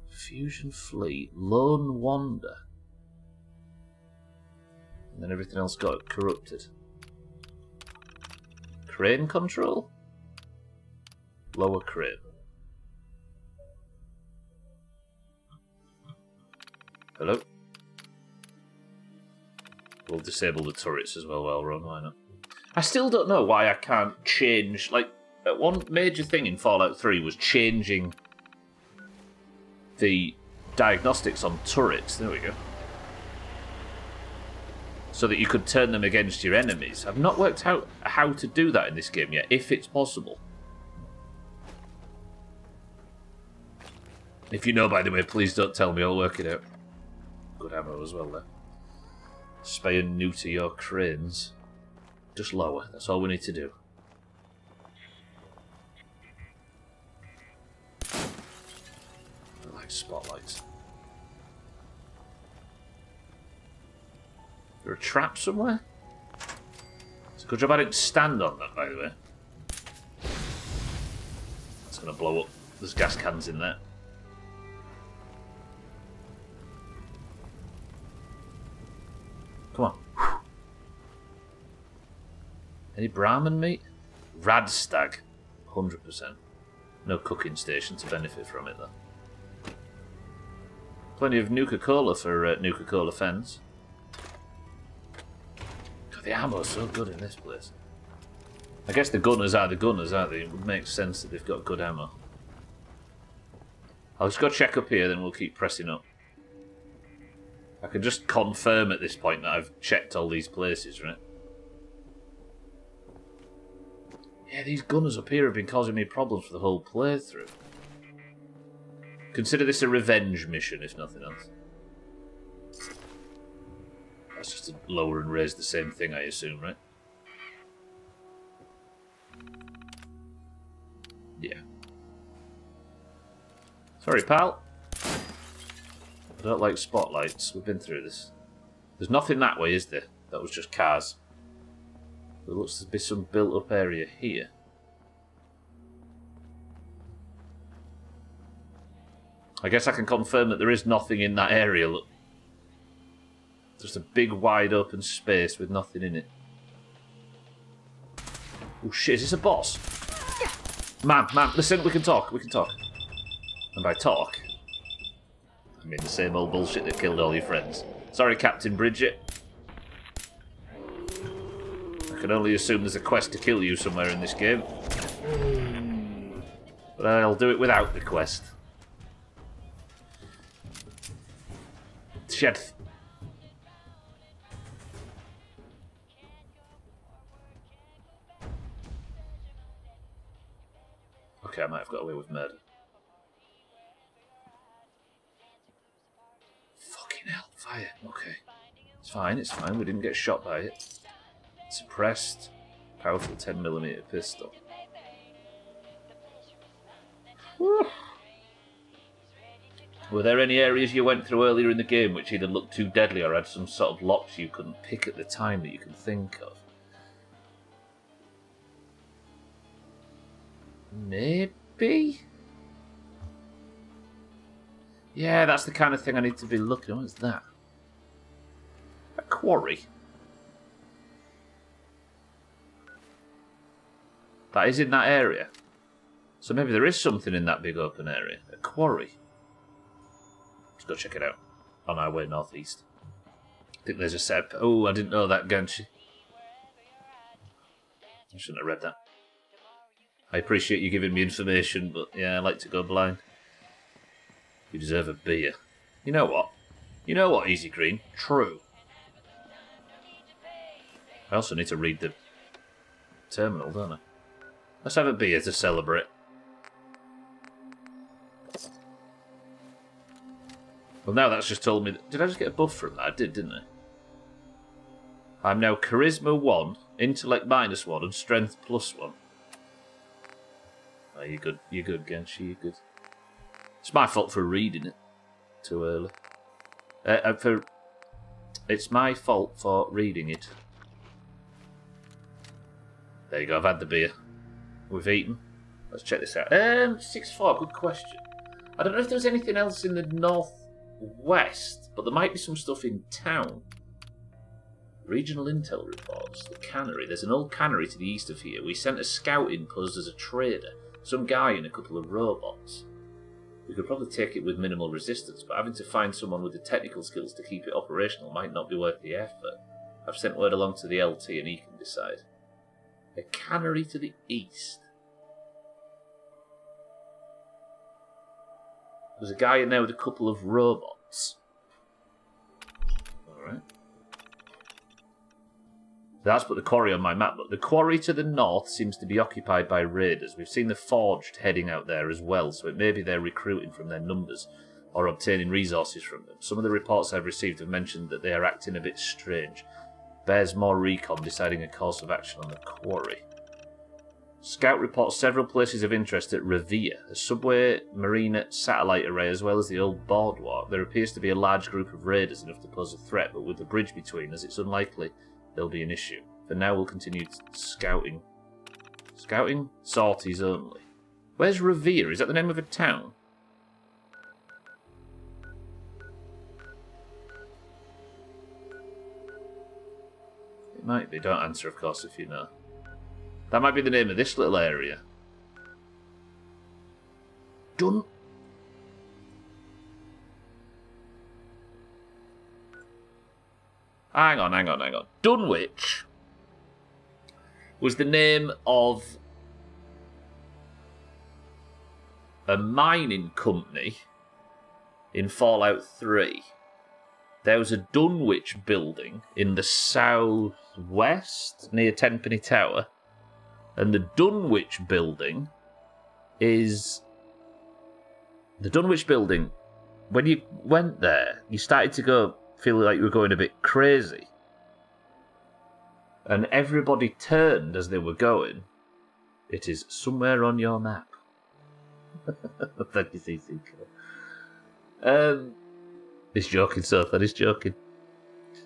Fusion Fleet. Lone Wander. And then everything else got corrupted. Crane control? Lower crane. Hello? We'll disable the turrets as well while we're on, why not? I still don't know why I can't change... Like, one major thing in Fallout 3 was changing the diagnostics on turrets. There we go. So that you could turn them against your enemies. I've not worked out how to do that in this game yet, if it's possible. If you know, by the way, please don't tell me, I'll work it out. Good ammo as well there. Spay and neuter your cranes. Just lower, that's all we need to do. I like spotlights. Is there a trap somewhere? It's a good job I didn't stand on that, by the way. It's going to blow up. There's gas cans in there. Come on. Any Brahmin meat? Radstag. 100%. No cooking station to benefit from it, though. Plenty of Nuka-Cola for Nuka-Cola Fens. God, the ammo's so good in this place. I guess the gunners are the gunners, aren't they? It would make sense that they've got good ammo. I'll just go check up here, then we'll keep pressing up. I can just confirm at this point that I've checked all these places, right? Yeah, these gunners up here have been causing me problems for the whole playthrough. Consider this a revenge mission, if nothing else. That's just to lower and raise the same thing, I assume, right? Yeah. Sorry, pal. I don't like spotlights. We've been through this. There's nothing that way, is there? That was just cars. There looks to be some built-up area here. I guess I can confirm that there is nothing in that area. Look. Just a big, wide open space with nothing in it. Oh shit, is this a boss? Man, listen, we can talk, And by talk, I mean the same old bullshit that killed all your friends. Sorry, Captain Bridget. I can only assume there's a quest to kill you somewhere in this game. But I'll do it without the quest. Shed. Okay, I might have got away with murder. Fucking hell, fire. Okay. It's fine, it's fine. We didn't get shot by it. Suppressed. Powerful 10mm pistol. Whew. Were there any areas you went through earlier in the game which either looked too deadly or had some sort of locks you couldn't pick at the time that you can think of? Maybe? Yeah, that's the kind of thing I need to be looking at. What's that? A quarry. That is in that area. So maybe there is something in that big open area. A quarry. Let's go check it out. On our way northeast. I think there's a set. Oh, I didn't know that, Ganshi. I shouldn't have read that. I appreciate you giving me information, but yeah, I like to go blind. You deserve a beer. You know what? You know what, Easy Green? True. I also need to read the terminal, don't I? Let's have a beer to celebrate. Well, now that's just told me... Did I just get a buff from that? I did, didn't I? I'm now Charisma 1, Intellect -1, and Strength +1. Oh, you're good. You're good, Genshi. You're good. It's my fault for reading it too early. It's my fault for reading it. There you go. I've had the beer. We've eaten. Let's check this out. 6-4. Good question. I don't know if there's anything else in the northwest, but there might be some stuff in town. Regional intel reports. The cannery. There's an old cannery to the east of here. We sent a scout in posed as a trader. Some guy and a couple of robots. We could probably take it with minimal resistance, but having to find someone with the technical skills to keep it operational might not be worth the effort. I've sent word along to the LT and he can decide. A cannery to the east. There's a guy in there with a couple of robots. Alright. That's put the quarry on my map, but the quarry to the north seems to be occupied by raiders. We've seen the Forged heading out there as well, so it may be they're recruiting from their numbers or obtaining resources from them. Some of the reports I've received have mentioned that they are acting a bit strange. Bears more recon deciding a course of action on the quarry. Scout reports several places of interest at Revere, a subway, marina, satellite array, as well as the old boardwalk. There appears to be a large group of raiders enough to pose a threat, but with the bridge between us, it's unlikely there'll be an issue. For now, we'll continue scouting. Scouting? Sorties only. Where's Revere? Is that the name of a town? It might be. Don't answer, of course, if you know. That might be the name of this little area. Hang on. Dunwich was the name of a mining company in Fallout 3. There was a Dunwich building in the southwest near Tenpenny Tower, and the Dunwich building is... The Dunwich building, when you went there, you started to go... feel like you were going a bit crazy. And everybody turned as they were going. It is somewhere on your map. Thank you, CC. He's joking, Sothan, he's joking.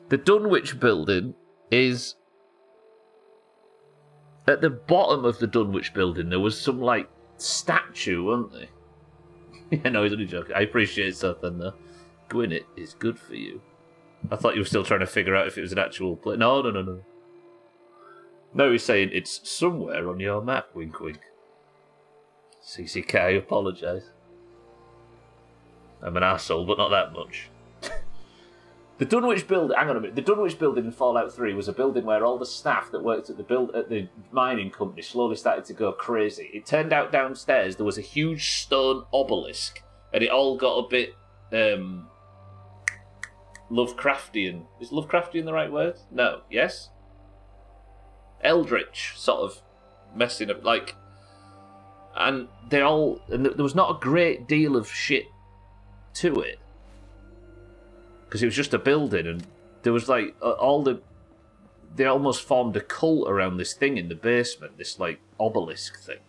The Dunwich building is... At the bottom of the Dunwich building, there was some, like, statue, wasn't there? Yeah, no, he's only joking. I appreciate Sothan, though. Gwyneth is good for you. I thought you were still trying to figure out if it was an actual place. No. No, he's saying it's somewhere on your map, wink wink. CCK, I apologise. I'm an arsehole, but not that much. The Dunwich building. Hang on a minute. The Dunwich building in Fallout 3 was a building where all the staff that worked at the mining company slowly started to go crazy. It turned out downstairs there was a huge stone obelisk, and it all got a bit Lovecraftian. Is Lovecraftian the right word? No. Yes. Eldritch, sort of messing up, like, and there was not a great deal of shit to it because it was just a building, and there was like they almost formed a cult around this thing in the basement, this like obelisk thing,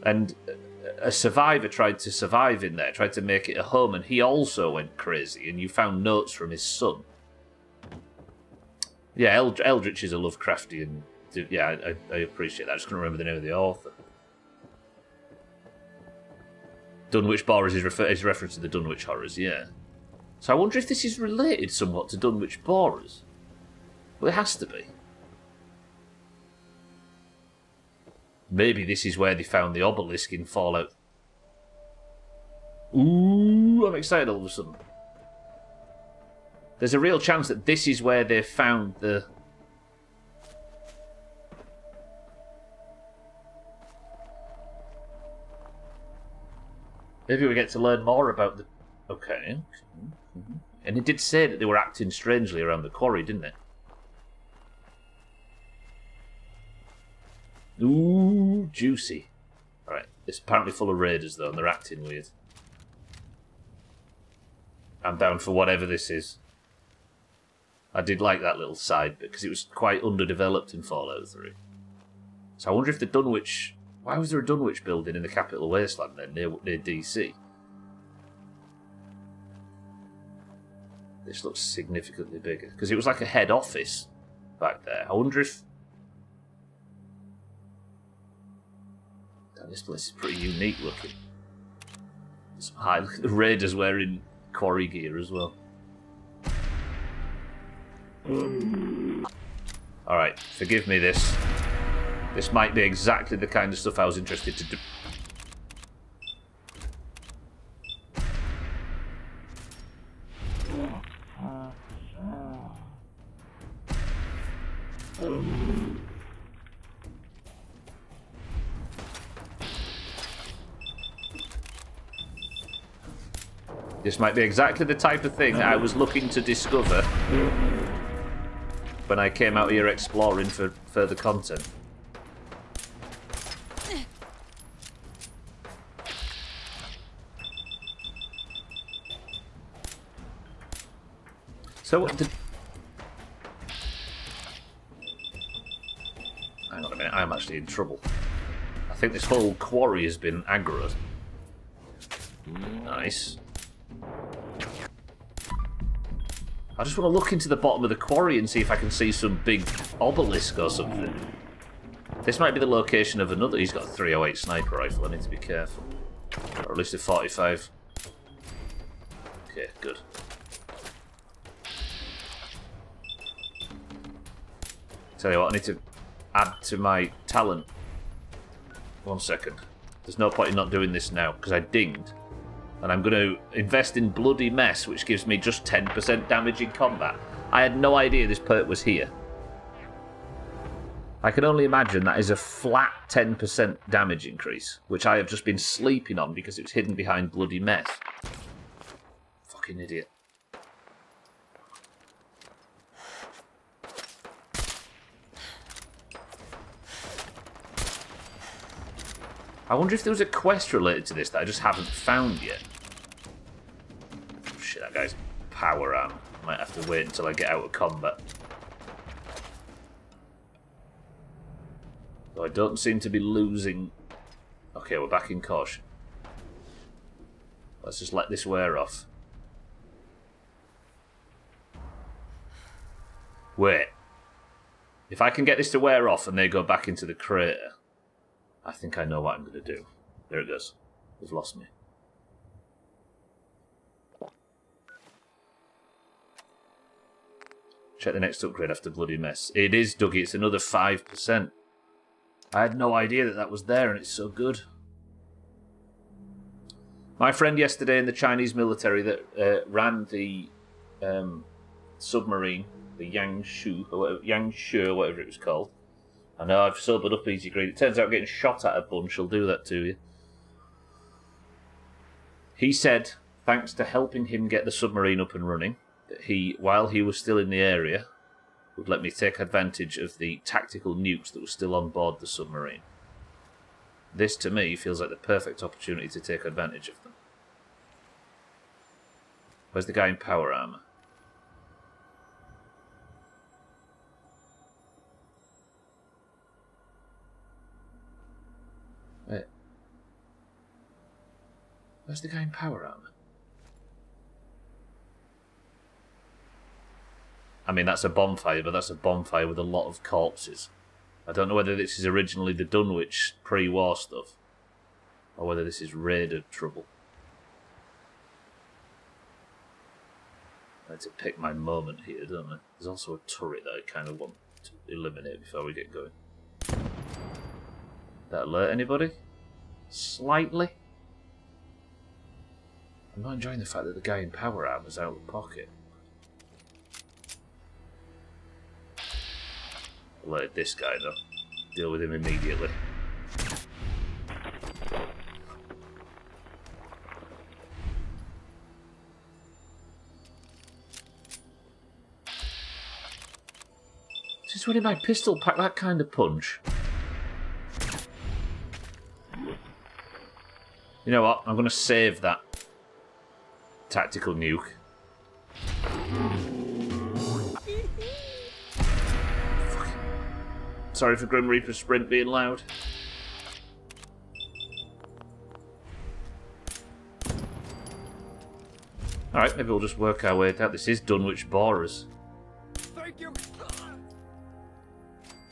and a survivor tried to survive in there, tried to make it a home, and he also went crazy, and you found notes from his son. Yeah, Eldritch is a Lovecraftian. Yeah, I appreciate that. I just couldn't remember the name of the author. Dunwich Borers is reference to the Dunwich Horrors, yeah. So I wonder if this is related somewhat to Dunwich Borers. Well, it has to be. Maybe this is where they found the obelisk in Fallout. Ooh, I'm excited all of a sudden. There's a real chance that this is where they found the... Maybe we get to learn more about the... Okay. And it did say that they were acting strangely around the quarry, didn't it? Ooh, juicy. Alright, it's apparently full of raiders though, and they're acting weird. I'm down for whatever this is. I did like that little side bit, because it was quite underdeveloped in Fallout 3. So I wonder if the Dunwich... Why was there a Dunwich building in the Capital Wasteland then, near DC? This looks significantly bigger, because it was like a head office back there. I wonder if... Damn, this place is pretty unique looking. Some high... Look at the raiders wearing quarry gear as well. Alright, forgive me this. This might be exactly the kind of stuff I was interested to do. This might be exactly the type of thing I was looking to discover when I came out here exploring for further content. So what did... Hang on a minute, I'm actually in trouble. I think this whole quarry has been aggroed. Nice. I just want to look into the bottom of the quarry and see if I can see some big obelisk or something. This might be the location of another... He's got a 308 sniper rifle, I need to be careful. Or at least a 45. Okay, good. Tell you what, I need to add to my talent. 1 second. There's no point in not doing this now, because I dinged. And I'm going to invest in Bloody Mess, which gives me just 10% damage in combat. I had no idea this perk was here. I can only imagine that is a flat 10% damage increase, which I have just been sleeping on because it was hidden behind Bloody Mess. Fucking idiot. I wonder if there was a quest related to this that I just haven't found yet. Oh, shit, that guy's power arm. Might have to wait until I get out of combat. Though I don't seem to be losing... Okay, we're back in caution. Let's just let this wear off. Wait. If I can get this to wear off and they go back into the crater... I think I know what I'm going to do. There it goes. They've lost me. Check the next upgrade after Bloody Mess. It is, Dougie. It's another 5%. I had no idea that that was there, and it's so good. My friend yesterday in the Chinese military that ran the submarine, the Yangshu, or whatever it was called. I know I've sobered up easy greed. It turns out getting shot at a bunch will do that to you. He said, thanks to helping him get the submarine up and running, that he, while he was still in the area, would let me take advantage of the tactical nukes that were still on board the submarine. This, to me, feels like the perfect opportunity to take advantage of them. Where's the guy in power armor? Wait. Where's the guy in power armor? I mean, that's a bonfire, but that's a bonfire with a lot of corpses. I don't know whether this is originally the Dunwich pre-war stuff, or whether this is Raider trouble. I need to pick my moment here, don't I? There's also a turret that I kind of want to eliminate before we get going. That alert anybody? Slightly? I'm not enjoying the fact that the guy in power armor's out of pocket. Alerted this guy though. Deal with him immediately. Since when did my pistol pack that kind of punch? You know what? I'm going to save that tactical nuke. Sorry for Grim Reaper's sprint being loud. Alright, maybe we'll just work our way out. This is Dunwich Borers. Thank you.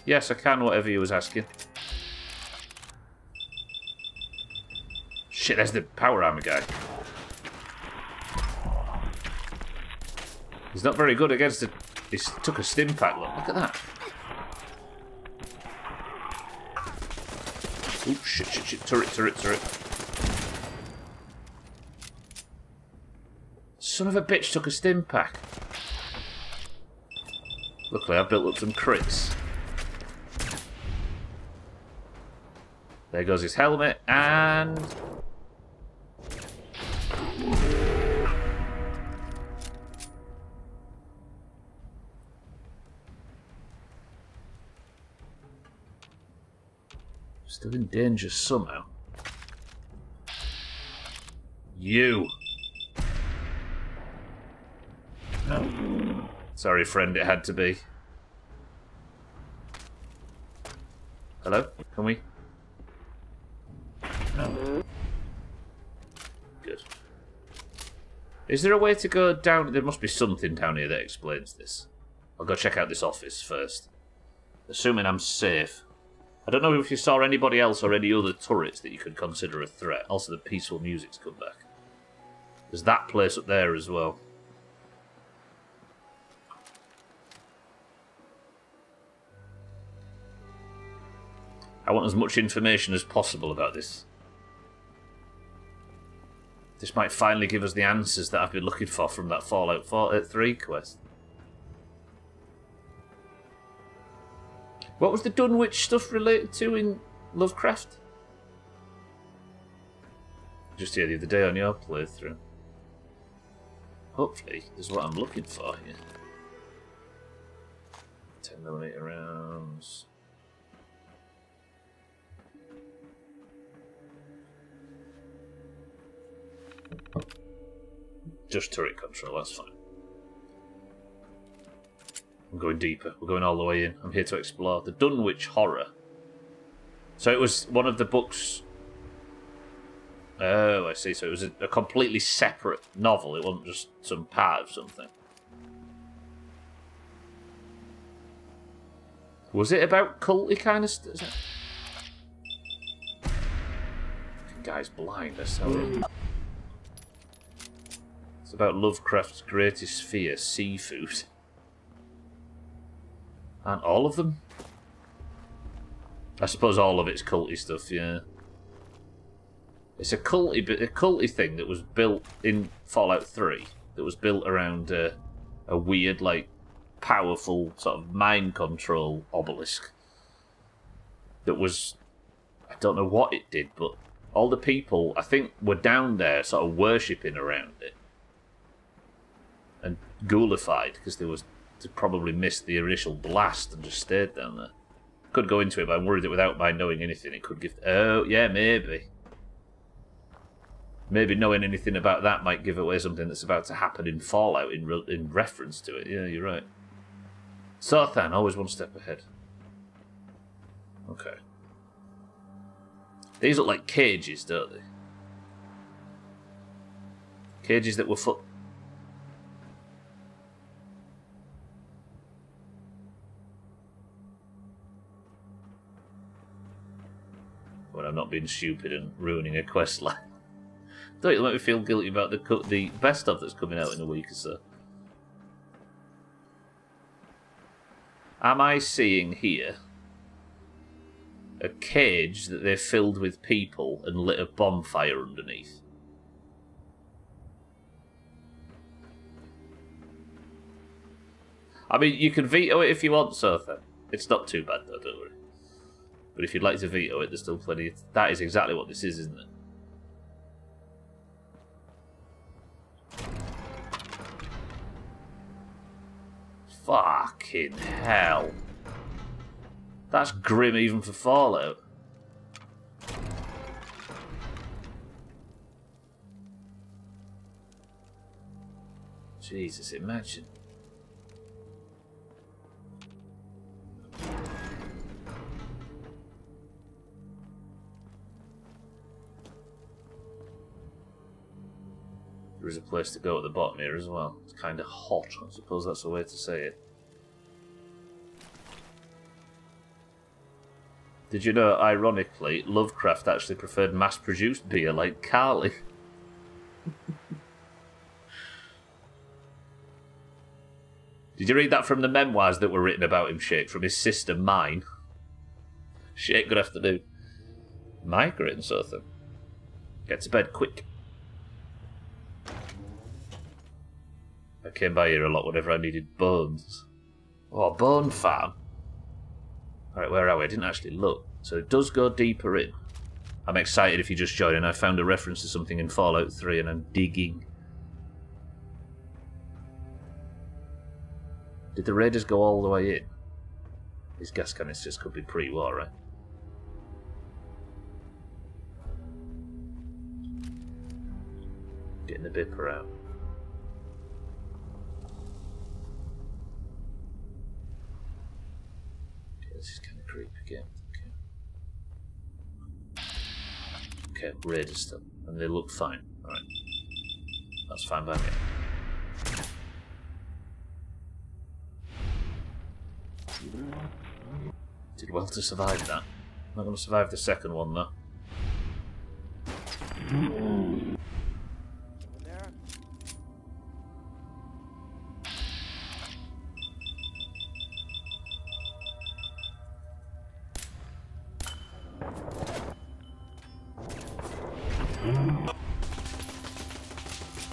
Yes, I can, whatever you was asking. Shit, there's the power armor guy. He's not very good against the... He took a stim pack, look at that. Oop, shit. Turret. Son of a bitch took a stim pack. Luckily, I've built up some crits. There goes his helmet, and... Still in danger somehow. You! No. Sorry, friend, it had to be. Hello? Can we? No. Good. Is there a way to go down? There must be something down here that explains this. I'll go check out this office first. Assuming I'm safe. I don't know if you saw anybody else or any other turrets that you could consider a threat. Also, the peaceful music's come back. There's that place up there as well. I want as much information as possible about this. This might finally give us the answers that I've been looking for from that Fallout 3 quest. What was the Dunwich stuff related to in Lovecraft? Just here the other day on your playthrough. Hopefully, this is what I'm looking for here. 10mm rounds. Just turret control, that's fine. I'm going deeper. We're going all the way in. I'm here to explore the Dunwich Horror. So it was one of the books... Oh, I see. So it was a completely separate novel. It wasn't just some part of something. Was it about culty kind of stuff? The guy's blind, that's how It's about Lovecraft's greatest fear, seafood. Aren't all of them? I suppose all of it's culty stuff, yeah. It's a culty thing that was built in Fallout 3. That was built around a weird, like, powerful sort of mind control obelisk that was, I don't know what it did, but all the people, I think, were down there sort of worshipping around it and ghoulified because they probably missed the initial blast and just stayed down there. Could go into it, but I'm worried that without my knowing anything, it could give... Oh, yeah, maybe. Maybe knowing anything about that might give away something that's about to happen in Fallout in reference to it. Yeah, you're right. Sothan, always one step ahead. Okay. These look like cages, don't they? Cages that were when I'm not being stupid and ruining a quest line. Don't you let me feel guilty about the best stuff that's coming out in a week or so. Am I seeing here a cage that they've filled with people and lit a bonfire underneath? I mean, you can veto it if you want, Sotha. It's not too bad though, don't worry. But if you'd like to veto it, there's still plenty of... That is exactly what this is, isn't it? Fucking hell. That's grim even for Fallout. Jesus, imagine. There is a place to go at the bottom here as well. It's kind of hot, I suppose that's the way to say it. Did you know, ironically, Lovecraft actually preferred mass-produced beer like Carly? Did you read that from the memoirs that were written about him, Shake? From his sister, Mine? Shake, good afternoon. Migraine, Sotha. Get to bed quick. I came by here a lot whenever I needed bones. Oh, bone farm. Alright, where are we? I didn't actually look. So it does go deeper in. I'm excited if you just joined in. I found a reference to something in Fallout 3 and I'm digging. Did the raiders go all the way in? These gas canisters could be pre-war, right? Getting the bipper out. This is kind of creepy again. Okay, raiders still. And they look fine. Alright. That's fine by me. Did well to survive that. Not going to survive the second one though.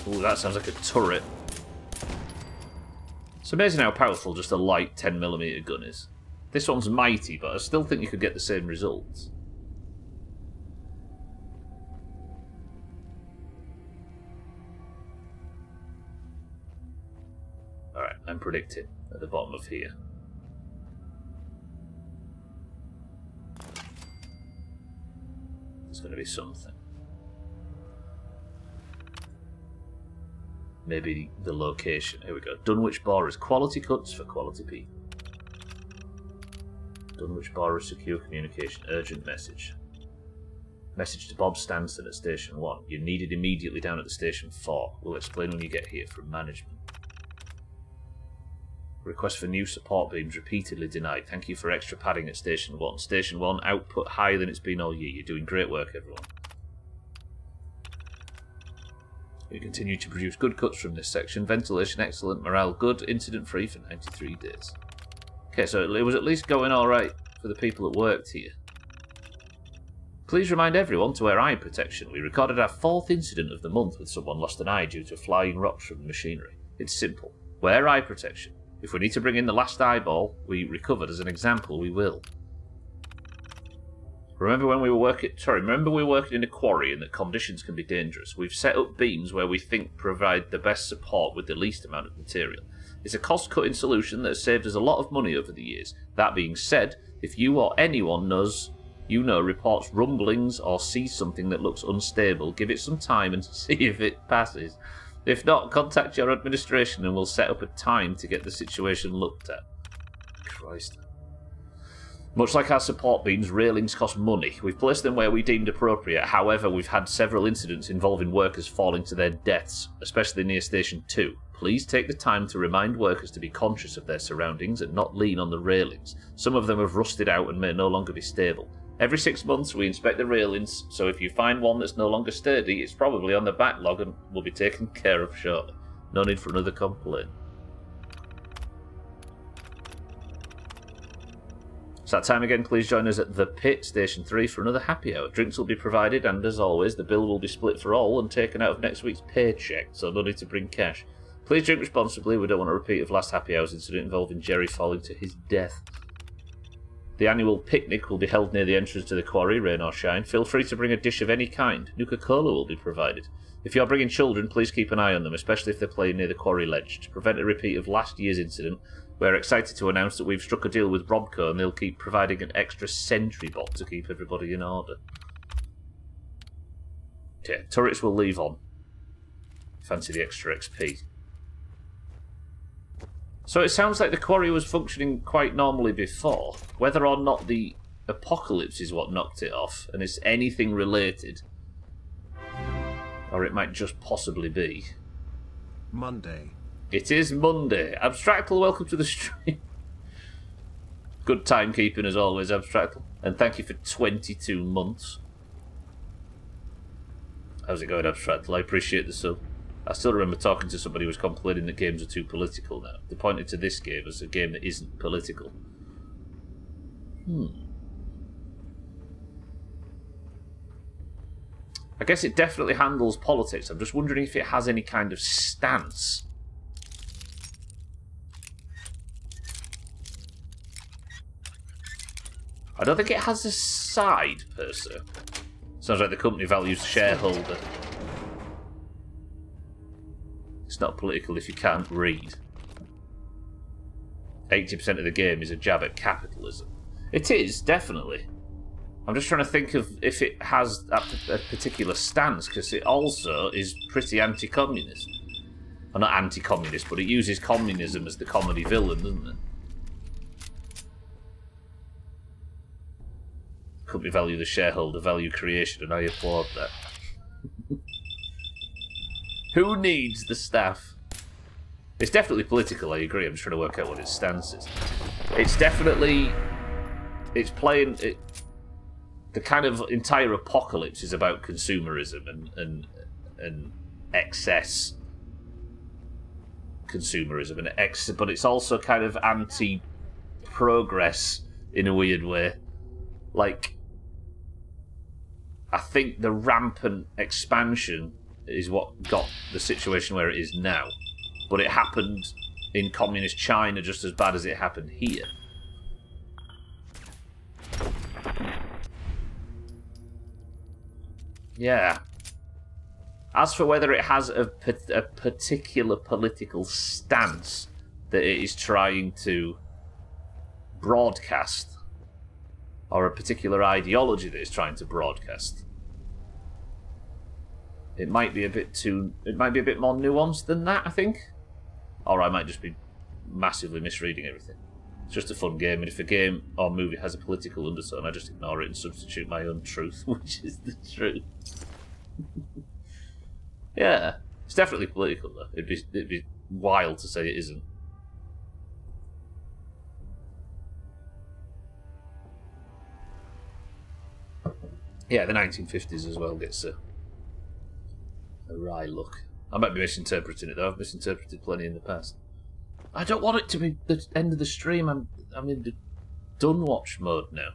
Ooh, that sounds like a turret. It's amazing how powerful just a light 10mm gun is. This one's mighty, but I still think you could get the same results. Alright, I'm predicting at the bottom of here. There's going to be something. Maybe the location. Here we go. Dunwich Borers. Quality cuts for quality people. Dunwich Borers secure communication. Urgent message. Message to Bob Stanson at Station 1. You're needed immediately down at the Station 4. We'll explain when you get here from management. Request for new support beams repeatedly denied. Thank you for extra padding at Station 1. Station 1, output higher than it's been all year. You're doing great work, everyone. We continue to produce good cuts from this section. Ventilation excellent, morale good, incident free for 93 days. Okay, so it was at least going alright for the people that worked here. Please remind everyone to wear eye protection. We recorded our 4th incident of the month with someone lost an eye due to flying rocks from the machinery. It's simple. Wear eye protection. If we need to bring in the last eyeball we recovered as an example, we will. Remember we were working in a quarry and that conditions can be dangerous. We've set up beams where we think provide the best support with the least amount of material. It's a cost-cutting solution that has saved us a lot of money over the years. That being said, if you or anyone reports rumblings or sees something that looks unstable, give it some time and see if it passes. If not, contact your administration and we'll set up a time to get the situation looked at. Christ. Much like our support beams, railings cost money. We've placed them where we deemed appropriate. However, we've had several incidents involving workers falling to their deaths, especially near Station 2. Please take the time to remind workers to be conscious of their surroundings and not lean on the railings. Some of them have rusted out and may no longer be stable. Every 6 months we inspect the railings, so if you find one that's no longer sturdy, it's probably on the backlog and will be taken care of shortly. No need for another complaint. It's that time again. Please join us at The Pit, Station 3, for another happy hour. Drinks will be provided, and as always, the bill will be split for all and taken out of next week's paycheck, so no need to bring cash. Please drink responsibly. We don't want a repeat of last happy hour's incident involving Jerry falling to his death. The annual picnic will be held near the entrance to the quarry, rain or shine. Feel free to bring a dish of any kind. Nuka-Cola will be provided. If you're bringing children, please keep an eye on them, especially if they're playing near the quarry ledge. To prevent a repeat of last year's incident, we're excited to announce that we've struck a deal with Robco and they'll keep providing an extra sentry bot to keep everybody in order. Okay, turrets will leave on. Fancy the extra XP. So it sounds like the quarry was functioning quite normally before. Whether or not the apocalypse is what knocked it off, and it's anything related, or it might just possibly be. Monday. It is Monday. Abstractal, welcome to the stream. Good timekeeping as always, Abstractal. And thank you for 22 months. How's it going, Abstractal? I appreciate the sub. I still remember talking to somebody who was complaining that games are too political now. They pointed to this game as a game that isn't political. I guess it definitely handles politics. I'm just wondering if it has any kind of stance. I don't think it has a side, per se. Sounds like the company values the shareholder. It's not political if you can't read. 80% of the game is a jab at capitalism. It is, definitely. I'm just trying to think of if it has a particular stance, because it also is pretty anti-communist. Well, not anti-communist, but it uses communism as the comedy villain, doesn't it? Company value the shareholder, value creation, and I applaud that. Who needs the staff? It's definitely political, I agree. I'm just trying to work out what its stance is. It's definitely... It's playing... The kind of entire apocalypse is about consumerism and excess consumerism, but it's also kind of anti-progress in a weird way. Like, I think the rampant expansion is what got the situation where it is now. But it happened in communist China just as bad as it happened here. Yeah. As for whether it has a particular political stance that it is trying to broadcast, or a particular ideology that it's trying to broadcast, it might be a bit more nuanced than that, I think. Or I might just be massively misreading everything. It's just a fun game, and if a game or movie has a political undertone, I just ignore it and substitute my own truth, which is the truth. Yeah, it's definitely political though. It'd be wild to say it isn't. Yeah, the 1950s as well gets a wry look. I might be misinterpreting it though. I've misinterpreted plenty in the past. I don't want it to be the end of the stream. I'm in the done watch mode now.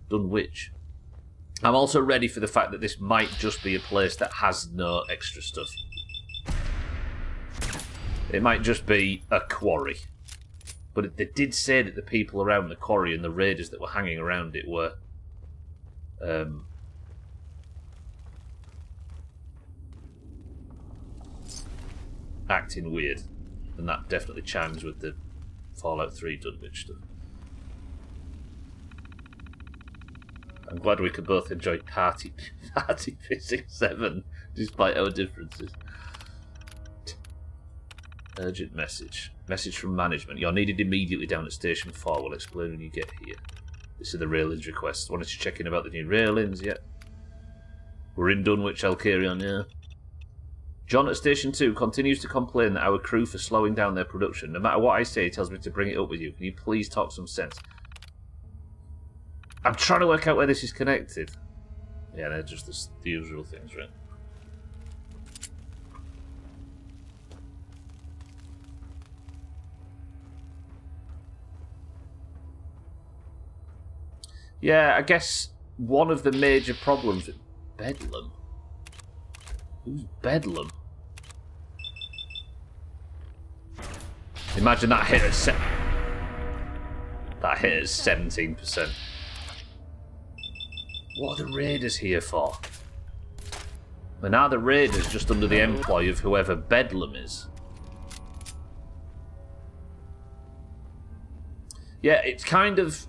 Done which. I'm also ready for the fact that this might just be a place that has no extra stuff. It might just be a quarry. But they did say that the people around the quarry and the raiders that were hanging around it were acting weird. And that definitely chimes with the Fallout 3 Dunwich stuff. I'm glad we could both enjoy Party Physics 7 despite our differences. Urgent message. Message from management. You're needed immediately down at Station 4. We'll explain when you get here. This is the railings request. Wanted to check in about the new railings yet? We're in Dunwich, I'll carry on, yeah. John at Station 2 continues to complain that our crew for slowing down their production. No matter what I say, he tells me to bring it up with you. Can you please talk some sense? I'm trying to work out where this is connected. Yeah, they're just the usual things, right? Yeah, I guess one of the major problems... Bedlam? Who's Bedlam? Imagine that hit at that hit at 17%. What are the raiders here for? And are the raiders just under the employ of whoever Bedlam is? Yeah, it's kind of...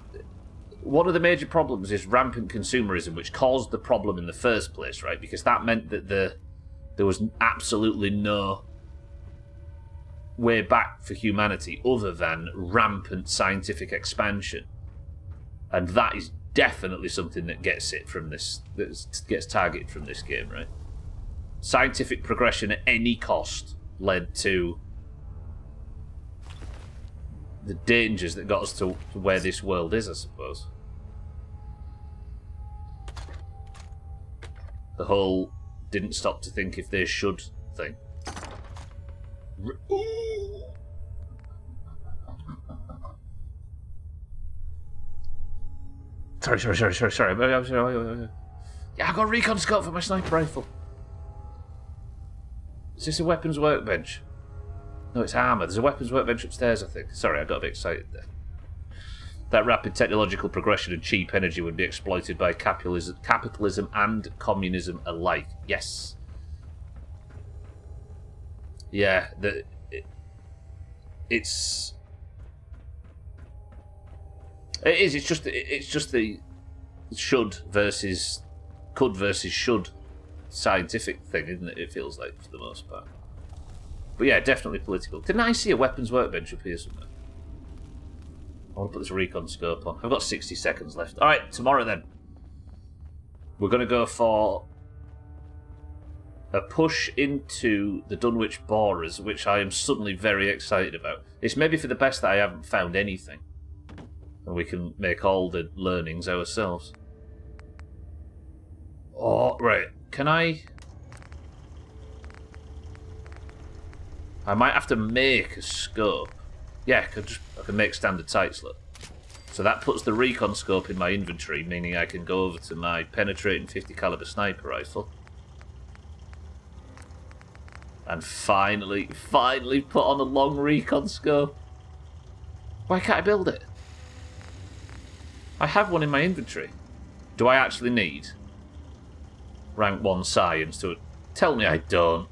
One of the major problems is rampant consumerism, which caused the problem in the first place, right? Because that meant that there was absolutely no way back for humanity other than rampant scientific expansion. And that is definitely something that gets it from this, that gets targeted from this game, right? Scientific progression at any cost led to the dangers that got us to where this world is, I suppose. The whole didn't stop to think if they should thing. Sorry. Yeah, I got a recon scope for my sniper rifle. Is this a weapons workbench? No, it's armour. There's a weapons workbench upstairs, I think. Sorry, I got a bit excited there. That rapid technological progression and cheap energy would be exploited by capitalism and communism alike. Yes. Yeah, it's just the should versus could versus should scientific thing, isn't it? It feels like, for the most part. But yeah, definitely political. Didn't I see a weapons workbench up here somewhere? I want to put this recon scope on. I've got 60 seconds left. Alright, tomorrow then. We're going to go for a push into the Dunwich Borers, which I am suddenly very excited about. It's maybe for the best that I haven't found anything. And we can make all the learnings ourselves. Oh, right. Can I might have to make a scope. Yeah, I can make standard sight slot. So that puts the recon scope in my inventory, meaning I can go over to my penetrating 50 caliber sniper rifle. And finally put on a long recon scope. Why can't I build it? I have one in my inventory. Do I actually need rank 1 science to... Tell me I don't.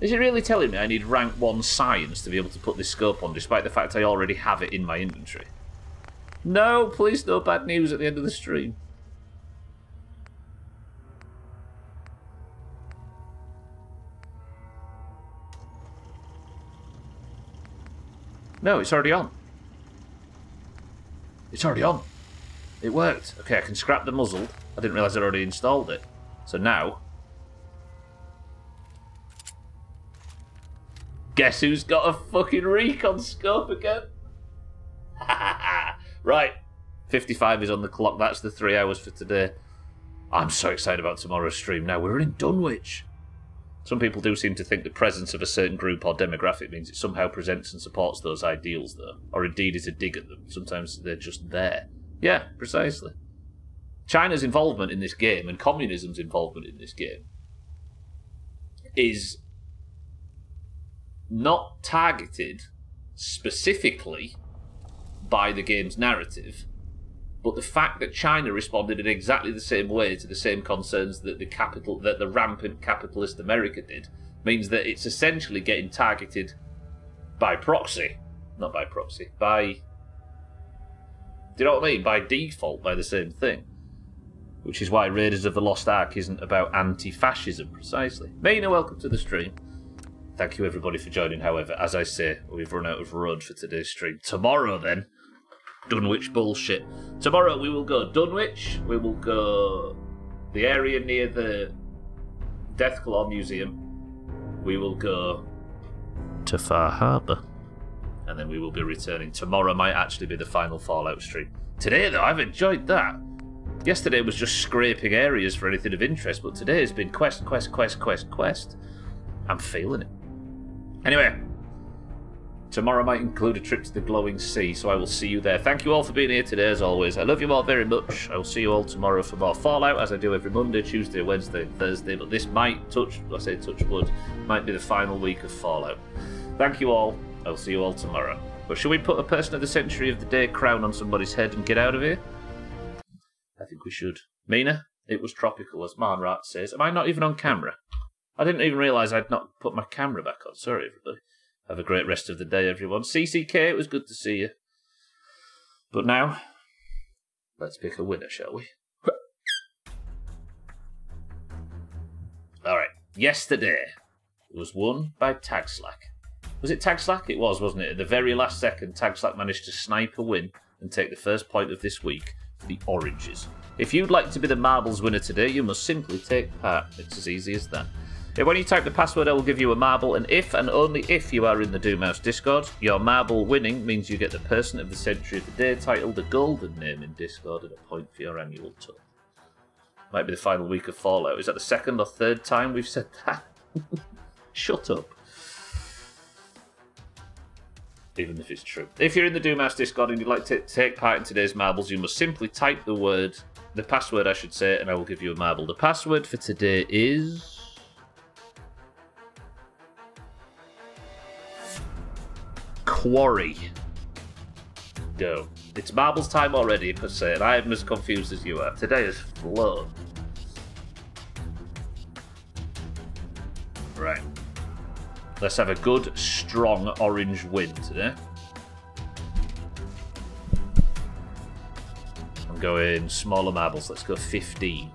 Is it really telling me I need rank 1 science to be able to put this scope on, despite the fact I already have it in my inventory? No, please, no bad news at the end of the stream. No, it's already on. It's already on. It worked. Okay, I can scrap the muzzle. I didn't realise I'd already installed it. So now... Guess who's got a fucking recon scope again? Right. 55 is on the clock. That's the 3 hours for today. I'm so excited about tomorrow's stream now. We're in Dunwich. Some people do seem to think the presence of a certain group or demographic means it somehow presents and supports those ideals, though. Or indeed is a dig at them. Sometimes they're just there. Yeah, precisely. China's involvement in this game and communism's involvement in this game is not targeted specifically by the game's narrative, but the fact that China responded in exactly the same way to the same concerns that the rampant capitalist America did, means that it's essentially getting targeted by proxy. Not by proxy, by... Do you know what I mean? By default, by the same thing. Which is why Raiders of the Lost Ark isn't about anti-fascism, precisely. Mina, welcome to the stream. Thank you everybody for joining, however. As I say, we've run out of road for today's stream. Tomorrow, then, Dunwich bullshit. Tomorrow we will go Dunwich, we will go the area near the Deathclaw Museum, we will go to Far Harbour, and then we will be returning. Tomorrow might actually be the final Fallout stream. Today, though, I've enjoyed that. Yesterday was just scraping areas for anything of interest, but today has been quest, quest, quest, quest, quest. I'm feeling it. Anyway, tomorrow might include a trip to the glowing sea, so I will see you there. Thank you all for being here today, as always. I love you all very much. I will see you all tomorrow for more Fallout, as I do every Monday, Tuesday, Wednesday, and Thursday, but this might touch wood, might be the final week of Fallout. Thank you all. I will see you all tomorrow. But should we put a Person of the Century of the Day crown on somebody's head and get out of here? I think we should. Mina, it was tropical, as Marnrat says. Am I not even on camera? I didn't even realise I'd not put my camera back on. Sorry, everybody. Have a great rest of the day, everyone. CCK, it was good to see you. But now, let's pick a winner, shall we? Alright, yesterday was won by Tagslack. Was it Tagslack? It was, wasn't it? At the very last second, Tagslack managed to snipe a win and take the first point of this week for the Oranges. If you'd like to be the marbles winner today, you must simply take part. It's as easy as that. When you type the password, I will give you a marble, and if and only if you are in the Doomhaus Discord, your marble winning means you get the Person of the Century of the Day title, the golden name in Discord, and a point for your annual tour. Might be the final week of Fallout. Is that the second or third time we've said that? Shut up. Even if it's true. If you're in the Doomhaus Discord and you'd like to take part in today's marbles, you must simply type the password I should say, and I will give you a marble. The password for today is... Quarry. Go. It's marbles time already, per se, and I am as confused as you are. Today is flown. Right. Let's have a good, strong orange win today. I'm going smaller marbles. Let's go 15.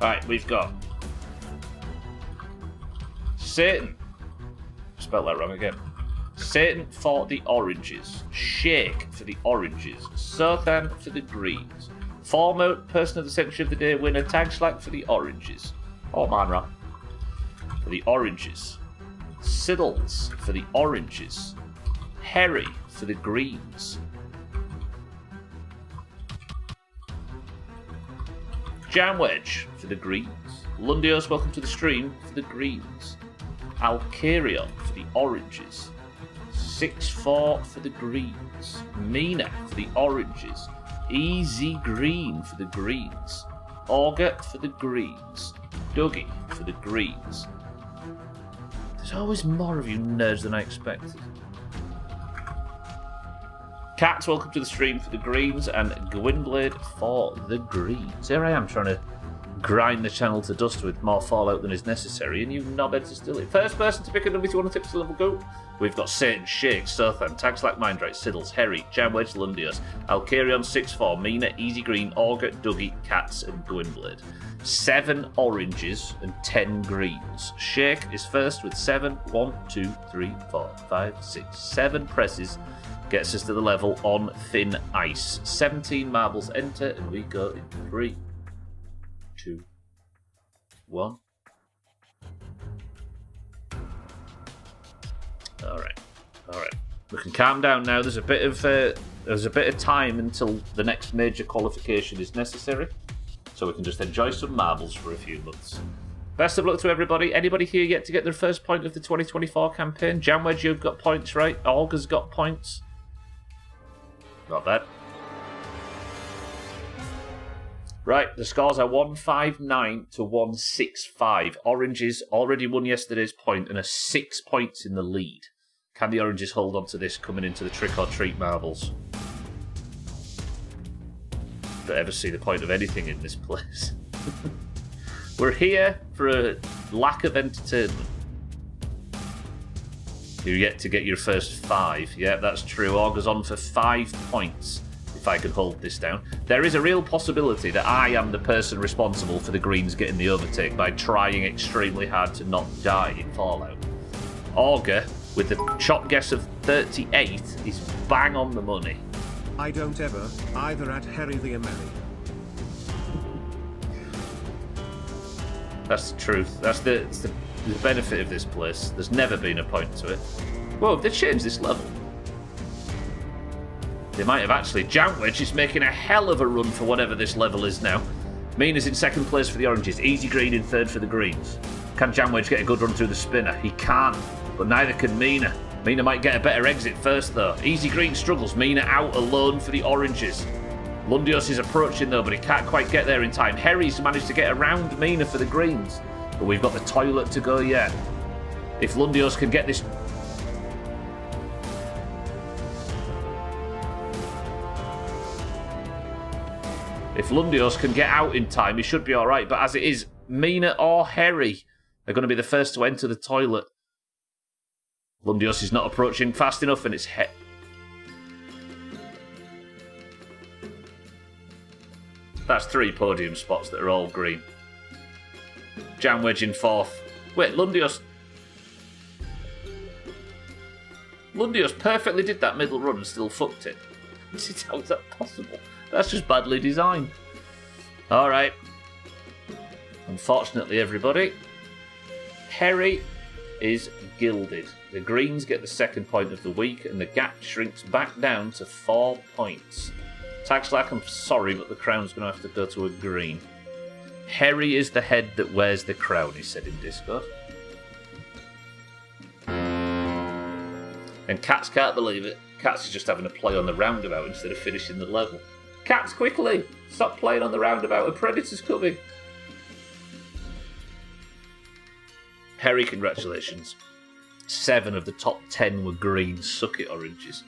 Alright, we've got Satan. Spelled that wrong again. Satan for the oranges. Shake for the oranges. Sothan for the greens. Former Person of the Century of the Day winner Tagslack for the oranges. Oh, Manra. For the oranges. Siddles for the oranges. Harry for the greens. Jamwedge for the greens. Lundios, welcome to the stream, for the greens. Alcarion for the oranges. 6-4 for the greens. Mina for the oranges. Easy Green for the greens. Auger for the greens. Dougie for the greens. There's always more of you nerds than I expected. Cats, welcome to the stream for the greens, and Gwynblade for the greens. Here I am trying to grind the channel to dust with more Fallout than is necessary, and you knobheads are still in. First person to pick a number 2 on the tips to level go. We've got Satan, Shake, Sothan, Tagslack, Mindright, Siddles, Herry, Jamwedge, Lundios, Alcarion, 6-4, Mina, Easy Green, Auger, Dougie, Cats, and Gwynblade. 7 oranges and 10 greens. Shake is first with 7. 1, 2, 3, 4, 5, 6, 7 presses. Gets us to the level on thin ice. 17 marbles enter, and we go in 3, 2, 1. All right. We can calm down now. There's a bit of time until the next major qualification is necessary, so we can just enjoy some marbles for a few months. Best of luck to everybody. Anybody here yet to get their first point of the 2024 campaign? Jamwedge, you've got points, right? Auger's got points. Not bad. Right, the scores are 159 to 165. Oranges already won yesterday's point and are 6 points in the lead. Can the oranges hold on to this coming into the trick-or-treat marbles? Don't ever see the point of anything in this place. We're here for a lack of entertainment. You're yet to get your first 5. Yeah, that's true. Augur's on for 5 points, if I can hold this down. There is a real possibility that I am the person responsible for the Greens getting the overtake by trying extremely hard to not die in Fallout. Augur, with the chop guess of 38, is bang on the money. I don't ever, either at Harry the Amelie. That's the truth. That's the benefit of this place. There's never been a point to it. Whoa, they changed this level. They might have actually. Jantwedge is making a hell of a run for whatever this level is now. Mina's in second place for the oranges. Easy Green in third for the greens. Can Jantwedge get a good run through the spinner? He can't, but neither can Mina. Mina might get a better exit first, though. Easy Green struggles. Mina out alone for the oranges. Lundios is approaching, though, but he can't quite get there in time. Harry's managed to get around Mina for the greens, but we've got the toilet to go yet. If Lundios can get this... If Lundios can get out in time, he should be alright, but as it is, Mina or Harry are going to be the first to enter the toilet. Lundios is not approaching fast enough, and it's... That's 3 podium spots that are all green. Jantwedge in 4th. Wait, Lundios perfectly did that middle run and still fucked it. How is that possible? That's just badly designed. Alright. Unfortunately, everybody, Harry is gilded. The greens get the second point of the week, and the gap shrinks back down to 4 points. Taxlack, I'm sorry, but the crown's going to have to go to a green. Harry is the head that wears the crown, he said in Discord. And Cats can't believe it. Cats is just having a play on the roundabout instead of finishing the level. Cats, quickly! Stop playing on the roundabout, a predator's coming! Harry, congratulations. 7 of the top 10 were green. Suck it, oranges.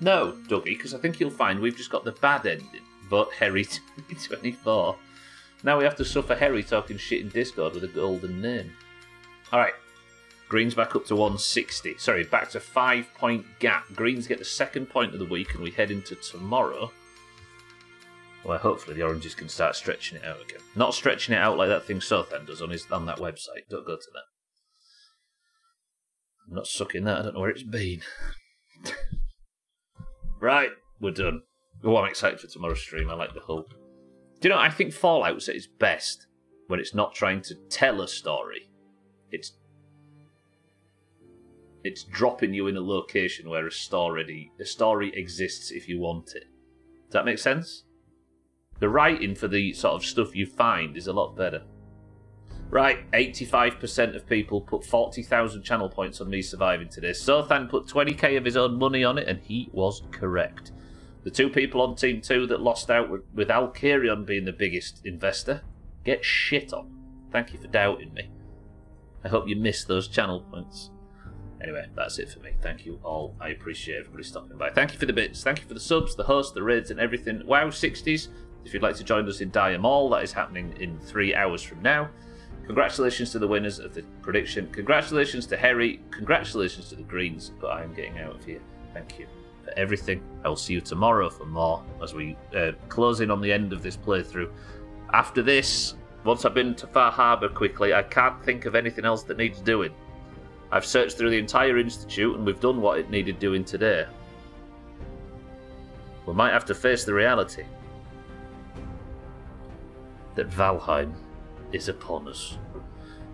No, Dougie, because I think you'll find we've just got the bad ending. But Harry 24. Now we have to suffer Harry talking shit in Discord with a golden name. Alright. Greens back up to 160. Sorry, back to 5-point gap. Greens get the second point of the week, and we head into tomorrow, where hopefully the oranges can start stretching it out again. Not stretching it out like that thing Sothan does on that website. Don't go to that. I'm not sucking that. I don't know where it's been. Right, we're done. Oh, I'm excited for tomorrow's stream. I like the whole... Do you know, I think Fallout's at its best when it's not trying to tell a story. It's dropping you in a location where a story exists if you want it. Does that make sense? The writing for the sort of stuff you find is a lot better. Right, 85% of people put 40,000 channel points on me surviving today. Sothan put 20k of his own money on it, and he was correct. The 2 people on Team 2 that lost out with Alkarion being the biggest investor, get shit on. Thank you for doubting me. I hope you missed those channel points. Anyway, that's it for me. Thank you all. I appreciate everybody stopping by. Thank you for the bits. Thank you for the subs, the hosts, the raids, and everything. WoW 60s. If you'd like to join us in Dire Mall, that is happening in 3 hours from now. Congratulations to the winners of the prediction. Congratulations to Harry. Congratulations to the Greens. But I am getting out of here. Thank you for everything. I will see you tomorrow for more as we close in on the end of this playthrough. After this, once I've been to Far Harbour quickly, I can't think of anything else that needs doing. I've searched through the entire Institute and we've done what it needed doing today. We might have to face the reality that Valheim is upon us.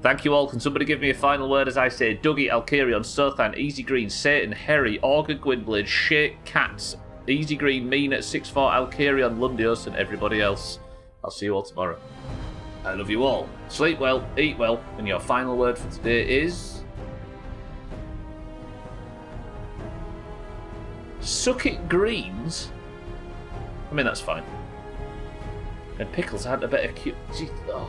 Thank you all. Can somebody give me a final word as I say Dougie, Alkarion, Sothan, Easy Green, Satan, Harry, Augur, Gwynblade, Shake, Cats, Easy Green, Mean at 6'4", Alkarion, Lundios, and everybody else. I'll see you all tomorrow. I love you all. Sleep well, eat well, and your final word for today is... Suck it, Greens? I mean, that's fine. And Pickles had a better cute... Oh.